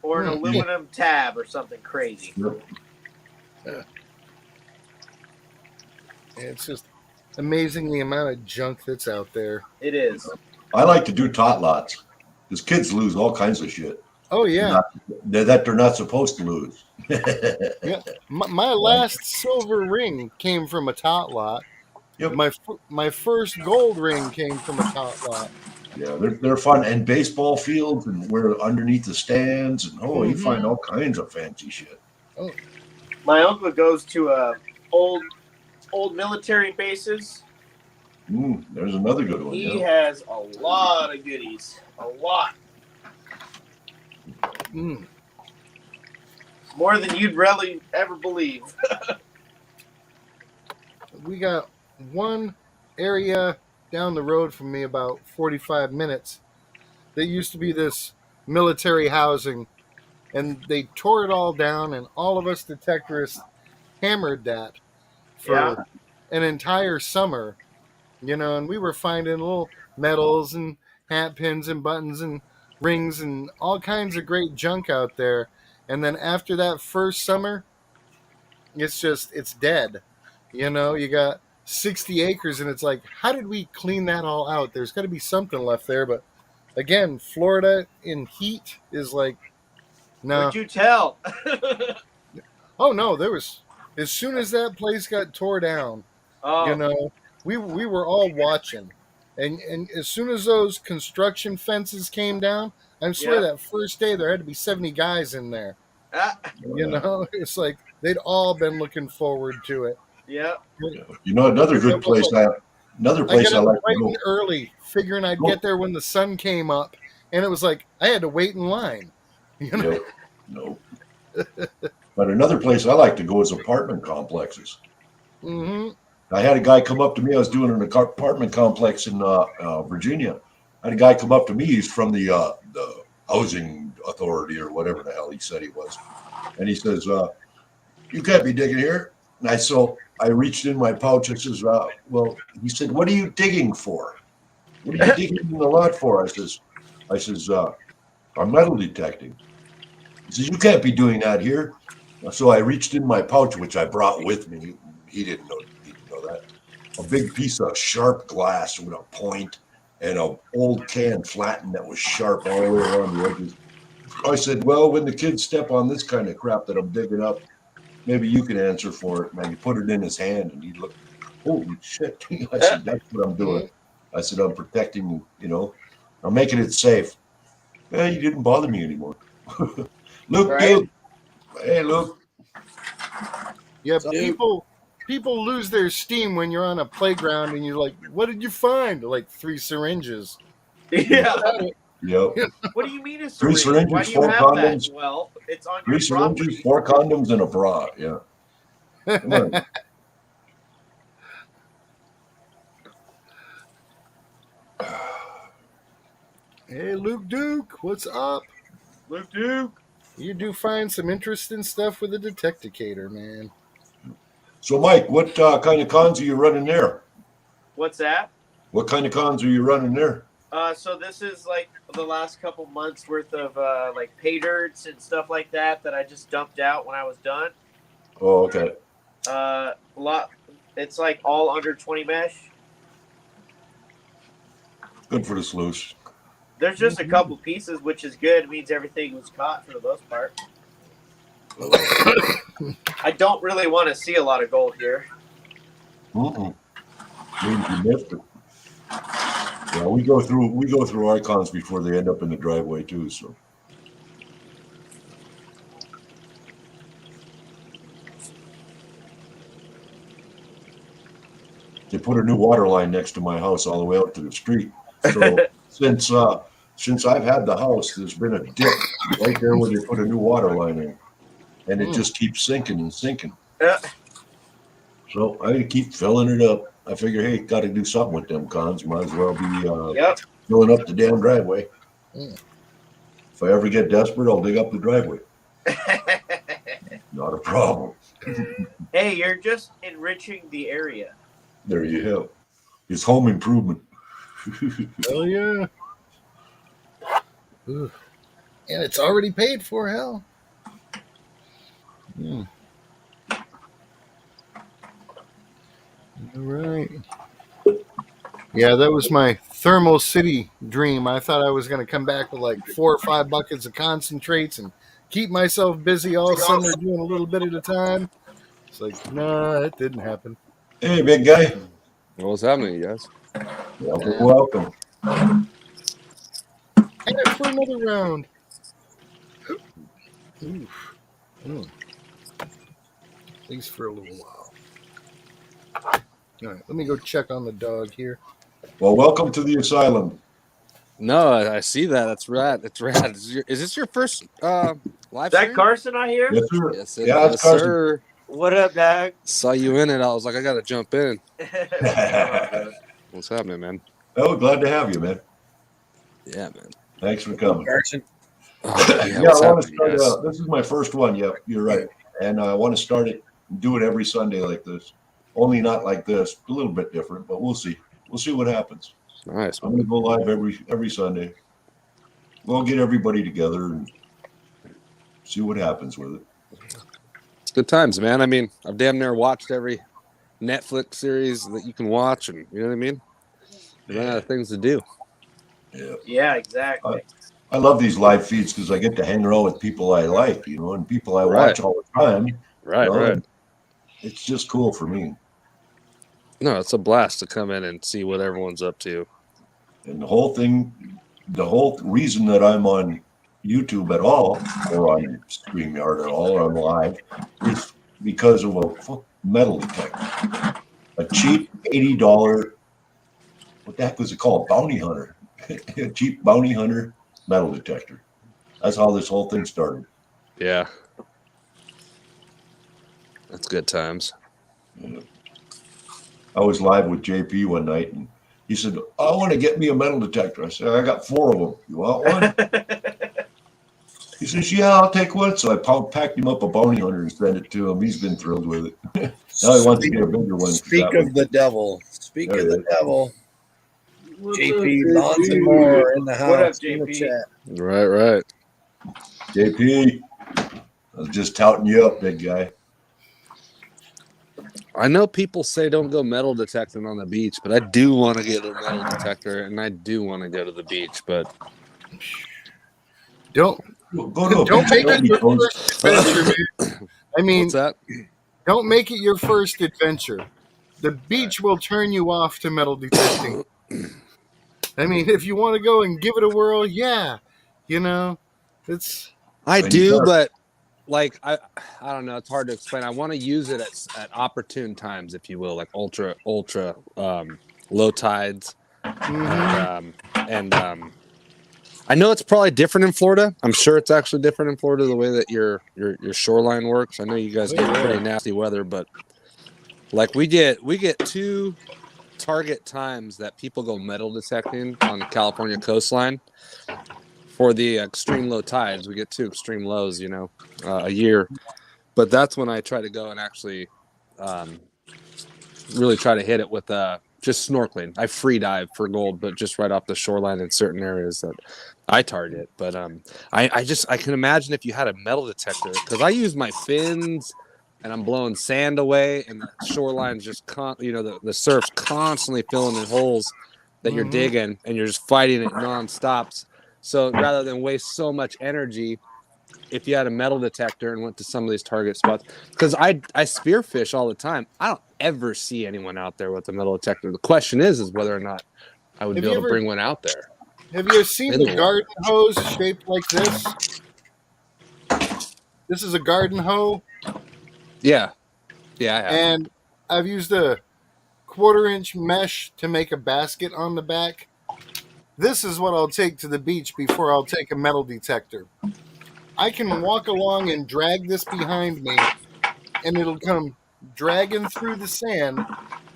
or an aluminum tab or something crazy. Yep. It's just amazing the amount of junk that's out there. It is. I like to do tot lots because kids lose all kinds of shit Oh yeah, that they're not supposed to lose. yeah. My last silver ring came from a tot lot. Yep. My first gold ring came from a tot lot. Yeah, they're fun, and baseball fields, and we're underneath the stands, and you Mhm. find all kinds of fancy shit. My uncle goes to old military bases. There's another good one. He Yeah. has a lot of goodies. A lot. Mm. More than you'd really ever believe. We got one area down the road from me, about 45 minutes. There used to be this military housing, and they tore it all down, and all of us detectorists hammered that for Yeah. an entire summer, and we were finding little medals and hat pins and buttons and rings and all kinds of great junk out there. And then after that first summer, it's dead. You got 60 acres, and it's like, how did we clean that all out? There's got to be something left there. But again, Florida in heat is like, no. Would you tell? Oh no, there was, as soon as that place got tore down, Oh, we were all watching, and as soon as those construction fences came down, I swear Yeah. that first day there had to be 70 guys in there. ah, It's like they'd all been looking forward to it. yeah. Another good place. I I like got up to bright go. and early, figuring I'd get there when the sun came up, and it was like I had to wait in line. Yep. No. But another place I like to go is apartment complexes. Hmm. I had a guy come up to me. I was doing an apartment complex in Virginia. I had a guy come up to me. He's from the housing authority or whatever the hell he said he was, and he says, "You can't be digging here." And I reached in my pouch. I says, "Well," he said, "What are you digging for? What are you digging in the lot for?" I says, "I'm metal detecting." He says, "You can't be doing that here." So I reached in my pouch, which I brought with me. He didn't know that. A big piece of sharp glass with a point and an old can flattened that was sharp all the way around the edges. I said, "Well, when the kids step on this kind of crap that I'm digging up, maybe you can answer for it." And I put it in his hand, and he looked, "Holy shit." I said, "That's what I'm doing." I said, "I'm protecting, I'm making it safe." He didn't bother me anymore. Luke, Right. dude. Hey, Luke. Yeah, So, dude, people lose their steam when you're on a playground and you're like, "What did you find?" Like 3 syringes. Yeah. Yep. What do you mean a 3 syringe? Why syringes, do you 4 have condoms. that? Well, it's on 3 your syringes, property. 4 condoms, and a bra. Yeah. Come on. Hey, Luke Duke, what's up? Luke Duke. You do find some interesting stuff with the detecticator, man. So, Mike, what kind of cons are you running there? What's that? What kind of cons are you running there? So this is like the last couple months worth of like pay dirts and stuff like that I just dumped out when I was done. Oh, okay. A lot. It's like all under 20 mesh. Good for the sluice. There's just a couple pieces, which is good. It means everything was caught for the most part. I don't really want to see a lot of gold here. Means you missed it. Yeah, we go through icons before they end up in the driveway too. So they put a new water line next to my house all the way out to the street. So since I've had the house, there's been a dip right there where they put a new water line in, and it just keeps sinking and sinking. Yeah. So I keep filling it up. I figure, hey, got to do something with them cons. Might as well be filling up the damn driveway. If I ever get desperate, I'll dig up the driveway. Not a problem. Hey, you're just enriching the area. There you have. It's home improvement. Hell yeah. Ooh. And it's already paid for, hell. Yeah. All right. Yeah, that was my Thermal City dream. I thought I was going to come back with like 4 or 5 buckets of concentrates and keep myself busy all summer doing a little bit at a time. It's like, no, it didn't happen. Hey, big guy. What's happening, you guys? Welcome. And for another round. Oof. At least for a little while. All right, let me go check on the dog here. Well, welcome to the asylum. No, I see that. That's rad. It's rad. Is this your first live Is that stream? Carson I hear? Yes, sir. Yes, Yeah, it's Carson. sir. What up, Dag? Saw you in it. I was like, I gotta jump in. What's happening, man? Oh, glad to have you, man. Yeah, man. Thanks for coming. Carson. Oh, Yeah, what's I want to happening, start. guys? This is my first one. Yeah, you're right. And I want to start it, do it every Sunday like this. Only not like this. A little bit different, but we'll see. We'll see what happens. Nice. I'm gonna go live every Sunday. We'll get everybody together and see what happens with it. It's good times, man. I mean, I've damn near watched every Netflix series that you can watch, and you know what I mean. There's a lot of things to do. Yeah. Yeah, exactly. I love these live feeds because I get to hang around with people I like, and people I Right. watch all the time. Right, right. It's just cool for me. No, it's a blast to come in and see what everyone's up to. And the whole reason that I'm on YouTube at all, or on StreamYard at all, or on live, is because of a metal detector. A cheap $80, what the heck was it called? Bounty hunter. A cheap bounty hunter metal detector. That's how this whole thing started. Yeah. That's good times. Yeah. I was live with JP one night, and he said, I want to get me a metal detector. I said, I got 4 of them. You want one? He says, yeah, I'll take one. So I packed him up a bounty hunter and sent it to him. He's been thrilled with it. Now he wants to get a bigger one. Speak of the devil. Speak There of he the is. devil. What's JP up, Bonds and more in the house. What up, in the JP? chat. Right. JP, I was just touting you up, big guy. I know people say don't go metal detecting on the beach, but I do want to get a metal detector, and I do want to go to the beach, but Don't Don't make it your first adventure, man. I mean, what's that? don't make it your first adventure. The beach will turn you off to metal detecting. I mean, if you want to go and give it a whirl, yeah, it's. I When do, you start- but like I don't know. It's hard to explain. I want to use it at opportune times, if you will, like ultra low tides, and I know it's probably different in Florida. I'm sure it's actually different in Florida the way that your shoreline works. I know you guys get pretty nasty weather, but like we get 2 target times that people go metal detecting on the California coastline. For the extreme low tides, we get 2 extreme lows, a year. But that's when I try to go and actually really try to hit it with just snorkeling. I free dive for gold, but just right off the shoreline in certain areas that I target. But I can imagine if you had a metal detector, because I use my fins and I'm blowing sand away, and the shoreline's just the surf's constantly filling in holes. that you're Mhm. digging, and you're just fighting it nonstop. So rather than waste so much energy, if you had a metal detector and went to some of these target spots, because I spearfish all the time, I don't ever see anyone out there with a metal detector. The question is whether or not I would Have be you able to ever bring one out there seen in the the water. garden hose shaped like this? This is a garden hoe, Yeah, yeah, I have. and I've used a 1/4 inch mesh to make a basket on the back. This is what I'll take to the beach before I'll take a metal detector. I can walk along and drag this behind me, and it'll come dragging through the sand,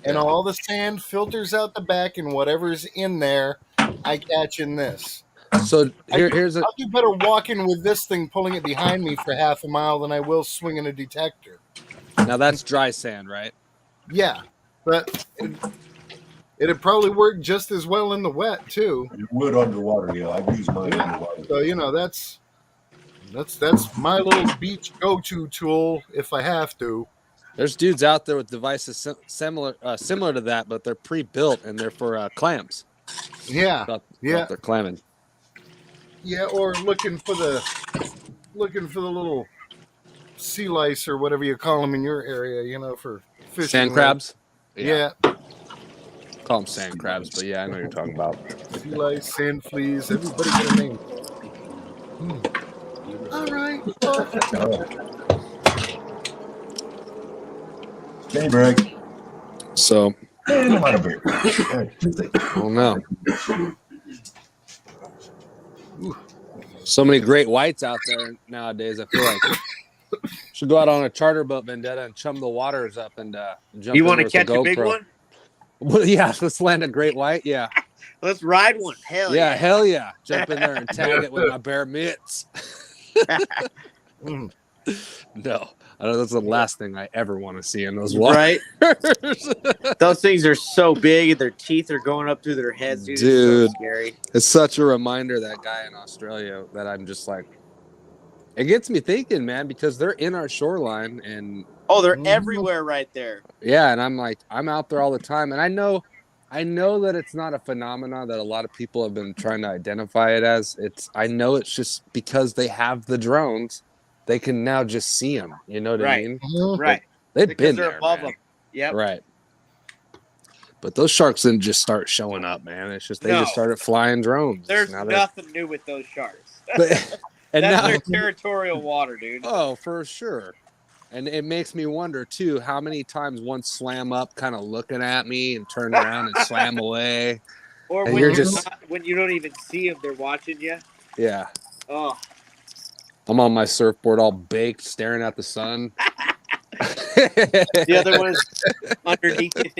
and Yeah. all the sand filters out the back, and whatever's in there, I catch in this. So here's a I'll do better walking with this thing pulling it behind me for half a mile than I will swinging a detector. now that's dry sand, right? Yeah, but it'd probably work just as well in the wet too. It would underwater, yeah. I've used mine Yeah. underwater. So that's my little beach go-to tool if I have to. There's dudes out there with devices similar to that, but they're pre-built and they're for clams. Yeah, Go yeah, out there clamming. yeah. Or looking for the little sea lice or whatever you call them in your area. For fishing. Sand crabs. Yeah, Call them sand crabs, but yeah, I know what you're talking about. sea lice, sand fleas. Everybody got a name. All right. Well, Mini break. So And I'm out of beer. I don't know. So many great whites out there nowadays. I feel like should go out on a charter boat, Vendetta, and chum the waters up and jump. You in want to with the catch a big GoPro. one? Well, yeah, let's land a great white. Yeah, Let's ride one. Hell yeah, yeah. hell yeah. Jump in there and tag it with my bare mitts. mm, No, I know that's the last thing I ever want to see in those waters. Right? Those things are so big and their teeth are going up through their heads, dude. It's Dude. so scary. It's such a reminder, that guy in Australia, that I'm just like, it gets me thinking, man, because they're in our shoreline and Oh, they're everywhere right there. yeah, and I'm like, I'm out there all the time, and I know that it's not a phenomenon that a lot of people have been trying to identify it as. I know it's just because they have the drones, they can now just see them. You know what I Right. mean? Right. They've Because been they're there, above man. them. Yep. Right. But those sharks didn't just start showing up, man. It's just they No. just started flying drones. There's Now they're- nothing new with those sharks. and That's now, their territorial water, dude. oh, for sure. And it makes me wonder too how many times one swam up, kind of looking at me, and turned around and swam away. Or And when you're you're just- not, when you don't even see them, they're watching you. Yeah, Oh, I'm on my surfboard, all baked, staring at the sun. the other one is underneath you.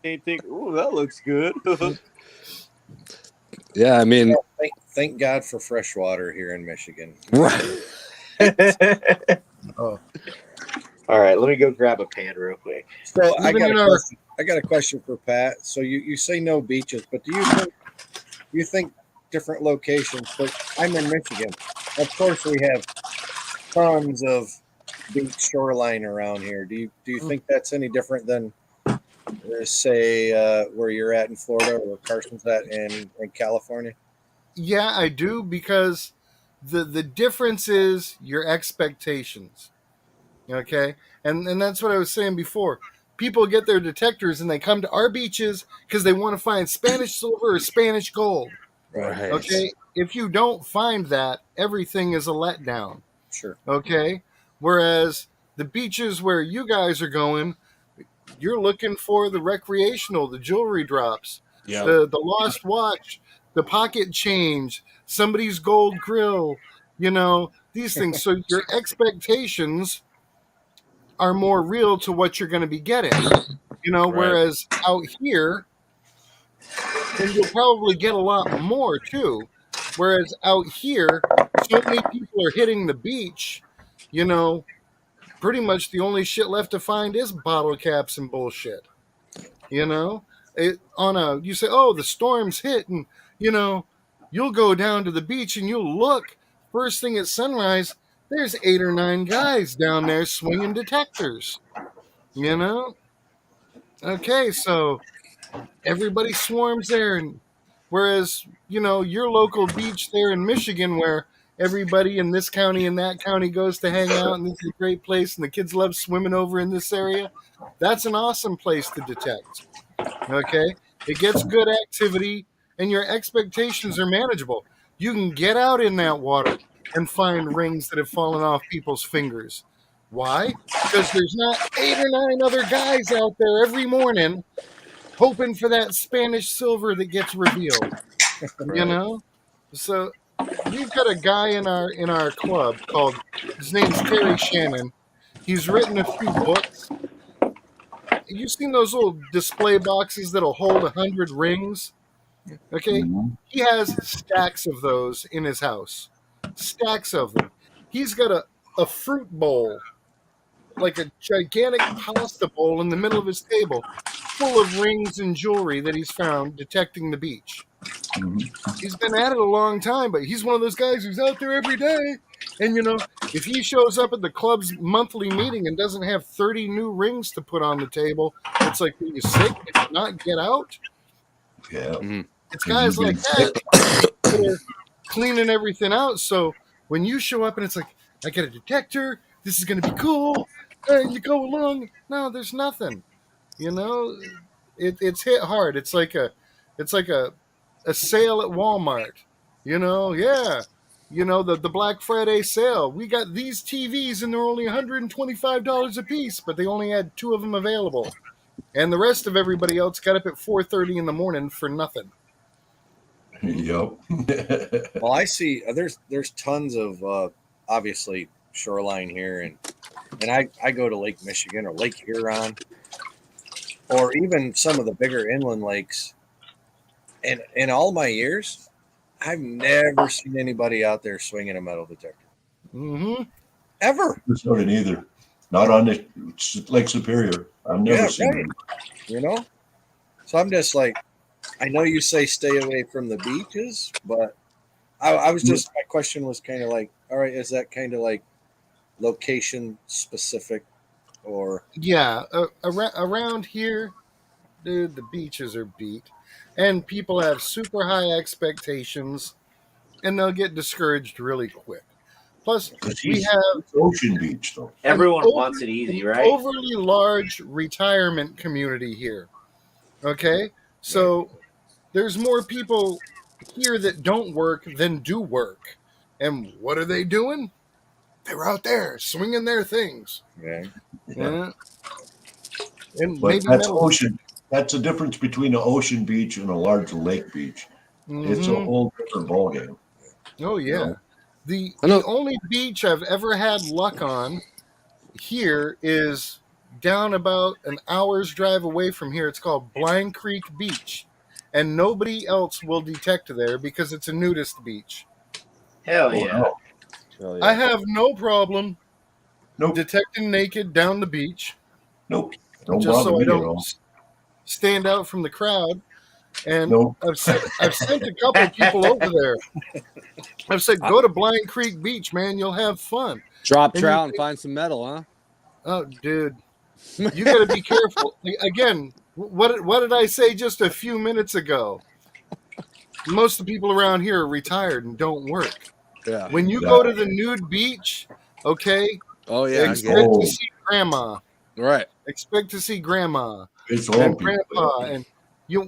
Same thing. Ooh, that looks good. Yeah, I mean, Thank God for fresh water here in Michigan. right. Oh. All right, let me go grab a pan real quick. So I Even got in a our- question. I got a question for Pat. So you say no beaches, but do you think different locations? But I'm in Michigan. Of course, we have tons of beach shoreline around here. Do you think that's any different than say where you're at in Florida or where Carson's at in California? Yeah, I do, because the difference is your expectations. Okay, and that's what I was saying before. People get their detectors and they come to our beaches because they want to find Spanish silver or Spanish gold. Right. Okay, if you don't find that, everything is a letdown. Sure. Okay, whereas the beaches where you guys are going, you're looking for the recreational, the jewelry drops, Yeah. the lost watch, the pocket change, somebody's gold grill, these things. So your expectations are more real to what you're going to be getting, whereas out here, and you'll probably get a lot more too. Whereas out here, so many people are hitting the beach, pretty much the only shit left to find is bottle caps and bullshit. You say, oh, the storm's hit, and you'll go down to the beach and you'll look. First thing at sunrise, there's 8 or 9 guys down there swinging detectors. Okay, so everybody swarms there, and Whereas, your local beach there in Michigan, where everybody in this county and that county goes to hang out, and this is a great place, and the kids love swimming over in this area, that's an awesome place to detect. Okay? It gets good activity, and your expectations are manageable. You can get out in that water and find rings that have fallen off people's fingers. Why? Because there's not 8 or 9 other guys out there every morning hoping for that Spanish silver that gets revealed. Right. So we've got a guy in our club called, his name's Terry Shannon. He's written a few books. You've seen those little display boxes that'll hold 100 rings? Okay. Mhm. He has stacks of those in his house. Stacks of them. He's got a fruit bowl, like a gigantic pasta bowl in the middle of his table, full of rings and jewelry that he's found detecting the beach. Mhm. He's been at it a long time, but he's one of those guys who's out there every day. And if he shows up at the club's monthly meeting and doesn't have 30 new rings to put on the table, it's like, are you sick? Did you not get out? Yeah. It's Have guys you like been that that are cleaning everything out. So when you show up and it's like, I get a detector, this is going to be cool, and you go along, no, there's nothing. It's hit hard. It's like a sale at Walmart. Yeah. The Black Friday sale. We got these TVs and they're only $125 a piece, but they only had 2 of them available. And the rest of everybody else got up at 4:30 in the morning for nothing. Yep. Well, I see there's tons of obviously shoreline here, and I go to Lake Michigan or Lake Huron, or even some of the bigger inland lakes. And in all my years, I've never seen anybody out there swinging a metal detector Mm-hmm. ever. It's not either. Not on the Lake Superior. I've never Yeah, seen right. it. So I'm just like, I know you say stay away from the beaches, but I was just, my question was kind of like, all right, is that kind of like location specific or? Yeah, around here, dude, the beaches are beat, and people have super high expectations, and they'll get discouraged really quick. Plus, Because we have it's Ocean Beach, though. Everyone wants it easy, right? overly large retirement community here. Okay, so there's more people here that don't work than do work, and what are they doing? They're out there swinging their things. Yeah. Yeah. And But maybe that's metal. ocean. That's the difference between an ocean beach and a large lake beach. It's a Mhm. whole different ballgame. Oh yeah. know? The I know- the only beach I've ever had luck on here is down about an hour's drive away from here. It's called Blind Creek Beach. And nobody else will detect there because it's a nudist beach. Hell Oh, yeah. no. Oh, I yeah. have no problem Nope. detecting naked down the beach, Nope. Don't just bother so I me at don't all. stand out from the crowd. And Nope. I've sent a couple people over there. I've said, go to Blind Creek Beach, man. You'll have fun. Drop And trout and find some metal, huh? Oh, dude, you got to be careful. Again, what did I say just a few minutes ago? Most of the people around here are retired and don't work. Yeah. When you go to the nude beach, okay, Oh, yeah. I get it. expect Oh. to see grandma. Right. Expect to see grandma It's all and people. grandpa. And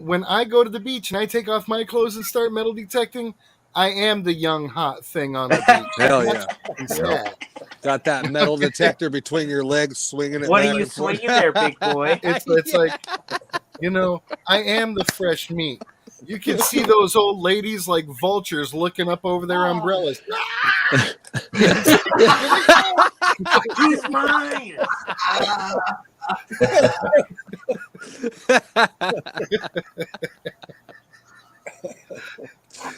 when I go to the beach and I take off my clothes and start metal detecting, I am the young hot thing on the beach. Hell That's yeah. fucking sad. Got that metal detector between your legs, swinging it What back are you and forth. swinging there, big boy? It's like, I am the fresh meat. You can see those old ladies like vultures looking up over their umbrellas. He's mine.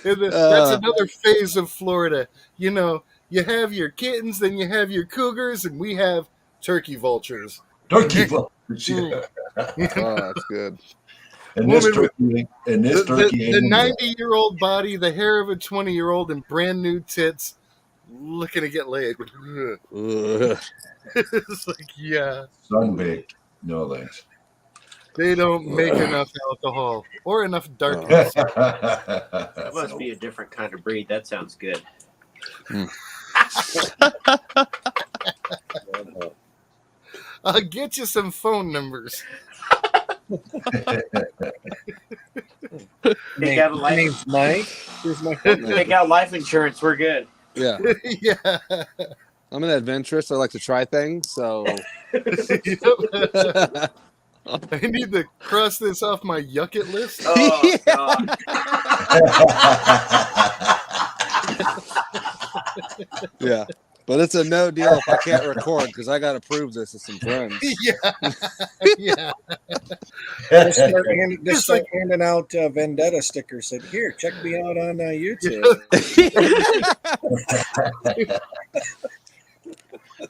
That's another phase of Florida. You have your kittens, then you have your cougars, and we have turkey vultures. Turkey vultures. Mm. Oh, that's good. And this Woman turkey, and this turkey, The ain't 90-year-old body, the hair of a 20-year-old, and brand new tits, looking to get laid. Ugh. It's like, yeah. sunbaked. No thanks. They don't make enough alcohol or enough darkness. That must be a different kind of breed. That sounds good. I'll get you some phone numbers. Take out a life. Name's Mike. Here's my phone number. Take out life insurance. We're good. Yeah. Yeah. I'm an adventurous. I like to try things. So I need to cross this off my yuck it list. Oh God. yeah. But it's a no deal if I can't record because I got to prove this to some friends. Yeah. Yeah. Just start handing out Vendetta stickers. Said, here, check me out on YouTube.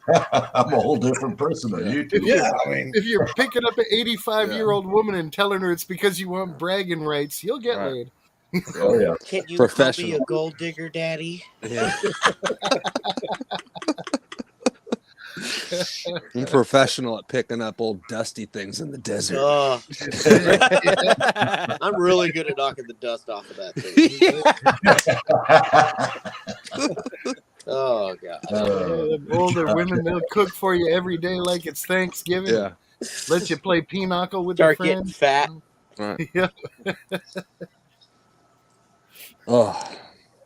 I'm a whole different person on YouTube. Yeah, I mean, If you're picking up an 85-year-old woman and telling her it's because you want bragging rights, you'll get Right. laid. Oh yeah. Can you Professional. call me a gold digger, Daddy? Yeah. I'm professional at picking up old dusty things in the desert. Oh. I'm really good at knocking the dust off of that thing. Oh God. Older women, they'll cook for you every day like it's Thanksgiving. Yeah. Let you play pinochle with your Start getting friends. fat. Right. Yeah. Oh.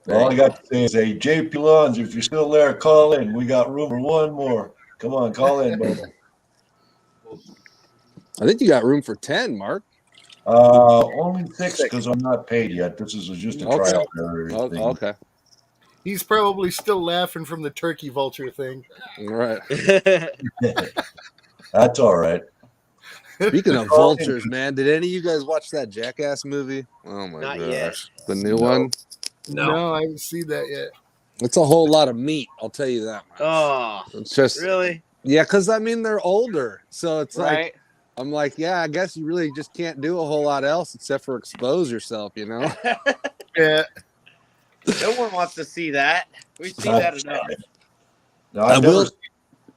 All I got to say is, hey, JP Lawns, if you're still there, call in. We got room for one more. Come on, call in, buddy. I think you got room for 10, Mark. Only 6 because I'm not paid yet. This is just a Okay. tryout. Oh, thing. okay. He's probably still laughing from the turkey vulture thing. All right. That's all right. Speaking of vultures, man, did any of you guys watch that Jackass movie? Oh my Not gosh. yet. The new No. one? No, I haven't seen that yet. It's a whole lot of meat, I'll tell you that much. Oh, It's just really? yeah, because I mean they're older. So it's like Right? I'm like, yeah, I guess you really just can't do a whole lot else except for expose yourself, you know? Yeah. No one wants to see that. We've seen that enough. No, I will-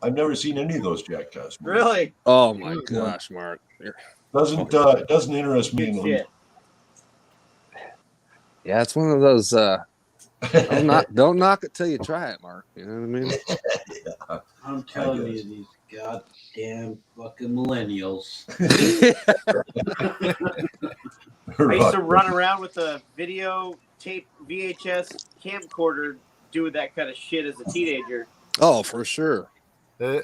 I've never seen any of those Jackass movies. Really? Oh my gosh, Mark. Doesn't interest me in Good the shit. Yeah, it's one of those don't knock it till you try it, Mark. You know what I mean? I'm telling you, these goddamn fucking millennials. I used to run around with a video tape VHS camcorder doing that kind of shit as a teenager. Oh, for sure. Uh,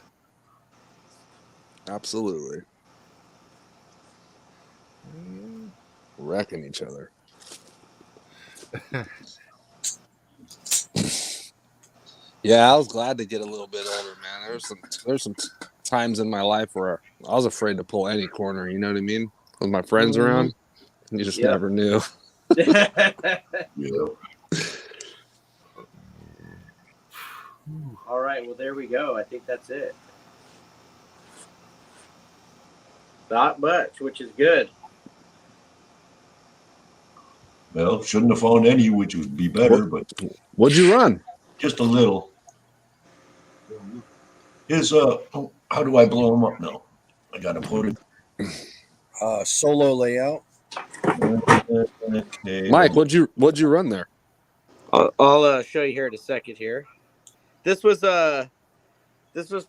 Absolutely. Wrecking each other. Yeah, I was glad to get a little bit older, man. There's some times in my life where I was afraid to pull any corner. You know what I mean? With my friends around, you just Yep. never knew. Yeah. All right, well, there we go. I think that's it. Not much, which is good. Well, shouldn't have found any, which would be better, but What'd you run? just a little. How do I blow them up now? I got to put it. Solo layout. Okay. Mike, what'd you run there? I'll show you here in a second. Here, this was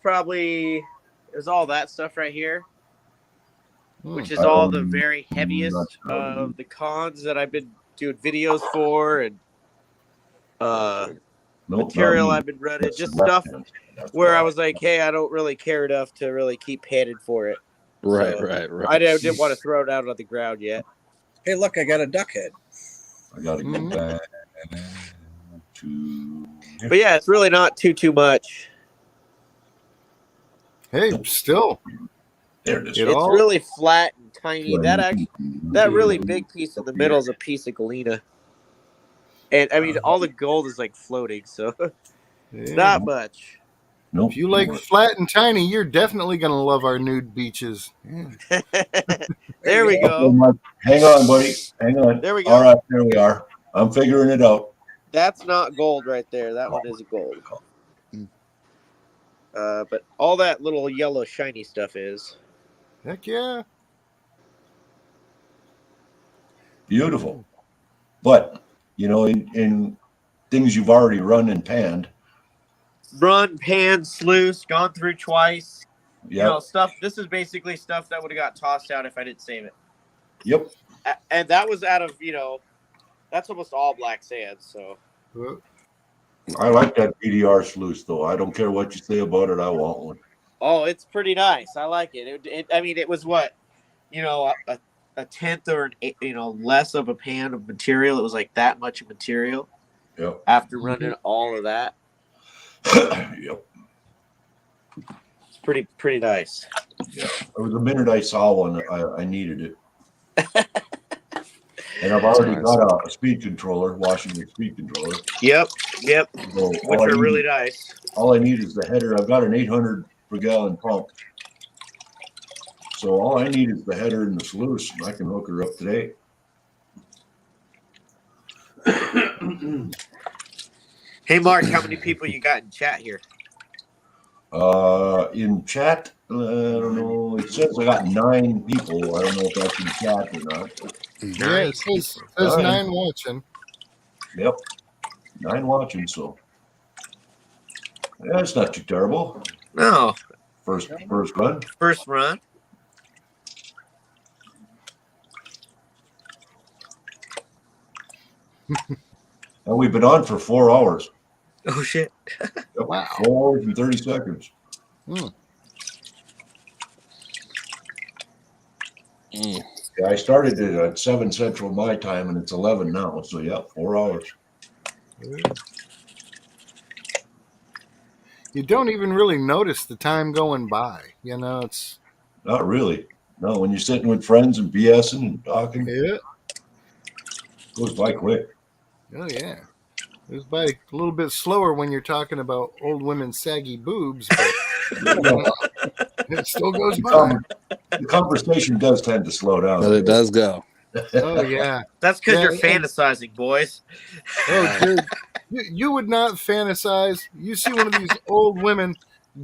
probably it was all that stuff right here, which is all the very heaviest of the cons that I've been doing videos for and material I've been running, just stuff where I was like, hey, I don't really care enough to really keep headed for it. Right, So, right. I didn't want to throw it out on the ground yet. Hey, look, I got a duck head. I got to get back to. But yeah, it's really not too much. hey, still. There it is. It It's all- really flat and tiny. That really big piece in the middle is a piece of galena. And I mean, all the gold is like floating, so Yeah. not much. Nope. If you like flat and tiny, you're definitely going to love our nude beaches. Yeah. There we go. Hang on, buddy. Hang on. There we go. All right, there we are. I'm figuring it out. That's not gold right there. That one is gold. But all that little yellow shiny stuff is. Heck yeah. Beautiful. But, in things you've already run and panned, Run, pan, sluice, gone through twice. yep, Stuff. This is basically stuff that would have got tossed out if I didn't save it. yep. And that was out of that's almost all black sand. So I like that BDR sluice, though. I don't care what you say about it. I want one. oh, it's pretty nice. I like it. I mean, it was what a tenth or less of a pan of material. It was like that much material Yep. after running all of that. Yep. It's pretty nice. Yeah. It was the minute I saw one, I needed it. And I've already nice. got a speed controller, Washington speed controller. Yep. So Which are really nice. all I need is the header. I've got an 800 per gallon pump. So all I need is the header and the sluice, and I can hook her up today. Hey, Mark, how many people you got in chat here? In chat, I don't know. It says I got 9 people. I don't know if that's in chat or not. Yeah, it says All right. 9 watching. Yep, 9 watching. So yeah, it's not too terrible. No, First run. first run. And we've been on for 4 hours. Oh shit! Yep, Wow. 4 hours and 30 seconds. Yeah, I started it at 7 Central my time, and it's 11 now. So yeah, 4 hours. You don't even really notice the time going by. It's Not really. No, when you're sitting with friends and BSing and talking, yeah. it goes by quick. Oh yeah. It goes by a little bit slower when you're talking about old women's saggy boobs, but it still goes by. The conversation does tend to slow down. But it does go. Oh yeah. That's because Yeah, you're yeah. fantasizing, boys. Oh dude. You would not fantasize. You see one of these old women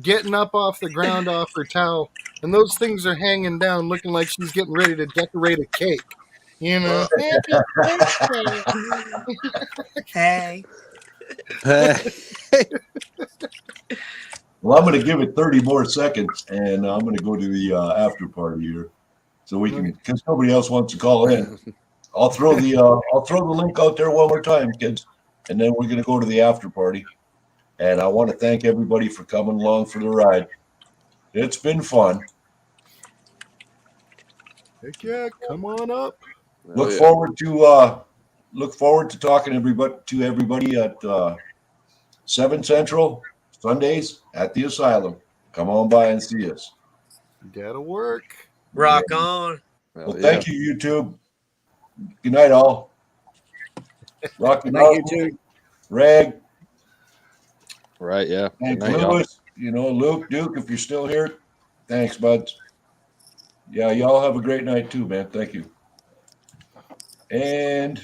getting up off the ground off her towel, and those things are hanging down looking like she's getting ready to decorate a cake. Happy birthday. Hey. Well, I'm going to give it 30 more seconds, and I'm going to go to the after party here, so we can, because nobody else wants to call in. I'll throw the link out there one more time, kids, and then we're going to go to the after party. And I want to thank everybody for coming along for the ride. It's been fun. Heck yeah, come on up. Look forward to talking to everybody at 7 Central Sundays at the Asylum. Come on by and see us. That'll work. Rock on. Well, thank you, YouTube. Good night, all. Rock and roll. Reg. Right, yeah. Thanks, Good night, y'all. Lewis. Luke, Duke, if you're still here. Thanks, buds. Yeah, y'all have a great night too, man. Thank you. And